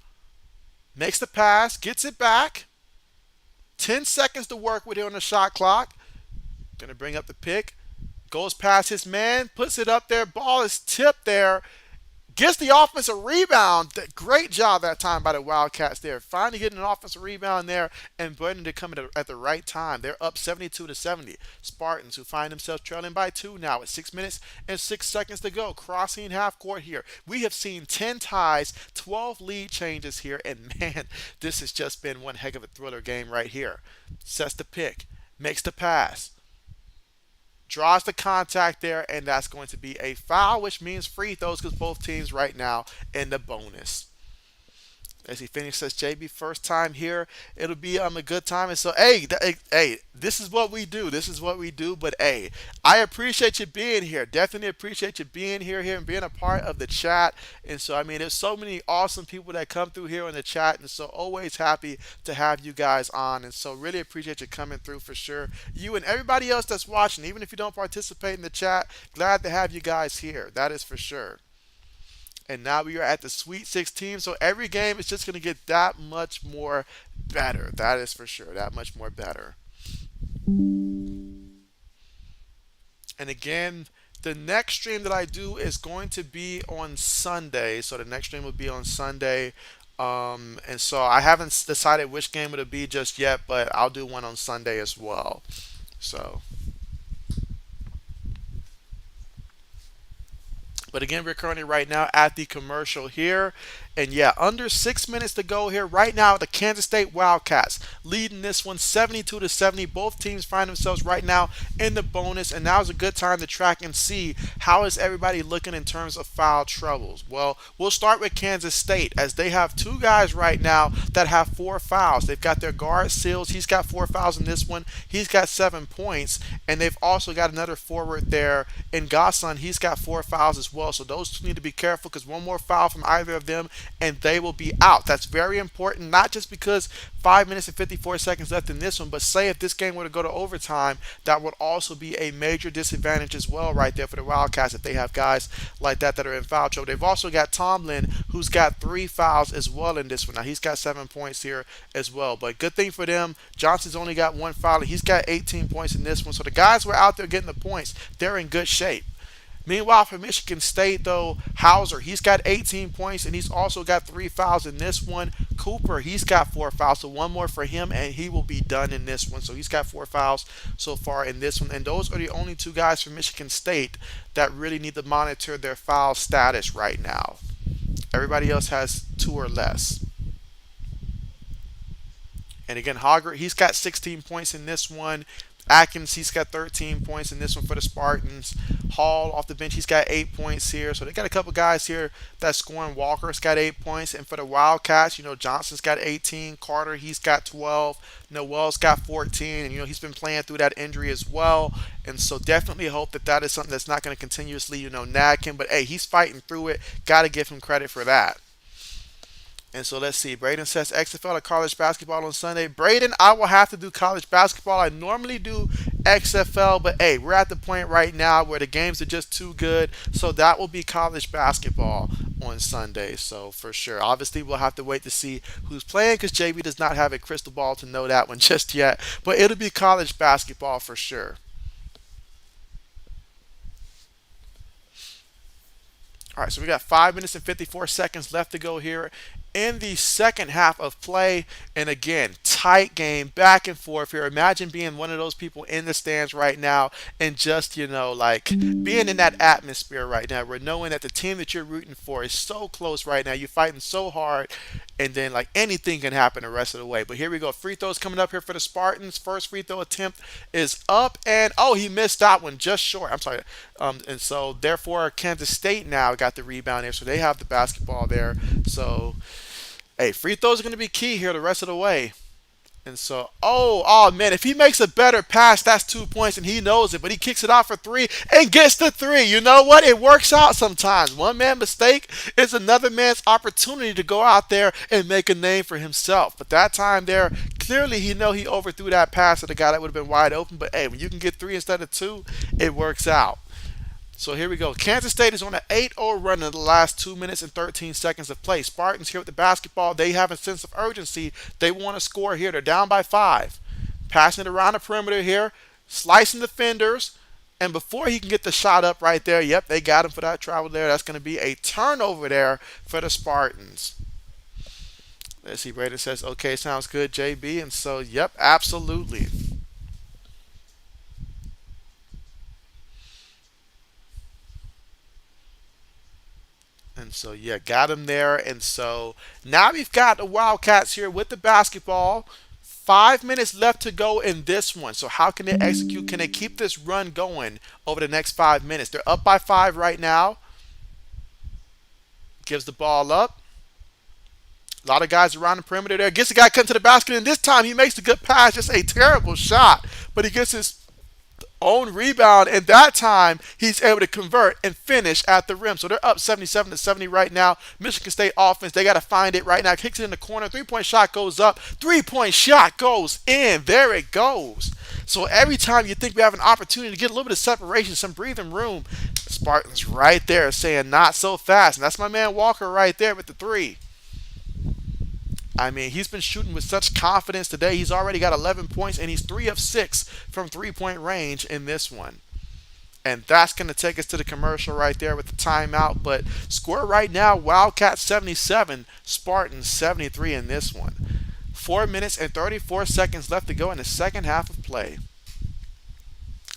Makes the pass. Gets it back. 10 seconds to work with here on the shot clock. Going to bring up the pick. Goes past his man. Puts it up there. Ball is tipped there. Gets the offensive rebound. Great job that time by the Wildcats there. Finally getting an offensive rebound there. And Brendan to come at the right time. They're up 72-70. Spartans who find themselves trailing by 2 now with 6 minutes and 6 seconds to go. Crossing half court here. We have seen 10 ties, 12 lead changes here. And man, this has just been one heck of a thriller game right here. Sets the pick. Makes the pass. Draws the contact there, and that's going to be a foul, which means free throws because both teams right now in the bonus. As he finishes JB first time here, it'll be a good time. And so, hey, this is what we do. This is what we do. But hey, I appreciate you being here. Definitely appreciate you being here and being a part of the chat. And so, I mean, there's so many awesome people that come through here in the chat, and so always happy to have you guys on. And so, really appreciate you coming through for sure. You and everybody else that's watching, even if you don't participate in the chat, glad to have you guys here. That is for sure. And now we are at the Sweet 16, so every game is just going to get that much more better. That is for sure, that much more better. And again, the next stream that I do is going to be on Sunday. So the next stream will be on Sunday. And so I haven't decided which game it'll be just yet, but I'll do one on Sunday as well. So. But again, we're currently right now at the commercial here. And yeah, under 6 minutes to go here. Right now, the Kansas State Wildcats leading this one 72-70. Both teams find themselves right now in the bonus. And now is a good time to track and see how is everybody looking in terms of foul troubles. Well, we'll start with Kansas State as they have 2 guys right now that have 4 fouls. They've got their guard Seals. He's got 4 fouls in this one. He's got 7 points. And they've also got another forward there in Gosson. He's got 4 fouls as well. So those two need to be careful because one more foul from either of them and they will be out. That's very important, not just because 5 minutes and 54 seconds left in this one, but say if this game were to go to overtime, that would also be a major disadvantage as well right there for the Wildcats if they have guys like that are in foul trouble. They've also got Tomlin, who's got 3 fouls as well in this one. Now he's got 7 points here as well, but good thing for them, Johnson's only got 1 foul and he's got 18 points in this one. So the guys who are out there getting the points, they're in good shape. Meanwhile, for Michigan State, though, Hauser, he's got 18 points, and he's also got 3 fouls in this one. Cooper, he's got 4 fouls, so one more for him, and he will be done in this one. So he's got 4 fouls so far in this one. And those are the only 2 guys from Michigan State that really need to monitor their foul status right now. Everybody else has 2 or less. And again, Hoggart, he's got 16 points in this one. Atkins, he's got 13 points in this one for the Spartans. Hall off the bench, he's got 8 points here. So they got a couple guys here that's scoring. Walker's got 8 points. And for the Wildcats, Johnson's got 18. Carter, he's got 12. Noel's got 14. And, he's been playing through that injury as well. And so definitely hope that is something that's not going to continuously, nag him. But, hey, he's fighting through it. Got to give him credit for that. And so let's see. Braden says XFL or college basketball on Sunday. Braden, I will have to do college basketball. I normally do XFL, but hey, we're at the point right now where the games are just too good. So that will be college basketball on Sunday. So for sure. Obviously, we'll have to wait to see who's playing because JB does not have a crystal ball to know that one just yet. But it'll be college basketball for sure. All right, so we got 5 minutes and 54 seconds left to go here in the second half of play. And again, tight game, back and forth here. Imagine being one of those people in the stands right now and just, like being in that atmosphere right now where knowing that the team that you're rooting for is so close right now. You're fighting so hard, and then like anything can happen the rest of the way. But here we go. Free throws coming up here for the Spartans. First free throw attempt is up, and oh, he missed that one just short. I'm sorry. And so therefore Kansas State now got the rebound there, so they have the basketball there. So hey, free throws are going to be key here the rest of the way. And so, oh man, if he makes a better pass, that's 2 points, and he knows it. But he kicks it out for 3 and gets the 3. You know what? It works out sometimes. One man's mistake is another man's opportunity to go out there and make a name for himself. But that time there, clearly he overthrew that pass to the guy that would have been wide open. But hey, when you can get 3 instead of 2, it works out. So here we go. Kansas State is on an 8-0 run in the last 2 minutes and 13 seconds of play. Spartans here with the basketball. They have a sense of urgency. They want to score here. They're down by 5. Passing it around the perimeter here. Slicing defenders. And before he can get the shot up right there, yep, they got him for that travel there. That's going to be a turnover there for the Spartans. Let's see. Braden says, okay, sounds good, JB. And so, yep, absolutely. And so, yeah, got him there. And so now we've got the Wildcats here with the basketball. 5 minutes left to go in this one. So how can they execute? Can they keep this run going over the next 5 minutes? They're up by 5 right now. Gives the ball up. A lot of guys around the perimeter there. Gets the guy cutting to the basket. And this time he makes a good pass. Just a terrible shot. But he gets his own rebound, and that time he's able to convert and finish at the rim. So they're up 77-70 right now. Michigan State offense, they got to find it right now. Kicks it in the corner. 3-point shot goes up. 3-point shot goes in. There it goes. So every time you think we have an opportunity to get a little bit of separation, some breathing room, Spartans right there saying not so fast. And that's my man Walker right there with the 3. I mean, he's been shooting with such confidence today. He's already got 11 points, and he's 3 of 6 from 3-point range in this one. And that's going to take us to the commercial right there with the timeout. But score right now, Wildcats 77, Spartans 73 in this one. 4 minutes and 34 seconds left to go in the second half of play.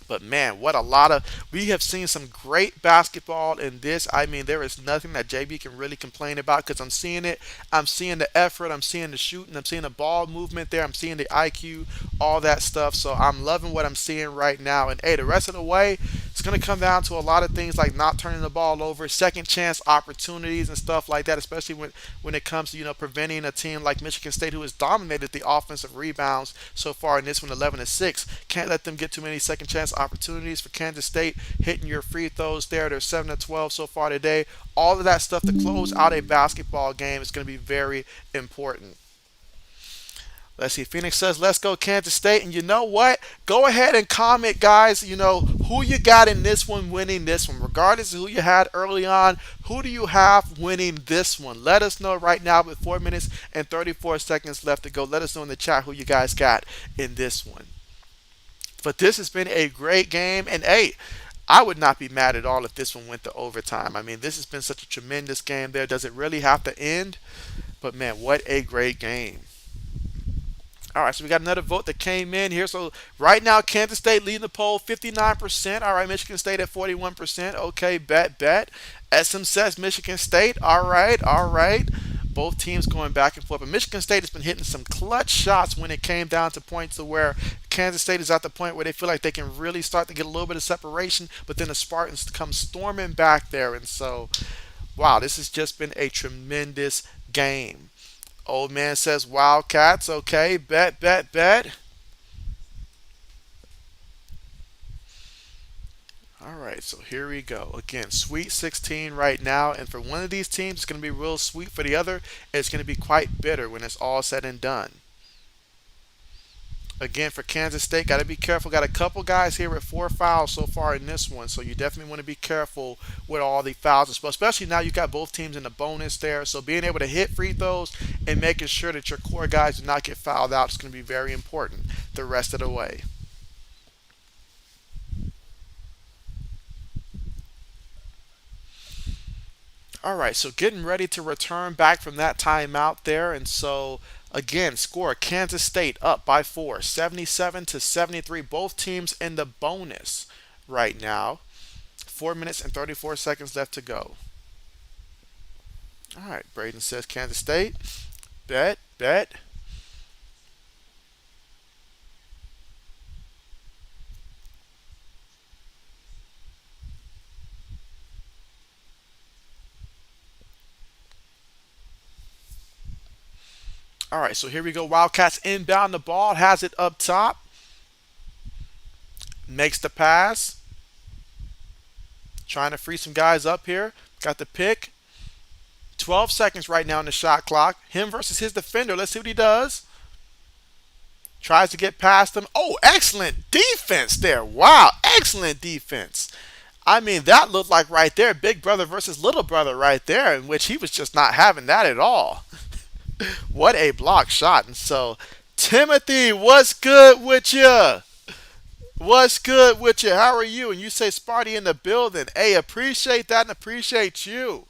But man, what a lot of, we have seen some great basketball in this. I mean, there is nothing that JB can really complain about because I'm seeing it. I'm seeing the effort. I'm seeing the shooting. I'm seeing the ball movement there. I'm seeing the IQ, all that stuff. So I'm loving what I'm seeing right now. And hey, the rest of the way, it's going to come down to a lot of things like not turning the ball over, second chance opportunities and stuff like that, especially when it comes to, preventing a team like Michigan State who has dominated the offensive rebounds so far in this one, 11-6. Can't let them get too many second chance opportunities for Kansas State, hitting your free throws there. They're 7 to 12 so far today. All of that stuff to close out a basketball game is going to be very important. Let's see. Phoenix says, let's go Kansas State. And you know what? Go ahead and comment, guys, who you got in this one winning this one. Regardless of who you had early on, who do you have winning this one? Let us know right now with 4 minutes and 34 seconds left to go. Let us know in the chat who you guys got in this one. But this has been a great game. And, hey, I would not be mad at all if this one went to overtime. I mean, this has been such a tremendous game there. Does it really have to end? But, man, what a great game. All right, so we got another vote that came in here. So right now, Kansas State leading the poll, 59%. All right, Michigan State at 41%. Okay, bet. SM says Michigan State. All right. Both teams going back and forth. But Michigan State has been hitting some clutch shots when it came down to points to where Kansas State is at the point where they feel like they can really start to get a little bit of separation. But then the Spartans come storming back there. And so, wow, this has just been a tremendous game. Old man says Wildcats. Okay, bet. All right, so here we go. Again, Sweet 16 right now. And for one of these teams, it's going to be real sweet. For the other, it's going to be quite bitter when it's all said and done. Again, for Kansas State, got to be careful. Got a couple guys here with 4 fouls so far in this one, so you definitely want to be careful with all the fouls, especially now you got both teams in the bonus there. So being able to hit free throws and making sure that your core guys do not get fouled out is going to be very important the rest of the way. All right, so getting ready to return back from that timeout there, and so again, score Kansas State up by 4, 77 to 73. Both teams in the bonus right now. 4 minutes and 34 seconds left to go. All right, Braden says Kansas State. Bet. All right, so here we go. Wildcats inbound the ball, has it up top, makes the pass, trying to free some guys up here. Got the pick. 12 seconds right now on the shot clock. Him versus his defender. Let's see what he does. Tries to get past him. Oh, excellent defense there. Wow, excellent defense. I mean, that looked like right there, big brother versus little brother right there, in which he was just not having that at all. What a block shot. And so, Timothy, what's good with you? What's good with you? How are you? And you say Sparty in the building. Hey, appreciate that and appreciate you.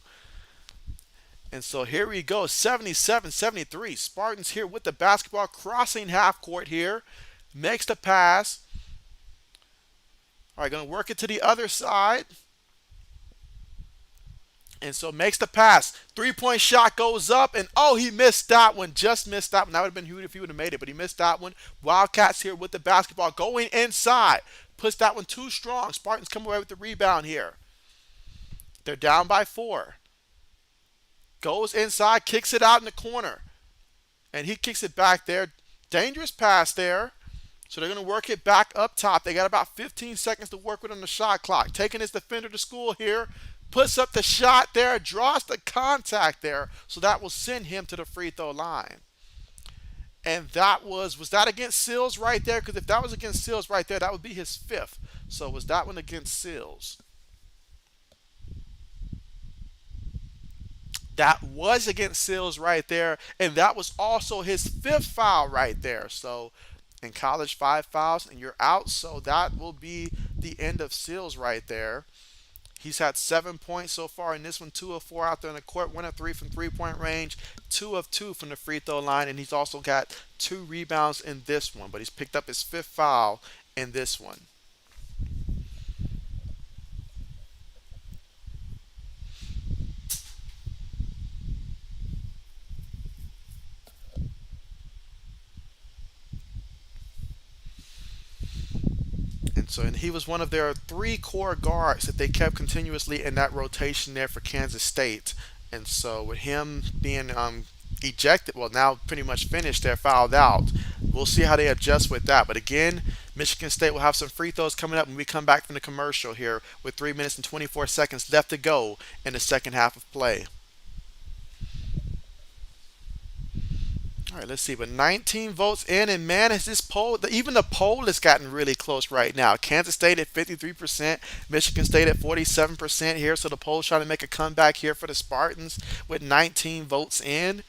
And so here we go, 77-73. Spartans here with the basketball, crossing half court here. Makes the pass. All right, going to work it to the other side. And so makes the pass. 3-point shot goes up, and oh, he missed that one. Just missed that one. That would have been huge if he would have made it, but he missed that one. Wildcats here with the basketball going inside. Puts that one too strong. Spartans come away with the rebound here. They're down by 4. Goes inside, kicks it out in the corner. And he kicks it back there. Dangerous pass there. So they're going to work it back up top. They got about 15 seconds to work with on the shot clock. Taking his defender to school here. Puts up the shot there, draws the contact there, so that will send him to the free throw line. And that was that against Sills right there? Because if that was against Sills right there, that would be his 5th. So was that one against Sills? That was against Sills right there, and that was also his 5th foul right there. So in college, 5 fouls, and you're out. So that will be the end of Sills right there. He's had 7 points so far in this one, 2 of 4 out there in the court, 1 of 3 from 3-point range, 2 of 2 from the free throw line, and he's also got 2 rebounds in this one, but he's picked up his 5th foul in this one. And he was one of their 3 core guards that they kept continuously in that rotation there for Kansas State. And so with him being ejected, well, now pretty much finished there, fouled out. We'll see how they adjust with that. But again, Michigan State will have some free throws coming up when we come back from the commercial here with 3 minutes and 24 seconds left to go in the second half of play. All right, let's see. But 19 votes in, and man, is this poll, even the poll has gotten really close right now. Kansas State at 53%, Michigan State at 47% here. So the poll's trying to make a comeback here for the Spartans with 19 votes in.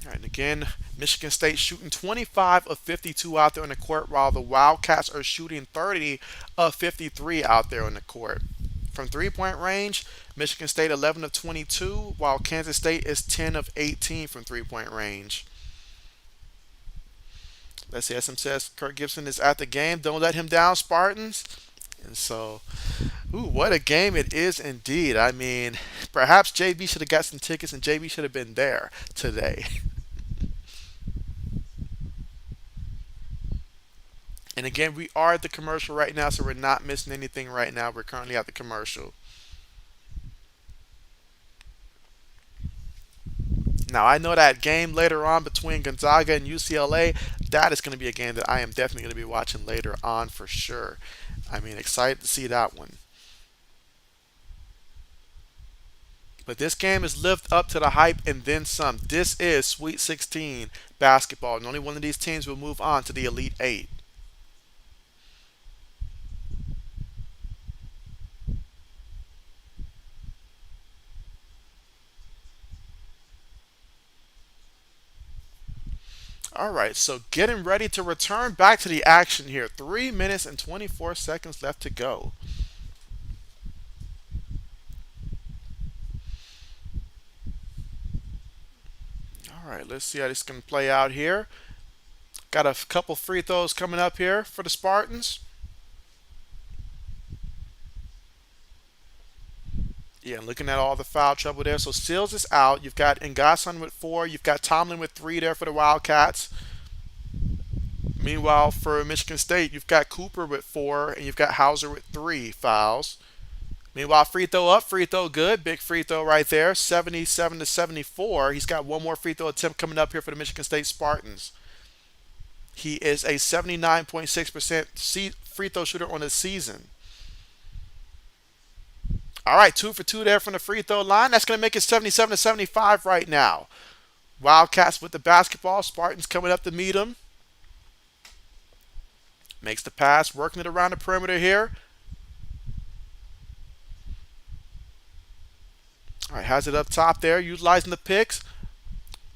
All right, and again, Michigan State shooting 25 of 52 out there on the court, while the Wildcats are shooting 30 of 53 out there on the court. From 3-point range, Michigan State 11 of 22, while Kansas State is 10 of 18 from 3-point range. Let's see, SM says Kirk Gibson is at the game. Don't let him down, Spartans. And so, ooh, what a game it is indeed. I mean, perhaps JB should have got some tickets and JB should have been there today. And again, we are at the commercial right now, so we're not missing anything right now. We're currently at the commercial. Now, I know that game later on between Gonzaga and UCLA, that is going to be a game that I am definitely going to be watching later on for sure. I mean, excited to see that one. But this game is lived up to the hype and then some. This is Sweet 16 basketball, and only one of these teams will move on to the Elite Eight. All right, so getting ready to return back to the action here. 3 minutes and 24 seconds left to go. All right, let's see how this can play out here. Got a couple free throws coming up here for the Spartans. Yeah, looking at all the foul trouble there. So Seals is out. You've got Ngason with 4. You've got Tomlin with 3 there for the Wildcats. Meanwhile, for Michigan State, you've got Cooper with 4, and you've got Hauser with 3 fouls. Meanwhile, free throw up, free throw good. Big free throw right there, 77 to 74. He's got one more free throw attempt coming up here for the Michigan State Spartans. He is a 79.6% free throw shooter on the season. All right, 2 for 2 there from the free throw line. That's going to make it 77 to 75 right now. Wildcats with the basketball. Spartans coming up to meet them. Makes the pass, working it around the perimeter here. All right, has it up top there, utilizing the picks.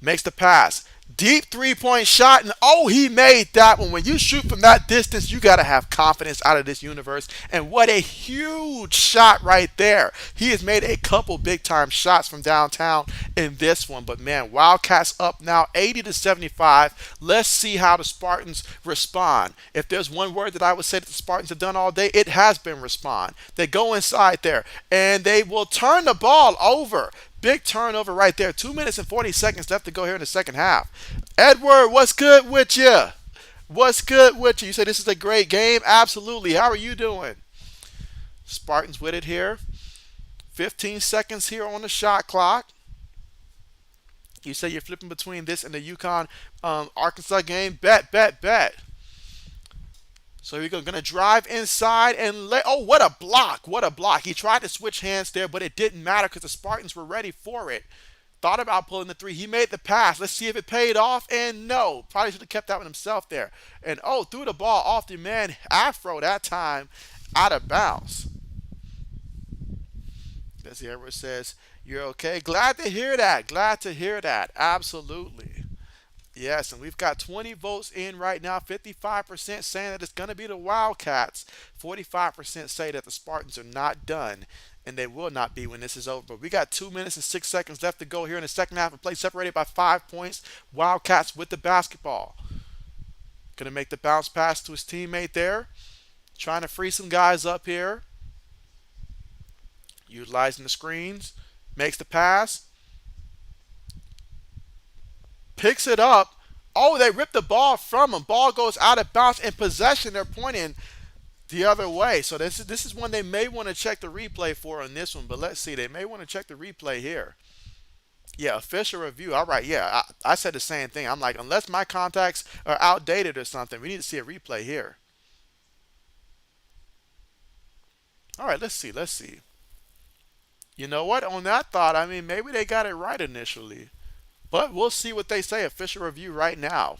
Makes the pass. Deep three-point shot, and oh, he made that one. When you shoot from that distance, you got to have confidence out of this universe. And what a huge shot right there. He has made a couple big-time shots from downtown in this one. But, man, Wildcats up now 80 to 75. Let's see how the Spartans respond. If there's one word that I would say that the Spartans have done all day, it has been respond. They go inside there, and they will turn the ball over. Big turnover right there. 2 minutes and 40 seconds left to go here in the second half. Edward, what's good with you? What's good with you? You say this is a great game? Absolutely. How are you doing? Spartans with it here. 15 seconds here on the shot clock. You say you're flipping between this and the UConn Arkansas game. Bet, bet, bet. So we're going to drive inside and oh, what a block. What a block. He tried to switch hands there, but it didn't matter because the Spartans were ready for it. Thought about pulling the 3. He made the pass. Let's see if it paid off. And no. Probably should have kept that one himself there. And oh, threw the ball off the man Afro that time out of bounds. As the Edward says, you're okay. Glad to hear that. Glad to hear that. Absolutely. Yes, and we've got 20 votes in right now. 55% saying that it's going to be the Wildcats. 45% say that the Spartans are not done, and they will not be when this is over. But we got 2 minutes and 6 seconds left to go here in the second half of play, separated by 5 points. Wildcats with the basketball. Going to make the bounce pass to his teammate there. Trying to free some guys up here. Utilizing the screens. Makes the pass. Picks it up. Oh, they ripped the ball from him. Ball goes out of bounds in possession. They're pointing the other way. So this is one they may want to check the replay for on this one. But let's see. They may want to check the replay here. Yeah, official review. All right, yeah, I said the same thing. I'm like, unless my contacts are outdated or something, we need to see a replay here. All right, let's see. Let's see. You know what? On that thought, I mean, maybe they got it right initially. But we'll see what they say. Official review right now.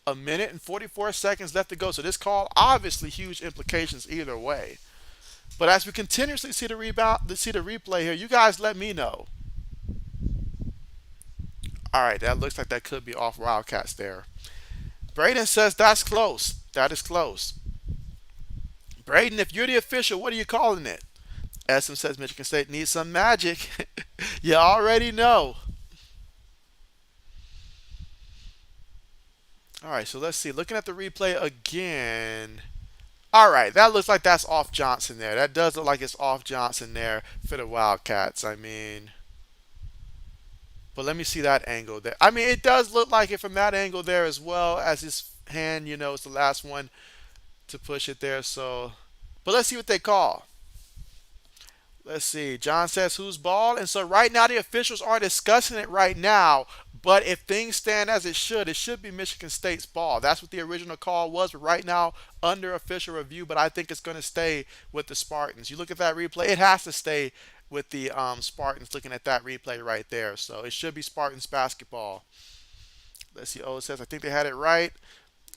A minute and 44 seconds left to go. So this call, obviously huge implications either way. But as we continuously see the rebound, see the replay here, you guys let me know. All right, that looks like that could be off Wildcats there. Braden says that's close. That is close. Braden, if you're the official, what are you calling it? SM says Michigan State needs some magic. You already know. All right, so let's see. Looking at the replay again. All right, that looks like that's off Johnson there. That does look like it's off Johnson there for the Wildcats. I mean, but let me see that angle there. I mean, it does look like it from that angle there as well as his hand, is the last one to push it there. So, but let's see what they call. Let's see. John says whose ball? And so right now the officials are discussing it right now. But if things stand as it should be Michigan State's ball. That's what the original call was. But right now, under official review, but I think it's going to stay with the Spartans. You look at that replay, it has to stay with the Spartans looking at that replay right there. So it should be Spartans basketball. Let's see. Oh, it says I think they had it right.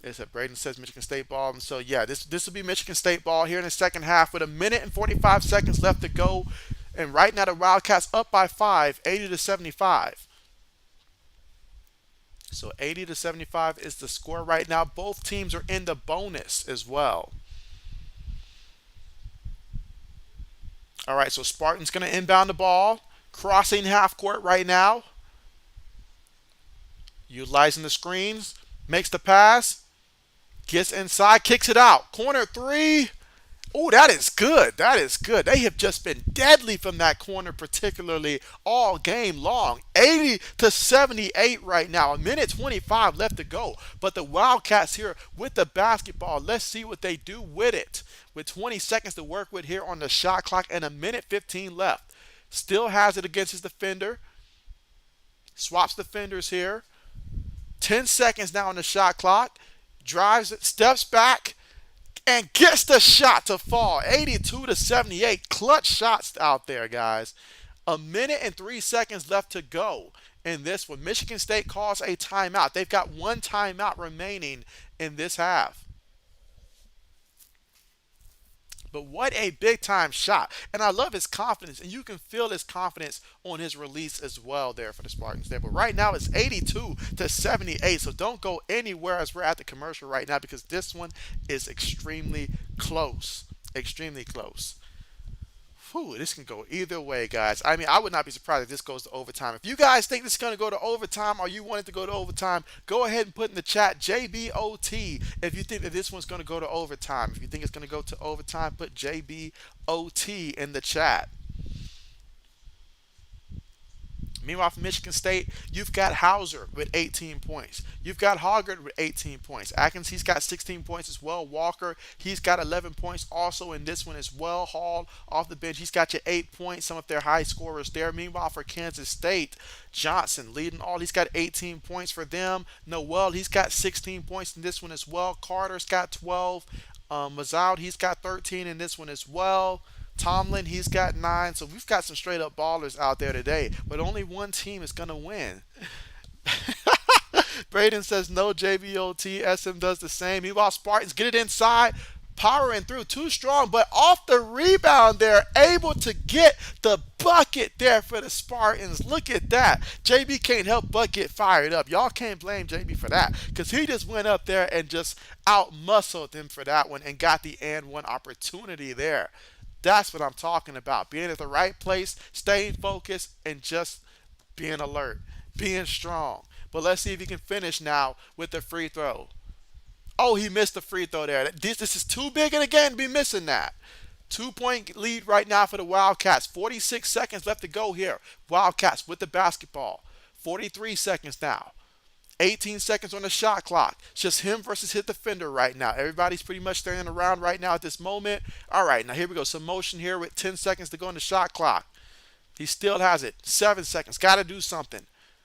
It's a Braden says Michigan State ball. And so, yeah, this will be Michigan State ball here in the second half with a minute and 45 seconds left to go. And right now, the Wildcats up by 5, 80 to 75. So 80 to 75 is the score right now. Both teams are in the bonus as well. All right, so Spartan's going to inbound the ball. Crossing half court right now. Utilizing the screens. Makes the pass. Gets inside, kicks it out. Corner three. Oh, that is good. That is good. They have just been deadly from that corner, particularly all game long. 80 to 78 right now. A minute 25 left to go. But the Wildcats here with the basketball. Let's see what they do with it. With 20 seconds to work with here on the shot clock and a minute 15 left. Still has it against his defender. Swaps defenders here. 10 seconds now on the shot clock. Drives it, steps back, and gets the shot to fall. 82 to 78. Clutch shots out there, guys. A minute and 3 seconds left to go in this one. Michigan State calls a timeout. They've got one timeout remaining in this half. But what a big time shot. And I love his confidence. And you can feel his confidence on his release as well there for the Spartans there. But right now it's 82 to 78. So don't go anywhere as we're at the commercial right now because this one is extremely close. Extremely close. Whew, this can go either way, guys. I mean, I would not be surprised if this goes to overtime. If you guys think this is going to go to overtime or you want it to go to overtime, go ahead and put in the chat JBOT if you think that this one's going to go to overtime. If you think it's going to go to overtime, put JBOT in the chat. Meanwhile, for Michigan State, you've got Hauser with 18 points. You've got Hoggard with 18 points. Atkins, he's got 16 points as well. Walker, he's got 11 points also in this one as well. Hall off the bench, he's got your 8 points, some of their high scorers there. Meanwhile, for Kansas State, Johnson leading all. He's got 18 points for them. Noel, he's got 16 points in this one as well. Carter's got 12. Mazoud, he's got 13 in this one as well. Tomlin, he's got 9. So we've got some straight up ballers out there today. But only one team is going to win. Braden says no JBOT. SM does the same. Meanwhile, Spartans get it inside. Powering through. Too strong. But off the rebound, they're able to get the bucket there for the Spartans. Look at that. JB can't help but get fired up. Y'all can't blame JB for that. Because he just went up there and just out-muscled him for that one. And got the and one opportunity there. That's what I'm talking about. Being at the right place, staying focused, and just being alert, being strong. But let's see if he can finish now with the free throw. Oh, he missed the free throw there. This is too big and again be missing that. 2-point lead right now for the Wildcats. 46 seconds left to go here. Wildcats with the basketball. 43 seconds now. 18 seconds on the shot clock. It's just him versus his defender right now. Everybody's pretty much standing around right now at this moment. All right, now here we go. Some motion here with 10 seconds to go on the shot clock. He still has it. 7 seconds. Got to do something.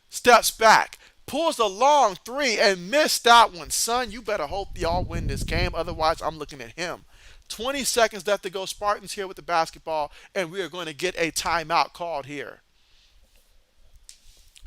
Steps back. Pulls a long three and missed that one. Son, you better hope y'all win this game. Otherwise, I'm looking at him. 20 seconds left to go. Spartans here with the basketball, and we are going to get a timeout called here.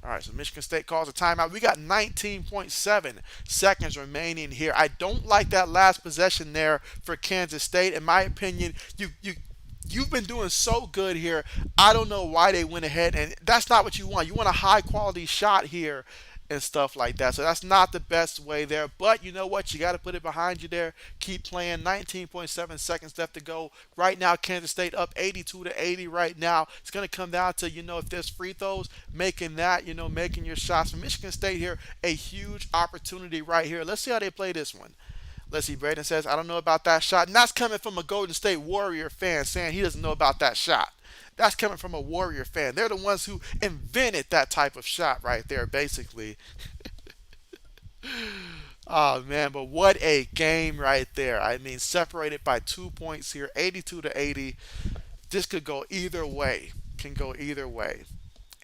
All right, so Michigan State calls a timeout. We got 19.7 seconds remaining here. I don't like that last possession there for Kansas State. In my opinion, you've been doing so good here. I don't know why they went ahead, and that's not what you want. You want a high quality shot here and stuff like that. So that's not the best way there. But you know what? You got to put it behind you there. Keep playing. 19.7 seconds left to go. Right now, Kansas State up 82 to 80 right now. It's going to come down to, if there's free throws, making that, making your shots. For Michigan State here, a huge opportunity right here. Let's see how they play this one. Let's see. Braden says, I don't know about that shot. And that's coming from a Golden State Warrior fan saying he doesn't know about that shot. That's coming from a Warrior fan. They're the ones who invented that type of shot right there, basically. Oh, man, but what a game right there. I mean, separated by 2 points here, 82 to 80. This could go either way. Can go either way.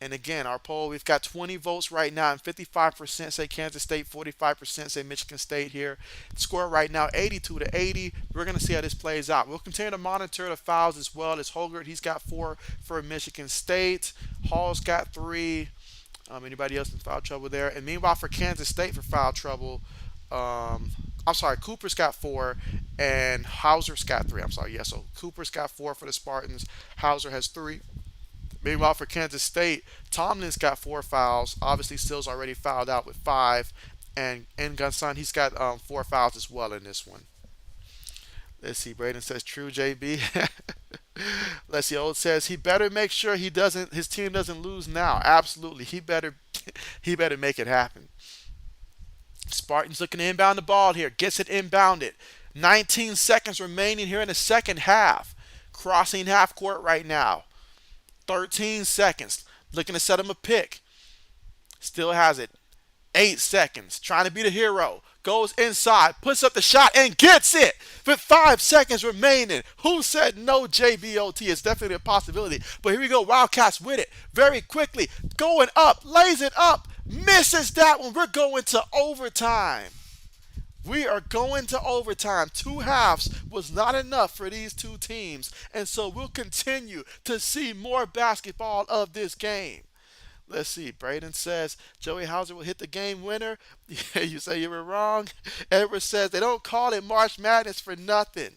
And again, our poll, we've got 20 votes right now, and 55% say Kansas State, 45% say Michigan State here. Score right now, 82 to 80. We're going to see how this plays out. We'll continue to monitor the fouls as well. As Holgert, he's got 4 for Michigan State. Hall's got 3. Anybody else in foul trouble there? And meanwhile, for Kansas State for foul trouble, I'm sorry, Cooper's got 4 and Hauser's got 3. I'm sorry, yeah, so Cooper's got 4 for the Spartans. Hauser has 3. Meanwhile, for Kansas State, Tomlin's got 4 fouls. Obviously, Still's already fouled out with 5. And Gunson, he's got 4 fouls as well in this one. Let's see. Braden says, true, JB. Let's see. Old says, he better make sure his team doesn't lose now. Absolutely. He better make it happen. Spartans looking to inbound the ball here. Gets it inbounded. 19 seconds remaining here in the second half. Crossing half court right now. 13 seconds. Looking to set him a pick. Still has it. 8 seconds. Trying to be the hero. Goes inside. Puts up the shot and gets it. With 5 seconds remaining. Who said no, JBOT? It's definitely a possibility. But here we go. Wildcats with it. Very quickly. Going up. Lays it up. Misses that one. We're going to overtime. We are going to overtime. 2 halves was not enough for these two teams. And so we'll continue to see more basketball of this game. Let's see. Braden says Joey Hauser will hit the game winner. Yeah, you say you were wrong. Edward says they don't call it March Madness for nothing.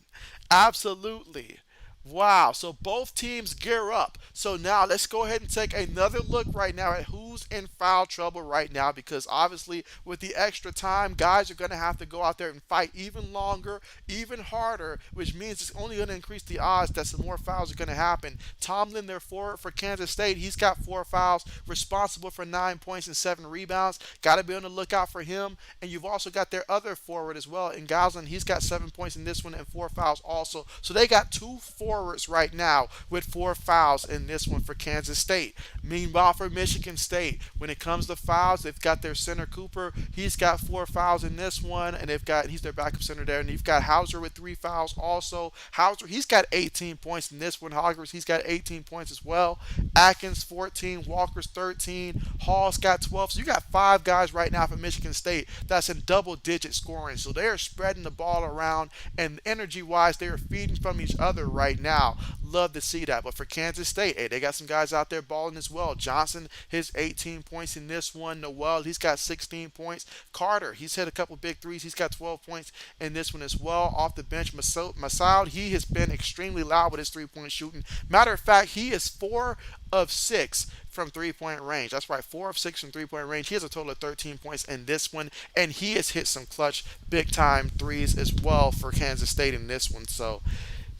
Absolutely. Wow. So both teams gear up. So now let's go ahead and take another look right now at who's in foul trouble right now, because obviously with the extra time, guys are going to have to go out there and fight even longer, even harder, which means it's only going to increase the odds that some more fouls are going to happen. Tomlin, their forward for Kansas State, he's got 4 fouls, responsible for 9 points and 7 rebounds. Got to be on the lookout for him. And you've also got their other forward as well in Goslin. He's got 7 points in this one and 4 fouls also. So they got 2 forwards right now with 4 fouls in this one for Kansas State. Meanwhile, for Michigan State, when it comes to fouls, they've got their center Cooper. He's got 4 fouls in this one, and he's their backup center there. And you've got Hauser with 3 fouls also. Hauser, he's got 18 points in this one. Hoggers, he's got 18 points as well. Atkins 14, Walker's 13, Hall's got 12. So you got 5 guys right now for Michigan State that's in double-digit scoring. So they are spreading the ball around, and energy-wise, they are feeding from each other right now. Love to see that. But for Kansas State, hey, they got some guys out there balling as well. Johnson, his 18 points in this one. Noel, he's got 16 points. Carter, he's hit a couple big threes. He's got 12 points in this one as well. Off the bench, Masoud, he has been extremely loud with his three-point shooting. Matter of fact, he is 4 of 6 from three-point range. That's right, 4 of 6 from three-point range. He has a total of 13 points in this one, and he has hit some clutch, big-time threes as well for Kansas State in this one. So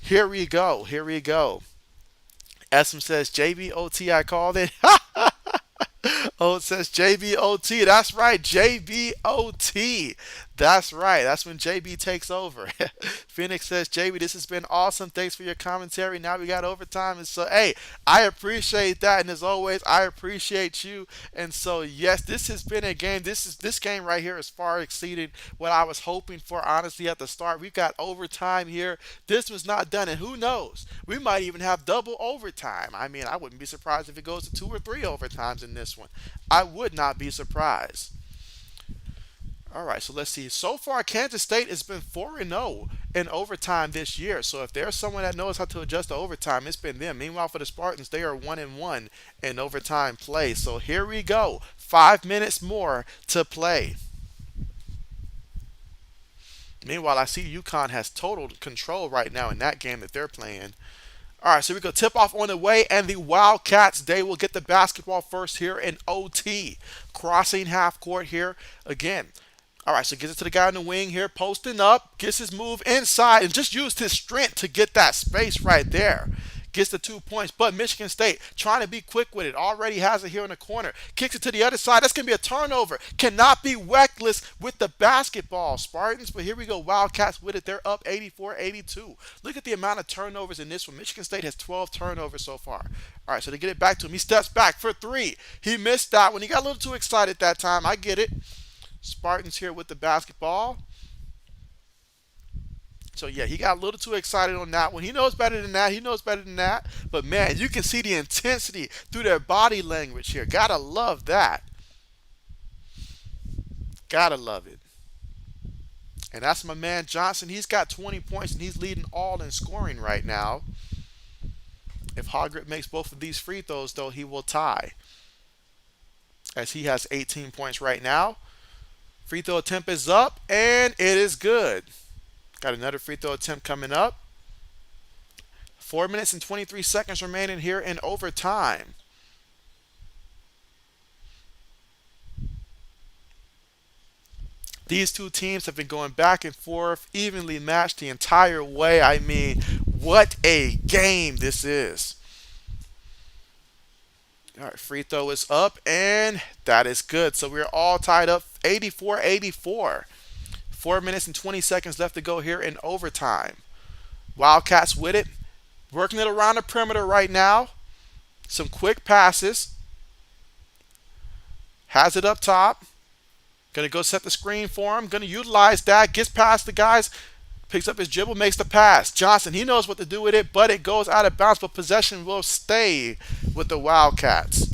here we go. Here we go. Esm says, JBOT, I called it. Oh, it says JBOT. That's right, JBOT. That's right. That's when JB takes over. Phoenix says, JB, this has been awesome. Thanks for your commentary. Now we got overtime. And so, hey, I appreciate that. And as always, I appreciate you. And so, yes, this has been a game. This game right here has far exceeded what I was hoping for, honestly, at the start. We've got overtime here. This was not done. And who knows? We might even have double overtime. I mean, I wouldn't be surprised if it goes to 2 or 3 overtimes in this one. I would not be surprised. All right, so let's see. So far, Kansas State has been 4-0 in overtime this year. So if there's someone that knows how to adjust to overtime, it's been them. Meanwhile, for the Spartans, they are 1-1 in overtime play. So here we go. 5 minutes more to play. Meanwhile, I see UConn has total control right now in that game that they're playing. All right, so we go tip off on the way, and the Wildcats, they will get the basketball first here in OT. Crossing half court here again. All right, so gets it to the guy in the wing here, posting up, gets his move inside, and just used his strength to get that space right there. Gets the 2 points, but Michigan State trying to be quick with it. Already has it here in the corner. Kicks it to the other side. That's going to be a turnover. Cannot be reckless with the basketball, Spartans. But here we go. Wildcats with it. They're up 84-82. Look at the amount of turnovers in this one. Michigan State has 12 turnovers so far. All right, so they get it back to him. He steps back for 3. He missed that one. He got a little too excited that time. I get it. Spartans here with the basketball. So yeah, he got a little too excited on that one. He knows better than that. He knows better than that. But man, you can see the intensity through their body language here. Gotta love that. Gotta love it. And that's my man Johnson. He's got 20 points and he's leading all in scoring right now. If Hogritt makes both of these free throws, though, he will tie. As he has 18 points right now. Free throw attempt is up and it is good. Got another free throw attempt coming up. 4 minutes and 23 seconds remaining here in overtime. These two teams have been going back and forth, evenly matched the entire way. I mean, what a game this is. All right, free throw is up, and that is good. So we're all tied up 84-84. 4 minutes and 20 seconds left to go here in overtime. Wildcats with it. Working it around the perimeter right now. Some quick passes. Has it up top. Going to go set the screen for him. Going to utilize that. Gets past the guys. Picks up his dribble. Makes the pass. Johnson, he knows what to do with it, but it goes out of bounds. But possession will stay with the Wildcats.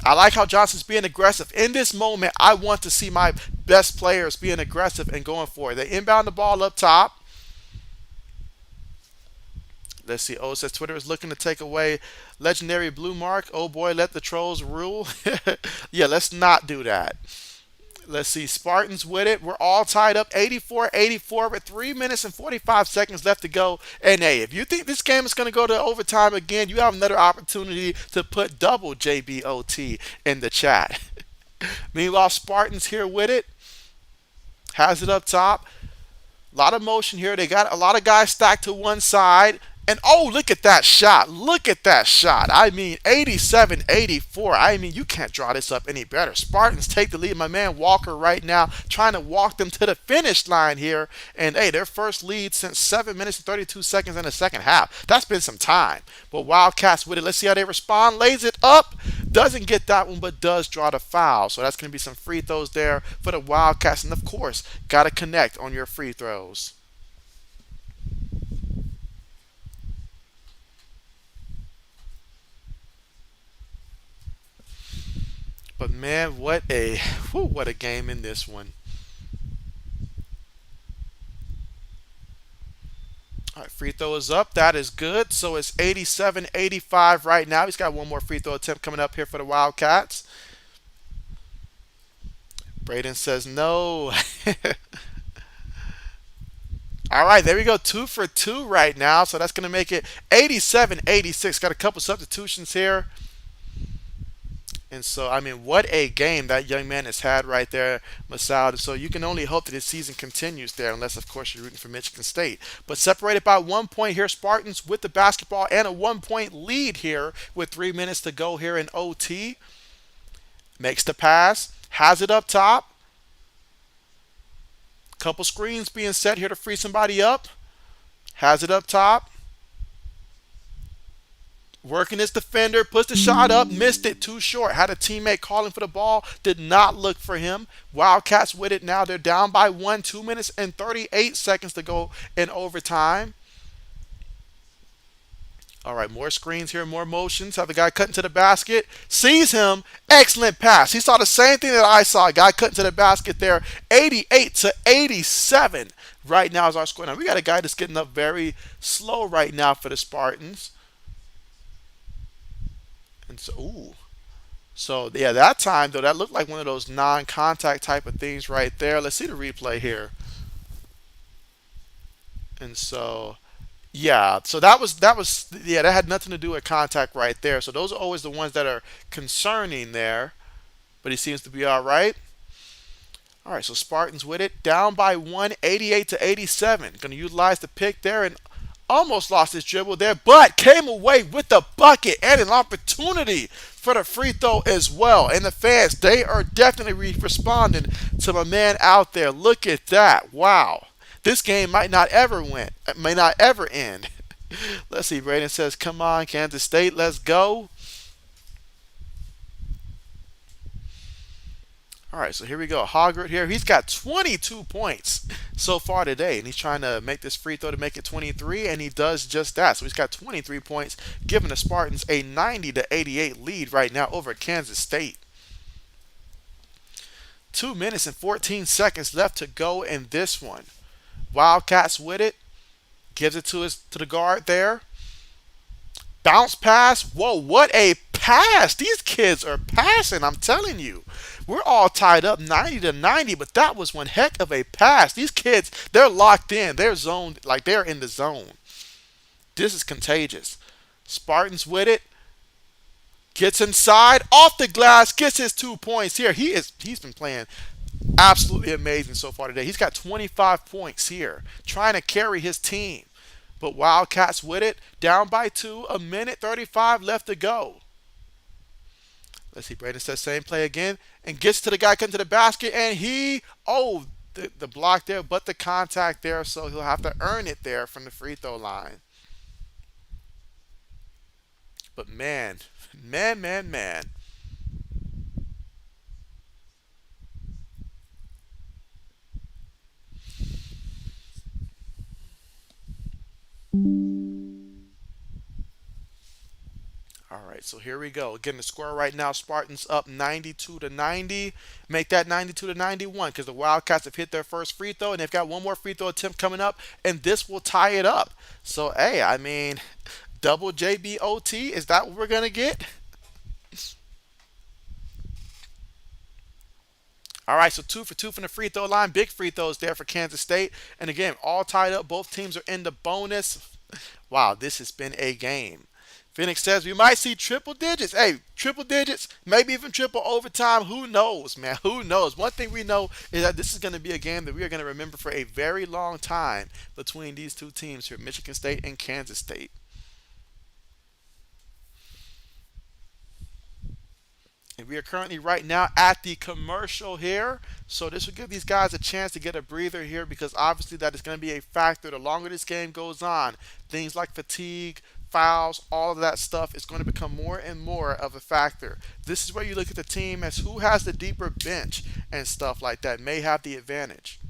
I like how Johnson's being aggressive. In this moment, I want to see my best players being aggressive and going for it. They inbound the ball up top. Let's see. Oh, it says Twitter is looking to take away legendary blue mark. Oh boy, let the trolls rule. Yeah, let's not do that. Let's see. Spartans with it. We're all tied up 84-84 with 3 minutes and 45 seconds left to go. And hey, if you think this game is going to go to overtime again, you have another opportunity to put double JBOT in the chat. Meanwhile, Spartans here with it. Has it up top. A lot of motion here. They got a lot of guys stacked to one side. And oh, look at that shot. Look at that shot. I mean, 87-84. I mean, you can't draw this up any better. Spartans take the lead. My man Walker right now trying to walk them to the finish line here. And hey, their first lead since 7 minutes and 32 seconds in the second half. That's been some time. But Wildcats with it. Let's see how they respond. Lays it up. Doesn't get that one, but does draw the foul. So that's going to be some free throws there for the Wildcats. And of course, got to connect on your free throws. But man, what a game in this one. All right, free throw is up. That is good. So it's 87-85 right now. He's got one more free throw attempt coming up here for the Wildcats. Braden says no. All right, there we go. 2 for 2 right now. So that's going to make it 87-86. Got a couple substitutions here. And so, I mean, what a game that young man has had right there, Masao. So you can only hope that his season continues there, unless, of course, you're rooting for Michigan State. But separated by 1 point here, Spartans with the basketball and a 1-point lead here with 3 minutes to go here in OT. Makes the pass, has it up top. Couple screens being set here to free somebody up. Has it up top. Working his defender, puts the shot up, missed it, too short. Had a teammate calling for the ball, did not look for him. Wildcats with it now. They're down by one, 2 minutes and 38 seconds to go in overtime. All right, more screens here, more motions. Have the guy cut into the basket. Sees him. Excellent pass. He saw the same thing that I saw. Guy cut into the basket there. 88-87 right now is our score. Now, we got a guy that's getting up very slow right now for the Spartans. And so, ooh. So, yeah, that time, though, that looked like one of those non-contact type of things right there. Let's see the replay here. And so, yeah, so yeah, that had nothing to do with contact right there. So those are always the ones that are concerning there. But he seems to be all right. All right, so Spartans with it, down by one, 88-87. Going to utilize the pick there and almost lost his dribble there, but came away with the bucket and an opportunity for the free throw as well. And the fans, they are definitely responding to my man out there. Look at that. Wow. This game might not ever win. It may not ever end. Let's see. Braden says, come on, Kansas State, let's go. All right, so here we go. Hoggart here. He's got 22 points so far today, and he's trying to make this free throw to make it 23, and he does just that. So he's got 23 points, giving the Spartans a 90-88 lead right now over Kansas State. 2 minutes and 14 seconds left to go in this one. Wildcats with it. Gives it to the guard there. Bounce pass. Whoa, what a pass. These kids are passing, I'm telling you. We're all tied up 90-90, but that was one heck of a pass. These kids, they're locked in. They're zoned, like they're in the zone. This is contagious. Spartans with it. Gets inside, off the glass, gets his 2 points here. He's been playing absolutely amazing so far today. He's got 25 points here, trying to carry his team. But Wildcats with it, down by 2, 1:35 left to go. Let's see, Braden says same play again, and gets to the guy cutting to the basket, and the block there, but the contact there, so he'll have to earn it there from the free throw line. But man. All right, so here we go. Again, the score right now, Spartans up 92-90. Make that 92-91 because the Wildcats have hit their first free throw, and they've got one more free throw attempt coming up, and this will tie it up. So, hey, I mean, double JBOT, is that what we're going to get? All right, so 2 for 2 from the free throw line. Big free throws there for Kansas State. And again, all tied up. Both teams are in the bonus. Wow, this has been a game. Phoenix says we might see triple digits. Hey, triple digits, maybe even triple overtime. Who knows, man? Who knows? One thing we know is that this is going to be a game that we are going to remember for a very long time between these two teams here, Michigan State and Kansas State. And we are currently right now at the commercial here. So this will give these guys a chance to get a breather here because obviously that is going to be a factor. The longer this game goes on, things like fatigue, fouls, all of that stuff is going to become more and more of a factor. This is where you look at the team as who has the deeper bench and stuff like that may have the advantage.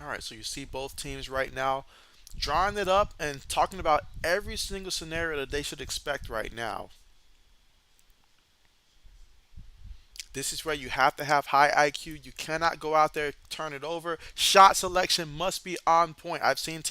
All right, so you see both teams right now drawing it up and talking about every single scenario that they should expect right now. This is where you have to have high IQ. You cannot go out there turn it over. Shot selection must be on point. I've seen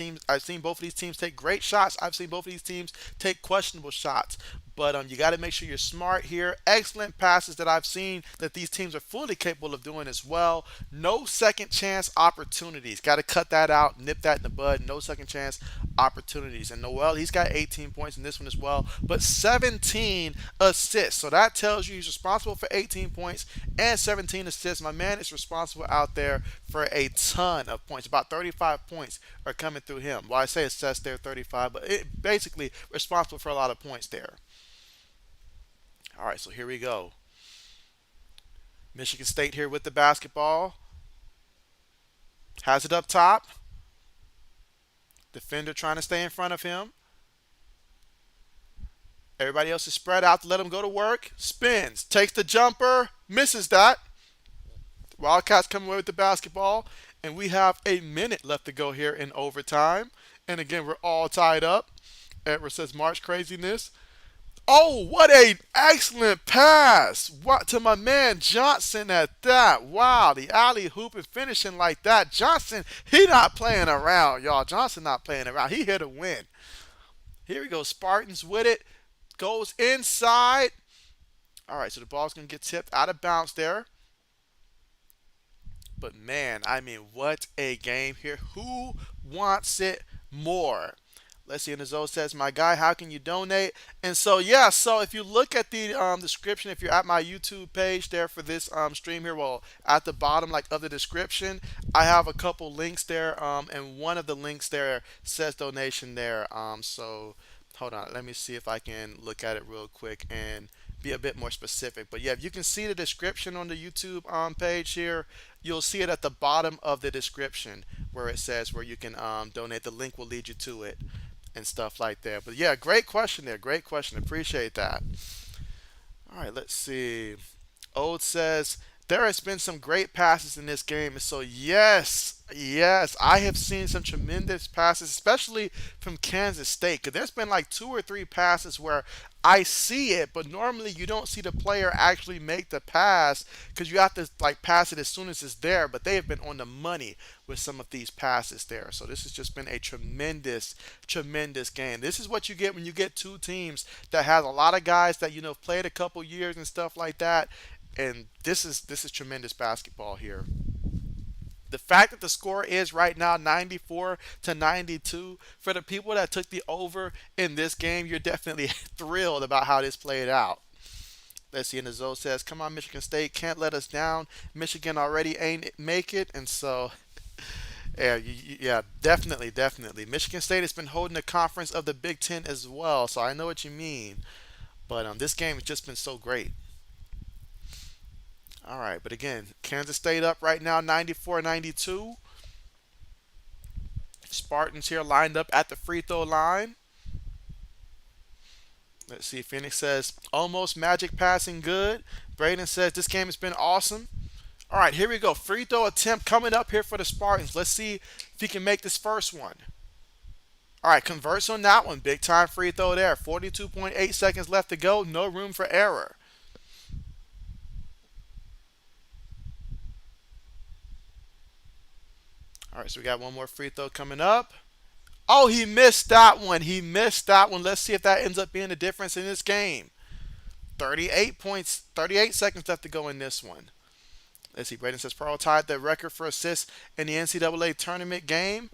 both of these teams take great shots. I've seen both of these teams take questionable shots. But you got to make sure you're smart here. Excellent passes that I've seen that these teams are fully capable of doing as well. No second chance opportunities. Got to cut that out, nip that in the bud. No second chance opportunities. And Noel, he's got 18 points in this one as well, but 17 assists. So that tells you he's responsible for 18 points and 17 assists. My man is responsible out there for a ton of points. About 35 points are coming through him. Well, I say assists there, 35, but it basically responsible for a lot of points there. All right, so here we go. Michigan State here with the basketball. Has it up top. Defender trying to stay in front of him. Everybody else is spread out to let him go to work. Spins. Takes the jumper. Misses that. Wildcats come away with the basketball. And we have a minute left to go here in overtime. And again, we're all tied up. Edward says March craziness. Oh, what a excellent pass. What to my man Johnson at that. Wow, the alley hoop and finishing like that. Johnson, he not playing around, y'all. Johnson not playing around. He here to win. Here we go. Spartans with it. Goes inside. All right, so the ball's going to get tipped out of bounds there. But man, I mean, what a game here. Who wants it more? Let's see. And the Zoe says, my guy, how can you donate? And so, yeah, so if you look at the description, if you're at my YouTube page there for this stream here, well, at the bottom like of the description, I have a couple links there. And one of the links there says donation there. So hold on. Let me see if I can look at it real quick and be a bit more specific. But yeah, if you can see the description on the YouTube page here, you'll see it at the bottom of the description where it says where you can donate. The link will lead you to it and stuff like that. But yeah, great question there. Great question. Appreciate that. All right, let's see. Ode says there has been some great passes in this game. And so yes, yes, I have seen some tremendous passes, especially from Kansas State. Because there's been like 2 or 3 passes where I see it, but normally you don't see the player actually make the pass because you have to like pass it as soon as it's there. But they have been on the money with some of these passes there. So this has just been a tremendous, tremendous game. This is what you get when you get 2 teams that has a lot of guys that played a couple years and stuff like that. And this is tremendous basketball here. The fact that the score is right now 94-92 for the people that took the over in this game, you're definitely thrilled about how this played out. Let's see. And the Zoe says, come on, Michigan State, can't let us down. Michigan already ain't make it. And so, yeah, definitely, definitely. Michigan State has been holding the conference of the Big Ten as well. So I know what you mean. But this game has just been so great. All right, but again, Kansas State up right now, 94-92. Spartans here lined up at the free throw line. Let's see. Phoenix says, almost magic passing good. Braden says, this game has been awesome. All right, here we go. Free throw attempt coming up here for the Spartans. Let's see if he can make this first one. All right, converts on that one. Big time free throw there. 42.8 seconds left to go. No room for error. All right, so we got one more free throw coming up. Oh, he missed that one. He missed that one. Let's see if that ends up being the difference in this game. 38 points, 38 seconds left to go in this one. Let's see. Braden says Pearl tied the record for assists in the NCAA tournament game.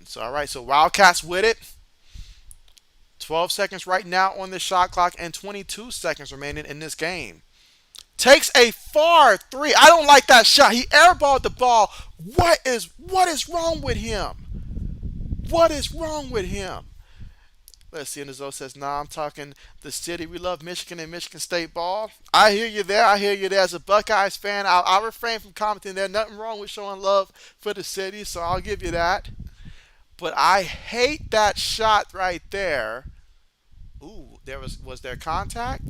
So, all right, so Wildcats with it. 12 seconds right now on the shot clock and 22 seconds remaining in this game. Takes a far 3. I don't like that shot. He airballed the ball. What is wrong with him? What is wrong with him? Let's see. And Zoe says, nah, I'm talking the city. We love Michigan and Michigan State ball. I hear you there. I hear you there. As a Buckeyes fan, I'll refrain from commenting there. Nothing wrong with showing love for the city, so I'll give you that. But I hate that shot right there. Ooh, was there contact?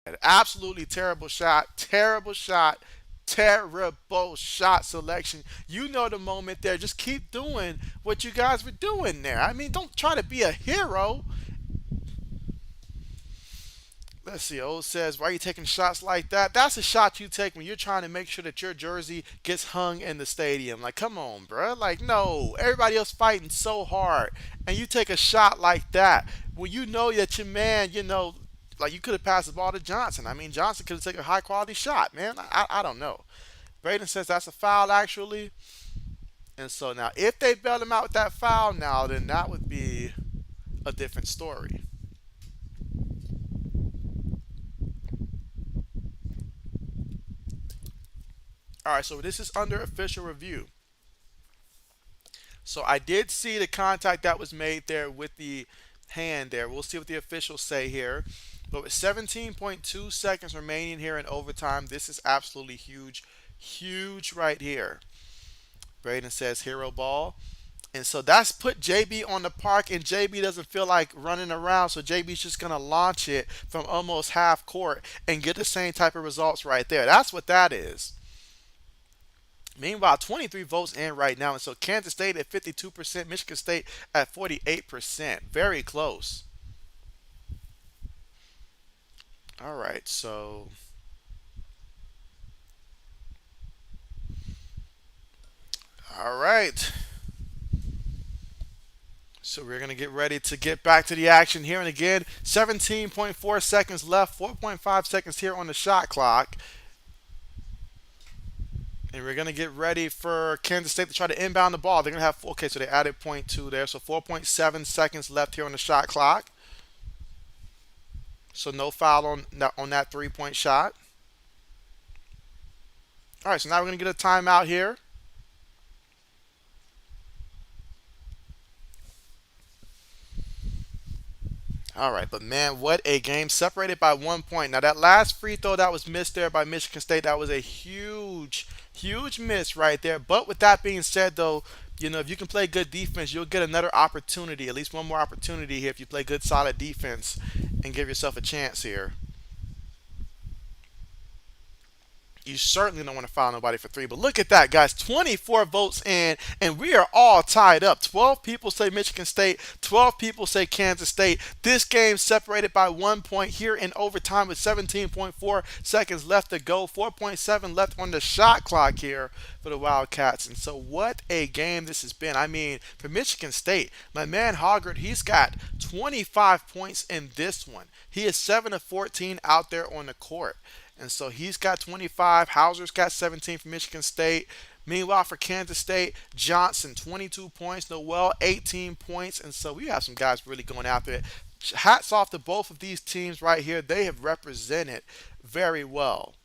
An absolutely terrible shot, terrible shot, terrible shot selection. You know the moment there. Just keep doing what you guys were doing there. I mean, don't try to be a hero. Let's see. Old says, "Why are you taking shots like that?" That's a shot you take when you're trying to make sure that your jersey gets hung in the stadium. Like, come on, bruh. Like, no. Everybody else fighting so hard, and you take a shot like that when you know that your man, like you could have passed the ball to Johnson. I mean, Johnson could have taken a high quality shot, man. I don't know. Braden says that's a foul, actually. And so now, if they bailed him out with that foul now, then that would be a different story. All right, so this is under official review. So I did see the contact that was made there with the hand there. We'll see what the officials say here. But with 17.2 seconds remaining here in overtime, this is absolutely huge. Huge right here. Braden says hero ball. And so that's put JB on the park, and JB doesn't feel like running around. So JB's just going to launch it from almost half court and get the same type of results right there. That's what that is. Meanwhile, 23 votes in right now. And so Kansas State at 52%, Michigan State at 48%. Very close. All right, so all right. So we're going to get ready to get back to the action here. And again, 17.4 seconds left, 4.5 seconds here on the shot clock. And we're going to get ready for Kansas State to try to inbound the ball. They're going to have, okay, so they added point 0.2 there. So 4.7 seconds left here on the shot clock. So no foul on that 3-point shot. All right, so now we're going to get a timeout here. All right, but man, what a game. Separated by 1 point. Now, that last free throw that was missed there by Michigan State, that was a huge, huge miss right there. But with that being said, though, if you can play good defense, you'll get another opportunity, at least one more opportunity here if you play good, solid defense and give yourself a chance here. You certainly don't want to foul nobody for three. But look at that, guys. 24 votes in, and we are all tied up. 12 people say Michigan State. 12 people say Kansas State. This game separated by 1 point here in overtime with 17.4 seconds left to go. 4.7 left on the shot clock here for the Wildcats. And so what a game this has been. I mean, for Michigan State, my man Hoggard, he's got 25 points in this one. He is 7 of 14 out there on the court. And so he's got 25. Hauser's got 17 for Michigan State. Meanwhile, for Kansas State, Johnson, 22 points. Noel, 18 points. And so we have some guys really going after it. Hats off to both of these teams right here. They have represented very well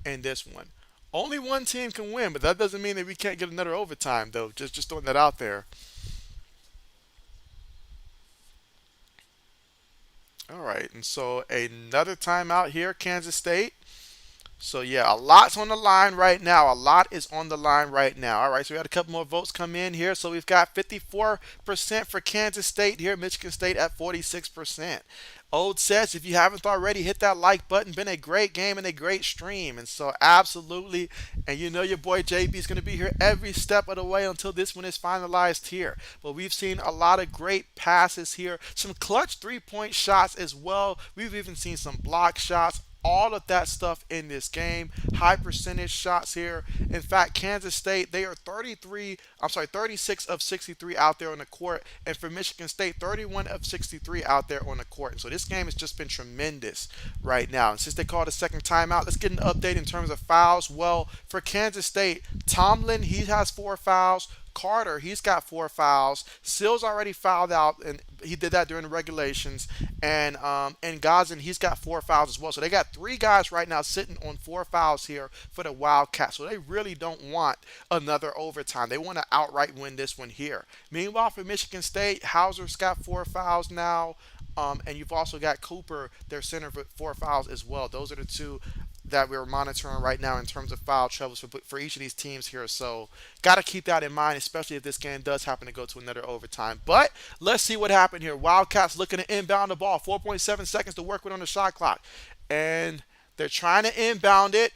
in this one. Only one team can win, but that doesn't mean that we can't get another overtime, though. Just throwing that out there. All right, and so another timeout here, Kansas State. So yeah, a lot's on the line right now. A lot is on the line right now. All right, so we had a couple more votes come in here. So we've got 54% for Kansas State here, Michigan State at 46%. Old says, if you haven't already, hit that like button. Been a great game and a great stream. And so absolutely, and your boy JB is going to be here every step of the way until this one is finalized here. But we've seen a lot of great passes here. Some clutch 3-point shots as well. We've even seen some block shots, all of that stuff in this game. High percentage shots here. In fact, Kansas State, they are 36 of 63 out there on the court. And for Michigan State, 31 of 63 out there on the court. And so this game has just been tremendous right now. And since they called a second timeout, let's get an update in terms of fouls. Well, for Kansas State, Tomlin, he has 4 fouls. Carter, he's got 4 fouls. Sills already fouled out, and he did that during the regulations. And Gazin, he's got 4 fouls as well. So they got 3 guys right now sitting on 4 fouls here for the Wildcats. So they really don't want another overtime. They want to outright win this one here. Meanwhile, for Michigan State, Hauser's got 4 fouls now. And you've also got Cooper, their center, with 4 fouls as well. Those are the 2 that we're monitoring right now in terms of foul troubles for each of these teams here. So got to keep that in mind, especially if this game does happen to go to another overtime. But let's see what happened here. Wildcats looking to inbound the ball. 4.7 seconds to work with on the shot clock. And they're trying to inbound it.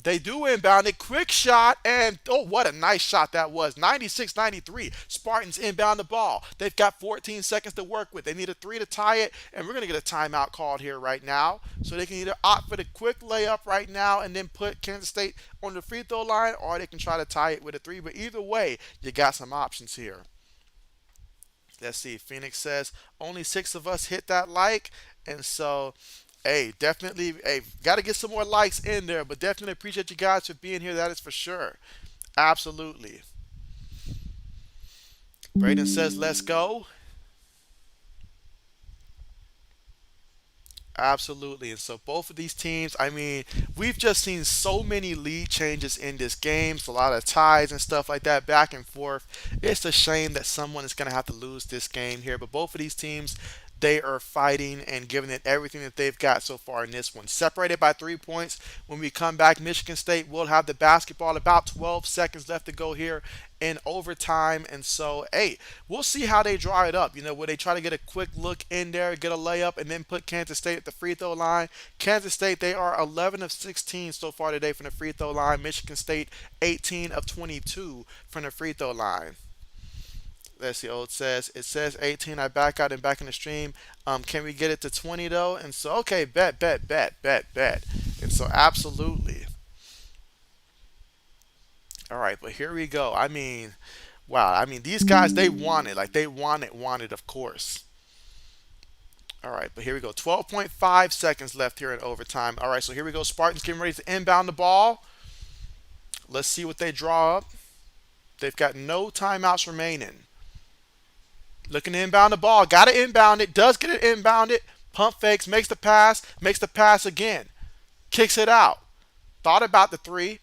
They do inbound it. Quick shot, and oh, what a nice shot that was. 96-93. Spartans inbound the ball. They've got 14 seconds to work with. They need a three to tie it, and we're going to get a timeout called here right now. So they can either opt for the quick layup right now and then put Kansas State on the free throw line, or they can try to tie it with a three. But either way, you got some options here. Let's see. Phoenix says only six of us hit that like, and so hey, definitely, hey, got to get some more likes in there, but definitely appreciate you guys for being here. That is for sure. Absolutely. Braden says, let's go. Absolutely. And so both of these teams, I mean, we've just seen so many lead changes in this game, so a lot of ties and stuff like that back and forth. It's a shame that someone is going to have to lose this game here, but both of these teams, they are fighting and giving it everything that they've got so far in this one. Separated by 3 points. When we come back, Michigan State will have the basketball. About 12 seconds left to go here in overtime. And so, hey, we'll see how they draw it up. You know, will they try to get a quick look in there, get a layup, and then put Kansas State at the free throw line? Kansas State, they are 11 of 16 so far today from the free throw line. Michigan State, 18 of 22 from the free throw line. Let's see. Oh, it says 18. I back out and back in the stream. Can we get it to 20 though? And so, okay, bet. And so, absolutely. All right, but here we go. I mean, wow. I mean, these guys, they want it. Like, they want it, of course. All right, but here we go. 12.5 seconds left here in overtime. All right, so here we go. Spartans getting ready to inbound the ball. Let's see what they draw up. They've got no timeouts remaining. Looking to inbound the ball. Got to inbound it. Does get it inbounded. Pump fakes. Makes the pass. Makes the pass again. Kicks it out. Thought about the three.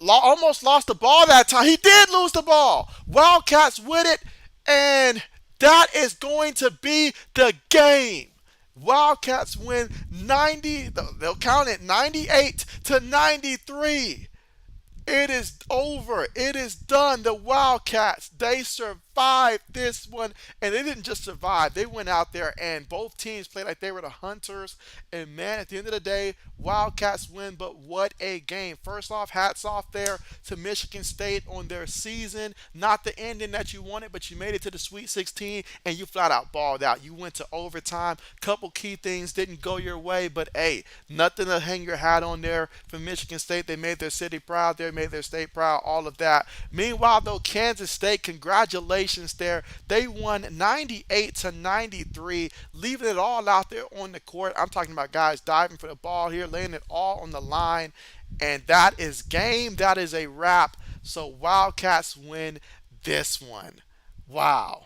Almost lost the ball that time. He did lose the ball. Wildcats with it. And that is going to be the game. Wildcats win 90. They'll count it 98-93. It is over. It is done. The Wildcats, they survived this one. And they didn't just survive. They went out there and both teams played like they were the hunters. And man, at the end of the day, Wildcats win. But what a game. First off, hats off there to Michigan State on their season. Not the ending that you wanted, but you made it to the Sweet 16 and you flat out balled out. You went to overtime. Couple key things didn't go your way, but hey, nothing to hang your hat on there for Michigan State. They made their city proud. They made their state proud. All of that. Meanwhile, though, Kansas State, congratulations there. They won 98-93, leaving it all out there on the court. I'm talking about guys diving for the ball here, laying it all on the line. And that is game. That is a wrap. So Wildcats win this one. Wow.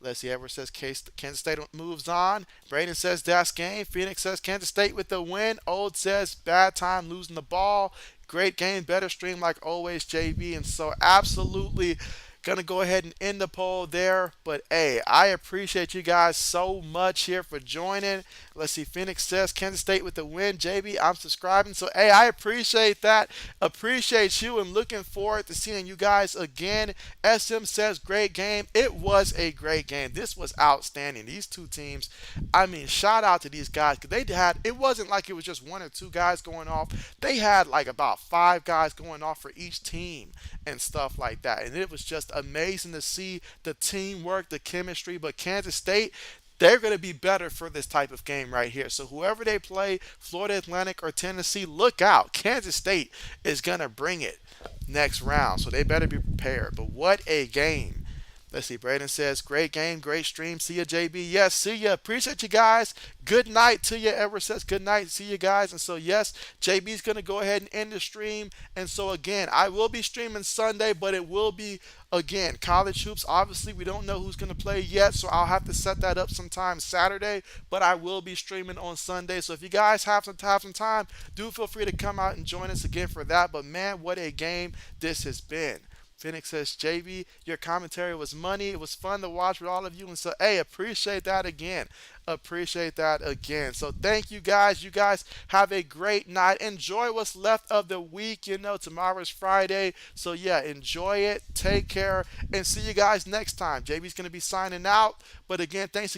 Let's see. Edward says Kansas State moves on. Braden says that's game. Phoenix says Kansas State with the win. Old says bad time losing the ball. Great game. Better stream like always, JB. And so absolutely gonna go ahead and end the poll there. But hey, I appreciate you guys so much here for joining. Let's see. Phoenix says Kansas State with the win. JB, I'm subscribing. So hey, I appreciate that. Appreciate you and looking forward to seeing you guys again. SM says great game. It was a great game. This was outstanding. These two teams, I mean, shout out to these guys because they had, it wasn't like it was just one or two guys going off. They had like about five guys going off for each team and stuff like that. And it was just amazing to see the teamwork, the chemistry. But Kansas State, they're going to be better for this type of game right here. So whoever they play, Florida Atlantic or Tennessee, look out. Kansas State is going to bring it next round. So they better be prepared. But what a game. Let's see. Braden says, great game, great stream. See ya, JB. Yes, see ya. Appreciate you guys. Good night to you. Edward says, good night. See you guys. And so, yes, JB's going to go ahead and end the stream. And so, again, I will be streaming Sunday, but it will be, again, college hoops. Obviously, we don't know who's going to play yet, so I'll have to set that up sometime Saturday. But I will be streaming on Sunday. So if you guys have some time, do feel free to come out and join us again for that. But, man, what a game this has been. Phoenix says, JB, your commentary was money. It was fun to watch with all of you. And so, hey, appreciate that again. Appreciate that again. So thank you guys. You guys have a great night. Enjoy what's left of the week. You know, tomorrow's Friday. So, yeah, enjoy it. Take care. And see you guys next time. JB's going to be signing out. But, again, thanks again.